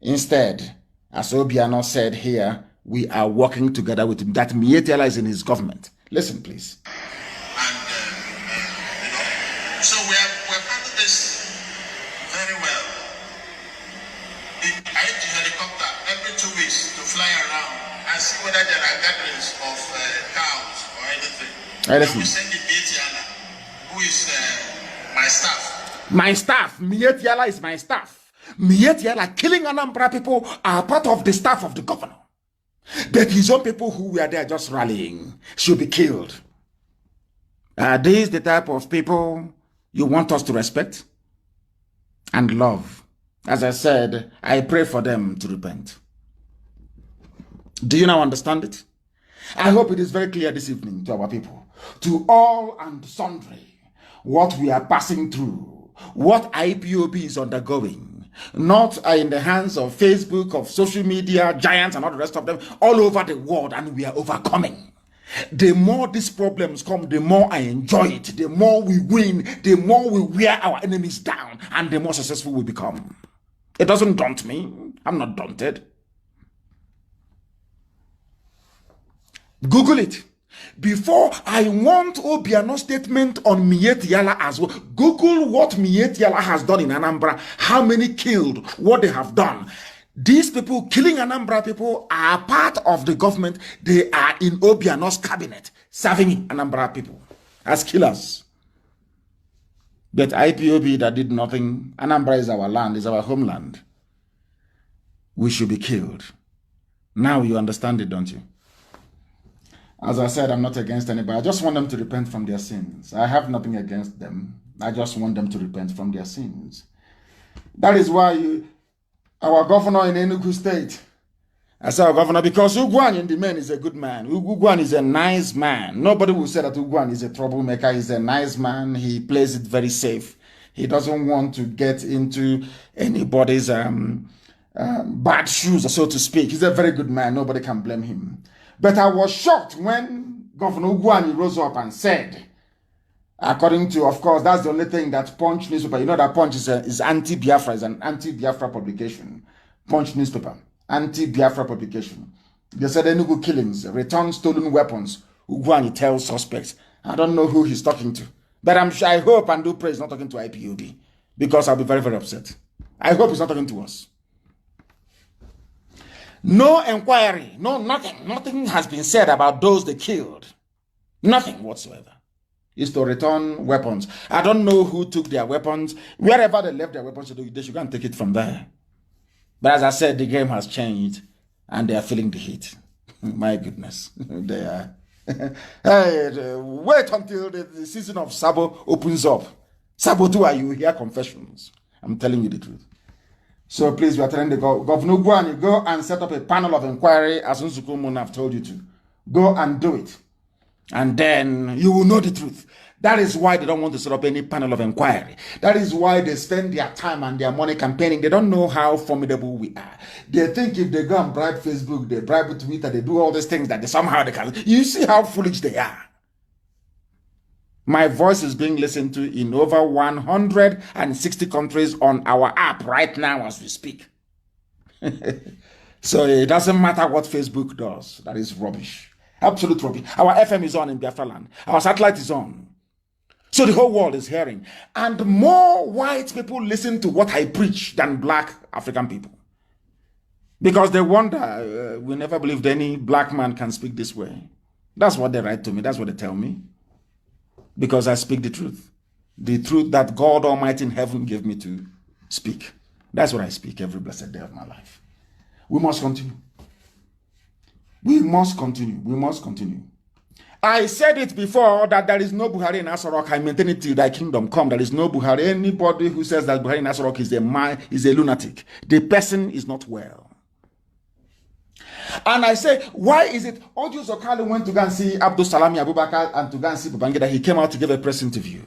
Instead, as Obiano said here, we are working together with him. That Miyetti Allah is in his government. Listen, please. So we have handled this very well. I use the helicopter every 2 weeks to fly around and see whether there are gatherings of cows or anything. And we send the Miyetti Allah, who is my staff. My staff. Miyetti Allah is my staff. Miyetti Allah killing Anambra people are part of the staff of the governor. But his own people who were there just rallying should be killed. Are these the type of people you want us to respect and love? As I said, I pray for them to repent. Do you now understand it? I hope it is very clear this evening to our people, to all and sundry, what we are passing through, what IPOB is undergoing, not in the hands of Facebook, of social media, giants and all the rest of them, all over the world, and we are overcoming. The more these problems come, the more I enjoy it. The more we win, the more we wear our enemies down, and the more successful we become. It doesn't daunt me. I'm not daunted. Google it. Before I want Obiano's statement on Miyetti Allah as well. Google what Miyetti Allah has done in Anambra, how many killed, what they have done. These people killing Anambra people are part of the government. They are in Obiano's cabinet, serving Anambra people as killers. But IPOB that did nothing, Anambra is our land, is our homeland. We should be killed. Now you understand it, don't you? As I said, I'm not against anybody. I just want them to repent from their sins. I have nothing against them. I just want them to repent from their sins. That is why our governor in Enugu State, I say our governor because Ugwan in the man is a good man. Ugwan is a nice man. Nobody will say that Ugwan is a troublemaker. He's a nice man. He plays it very safe. He doesn't want to get into anybody's bad shoes, so to speak. He's a very good man. Nobody can blame him. But I was shocked when Governor Ugwani rose up and said, according to, of course, that's the only thing that Punch newspaper, you know that Punch is anti-Biafra, is an anti-Biafra publication. Punch newspaper, anti-Biafra publication. They said Enugu killings, return stolen weapons. Ugwani tells suspects. I don't know who he's talking to. But I'm sure, I hope and do pray he's not talking to IPOB. Because I'll be very, very upset. I hope he's not talking to us. No inquiry, no nothing. Nothing has been said about those they killed. Nothing whatsoever. Is to return weapons. I don't know who took their weapons. Wherever they left their weapons, they should go and take it from there. But as I said, the game has changed and they are feeling the heat. My goodness. They are. Hey, wait until the season of Sabo opens up. Sabo, do you hear confessions? I'm telling you the truth. So please, we are telling the governor, go and go and set up a panel of inquiry, as Nsukumun have told you to. Go and do it. And then you will know the truth. That is why they don't want to set up any panel of inquiry. That is why they spend their time and their money campaigning. They don't know how formidable we are. They think if they go and bribe Facebook, they bribe Twitter, they do all these things that they can. You see how foolish they are. My voice is being listened to in over 160 countries on our app right now as we speak. So it doesn't matter what Facebook does. That is rubbish. Absolute rubbish. Our FM is on in Biafra land. Our satellite is on. So the whole world is hearing. And more white people listen to what I preach than black African people. Because they wonder, we never believed any black man can speak this way. That's what they write to me. That's what they tell me. Because I speak the truth. The truth that God Almighty in heaven gave me to speak. That's what I speak every blessed day of my life. We must continue. We must continue. We must continue. I said it before that there is no Buhari in Asarok. I maintain it till thy kingdom come. There is no Buhari. Anybody who says that Buhari in Asarok is a lunatic. The person is not well. And I say, why is it? Audio Zokali went to go and see Abdul Salami Abubakar and to go and see Babangida. He came out to give a press interview.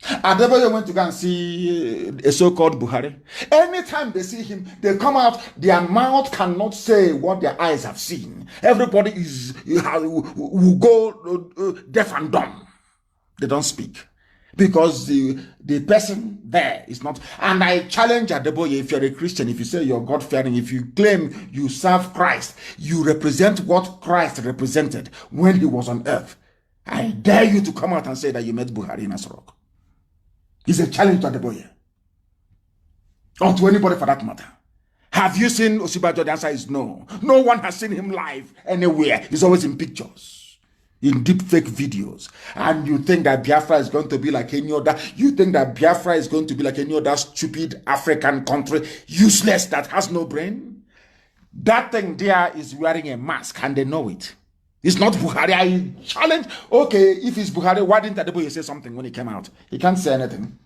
Adeboye went to go and see a so-called Buhari. Anytime they see him, they come out, their mouth cannot say what their eyes have seen. Everybody will go deaf and dumb. They don't speak. Because the person there is not. And I challenge Adeboye, if you're a Christian, if you say you're God-fearing, if you claim you serve Christ, you represent what Christ represented when he was on earth. I dare you to come out and say that you met Buhari in Asarok. It's a challenge to Adeboye. Or to anybody for that matter. Have you seen Osibajo? The answer is no. No one has seen him live anywhere. He's always in pictures, in deep fake videos. And you think that Biafra is going to be like any other? You think that Biafra is going to be like any other stupid African country, useless, that has no brain? That thing there is wearing a mask and they know it. It's not Buhari. I challenge. Okay, if it's Buhari, why didn't Adeboye say something when he came out? He can't say anything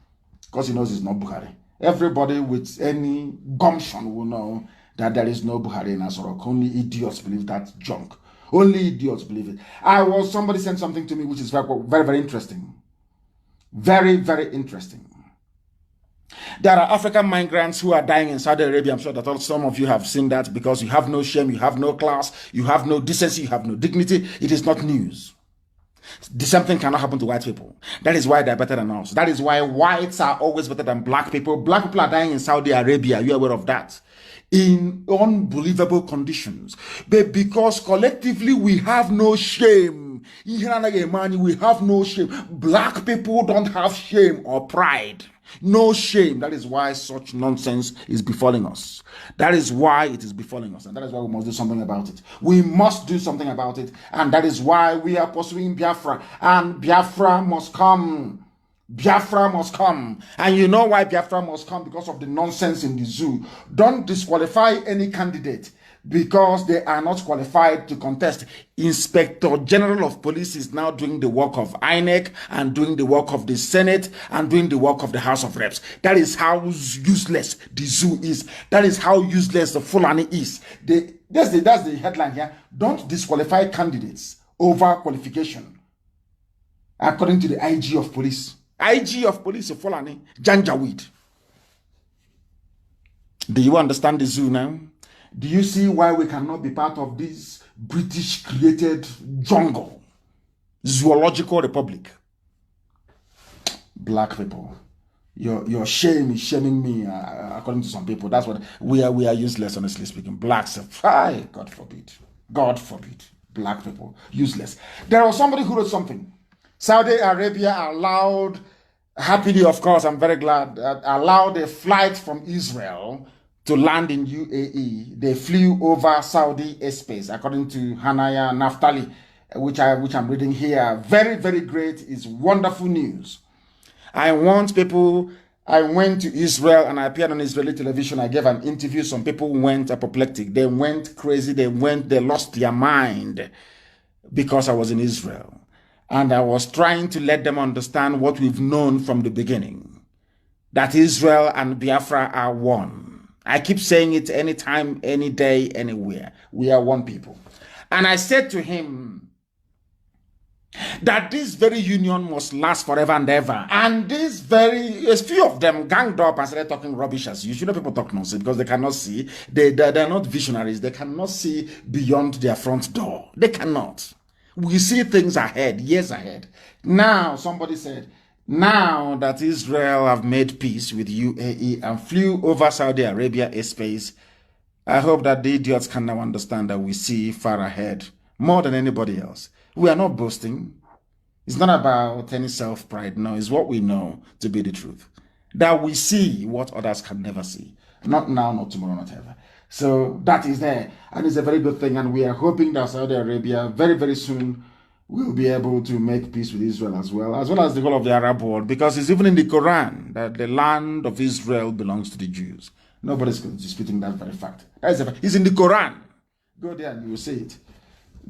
because he knows it's not Buhari. Everybody with any gumption will know that there is no Buhari in Asarok. Only idiots believe that junk. Only idiots believe it. Somebody sent something to me which is very, very, very interesting. Very, very interesting. There are African migrants who are dying in Saudi Arabia. I'm sure that some of you have seen that because you have no shame, you have no class, you have no decency, you have no dignity. It is not news. The same thing cannot happen to white people. That is why they're better than us. That is why whites are always better than black people. Black people are dying in Saudi Arabia. Are you aware of that? In unbelievable conditions. But because collectively we have no shame. We have no shame. Black people don't have shame or pride. No shame. That is why such nonsense is befalling us. That is why it is befalling us. And that is why we must do something about it. We must do something about it. And that is why we are pursuing Biafra. And Biafra must come. Biafra must come. And you know why Biafra must come? Because of the nonsense in the zoo. Don't disqualify any candidate because they are not qualified to contest. Inspector General of Police is now doing the work of INEC and doing the work of the Senate and doing the work of the House of Reps. That is how useless the zoo is. That is how useless the Fulani is. That's the headline here. Don't disqualify candidates over qualification. According to the IG of Police. IG of Police of Fulani, Janjaweed. Do you understand the zoo now? Do you see why we cannot be part of this British created jungle? Zoological republic. Black people. Your shame is shaming me, according to some people. That's what we are useless, honestly speaking. Blacks, God forbid. God forbid. Black people, useless. There was somebody who wrote something. Saudi Arabia allowed, happily of course, I'm very glad, allowed a flight from Israel to land in UAE. They flew over Saudi airspace, according to Hanaya Naftali, which I'm reading here. Very, very great. It's wonderful news. I want people. I went to Israel and I appeared on Israeli television. I gave an interview. Some people went apoplectic. They went crazy. They lost their mind because I was in Israel. And I was trying to let them understand what we've known from the beginning. that Israel and Biafra are one. I keep saying it anytime, any day, anywhere. We are one people. And I said to him that this very union must last forever and ever. And a few of them ganged up and started talking rubbish as usual. People talk nonsense because they cannot see. They're not visionaries. They cannot see beyond their front door. They cannot. We see things ahead, years ahead. Now, somebody said, now that Israel have made peace with UAE and flew over Saudi Arabia airspace, I hope that the idiots can now understand that we see far ahead more than anybody else. We are not boasting. It's not about any self-pride. No, it's what we know to be the truth. That we see what others can never see. Not now, not tomorrow, not ever. So that is there. And it's a very good thing. And we are hoping that Saudi Arabia very, very soon will be able to make peace with Israel as well as the whole of the Arab world. Because it's even in the Quran that the land of Israel belongs to the Jews. Nobody's disputing that very fact. It's in the Quran. Go there and you will see it.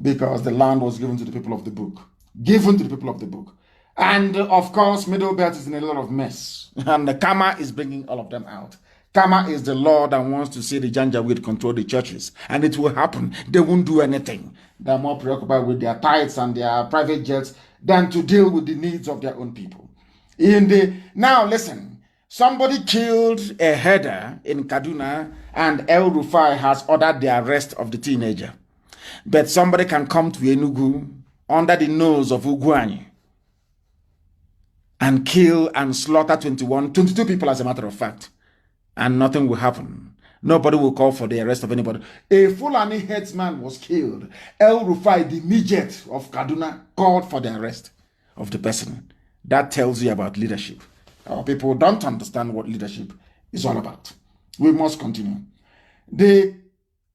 Because the land was given to the people of the book. Given to the people of the book. And of course, Middle Belt is in a lot of mess. And the Kama is bringing all of them out. Kama is the law that wants to see the Janjaweed control the churches. And it will happen. They won't do anything. They're more preoccupied with their tithes and their private jets than to deal with the needs of their own people. Now listen. Somebody killed a herder in Kaduna and El Rufai has ordered the arrest of the teenager. But somebody can come to Enugu under the nose of Ugwuanyi and kill and slaughter 22 people as a matter of fact. And nothing will happen. Nobody will call for the arrest of anybody. A Fulani headsman was killed. El Rufai, the midget of Kaduna, called for the arrest of the person. That tells you about leadership. Our people don't understand what leadership is all about. We must continue. The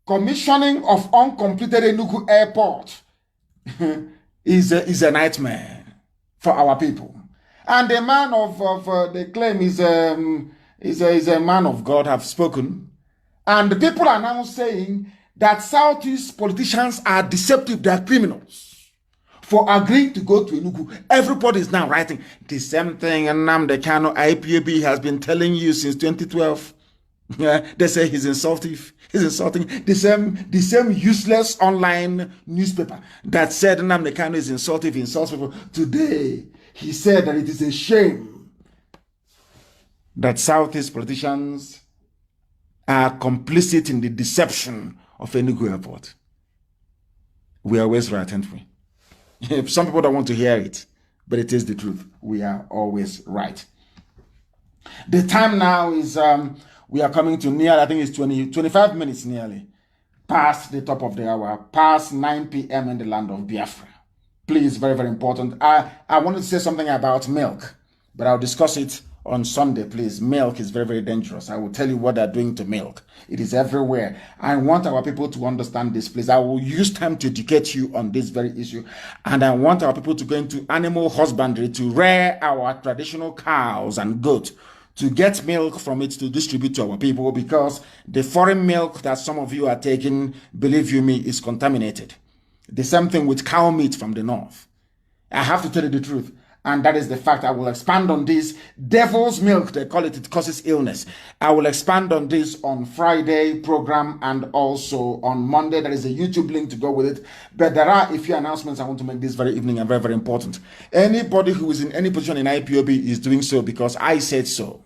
commissioning of uncompleted Enugu Airport is a nightmare for our people. And the man the claim is a man of God, have spoken. And the people are now saying that Southeast politicians are deceptive, they are criminals for agreeing to go to Enugu. Everybody is now writing the same thing. And Nnamdi Kanu IPOB has been telling you since 2012. They say he's insulting. He's insulting the same useless online newspaper that said Nnamdi Kanu is insulting, he insults people. Today, he said that it is a shame that Southeast politicians are complicit in the deception of Enugu Airport. We are always right, aren't we? Some people don't want to hear it, but it is the truth. We are always right. The time now is, we are coming to near, I think it's 25 minutes nearly, past the top of the hour, past 9 p.m. in the land of Biafra. Please, very, very important. I wanted to say something about milk, but I'll discuss it on Sunday, please. Milk is very, very dangerous. I will tell you what they're doing to milk. It is everywhere. I want our people to understand this, please. I will use time to educate you on this very issue. And I want our people to go into animal husbandry, to rear our traditional cows and goats, to get milk from it to distribute to our people, because the foreign milk that some of you are taking, believe you me, is contaminated. The same thing with cow meat from the north. I have to tell you the truth. And that is the fact. I will expand on this. Devil's milk, they call it, it causes illness. I will expand on this on Friday program and also on Monday. There is a YouTube link to go with it. But there are a few announcements I want to make this very evening and very, very important. Anybody who is in any position in IPOB is doing so because I said so.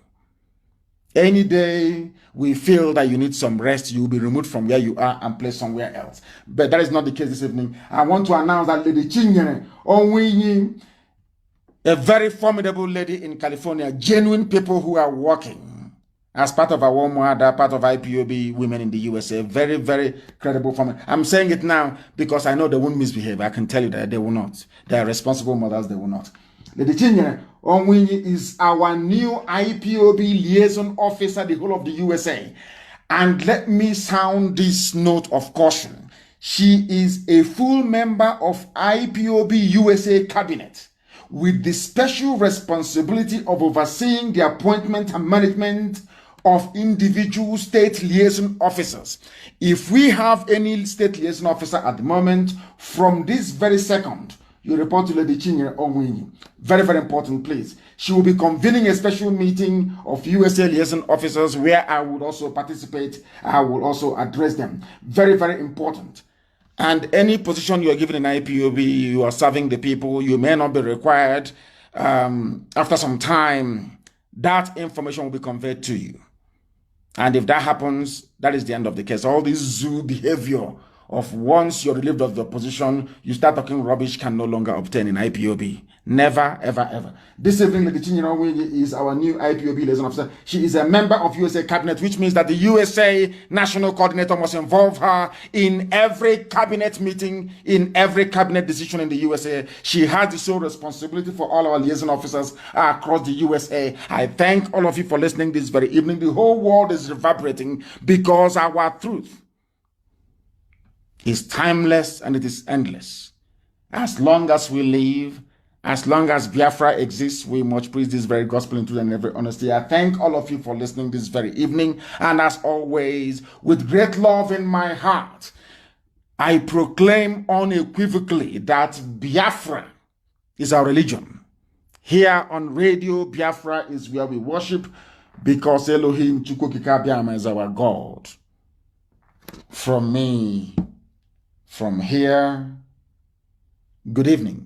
Any day we feel that you need some rest, you will be removed from where you are and placed somewhere else. But that is not the case this evening. I want to announce that Lady Chinyere Onwinyi, a very formidable lady in California, genuine people who are working as part of our WOMWADA, part of IPOB women in the USA. Very, very credible family. I'm saying it now because I know they won't misbehave. I can tell you that they will not. They are responsible mothers, they will not. Lady Chinyere Onwinyi is our new IPOB liaison officer, the whole of the USA. And let me sound this note of caution. She is a full member of IPOB USA cabinet, with the special responsibility of overseeing the appointment and management of individual state liaison officers. If we have any state liaison officer at the moment, from this very second, you report to Lady Chinyere Onwinyi. Very, very important place. She will be convening a special meeting of USA liaison officers where I would also participate. I will also address them. Very, very important. And any position you are given in IPOB, you are serving the people, you may not be required. After some time, that information will be conveyed to you. And if that happens, that is the end of the case. All this zoo behavior of once you're relieved of the position, you start talking rubbish can no longer obtain in IPOB. Never, ever, ever. This evening, Lady Chinyere Onwinyi is our new IPOB liaison officer. She is a member of USA cabinet, which means that the USA national coordinator must involve her in every cabinet meeting, in every cabinet decision in the USA. She has the sole responsibility for all our liaison officers across the USA. I thank all of you for listening this very evening. The whole world is reverberating because our truth is timeless and it is endless. As long as we live, as long as Biafra exists, we must preach this very gospel in truth and every honesty. I thank all of you for listening this very evening. And as always, with great love in my heart, I proclaim unequivocally that Biafra is our religion. Here on Radio Biafra is where we worship because Elohim Chukwukikabiama is our God. From me, from here, good evening.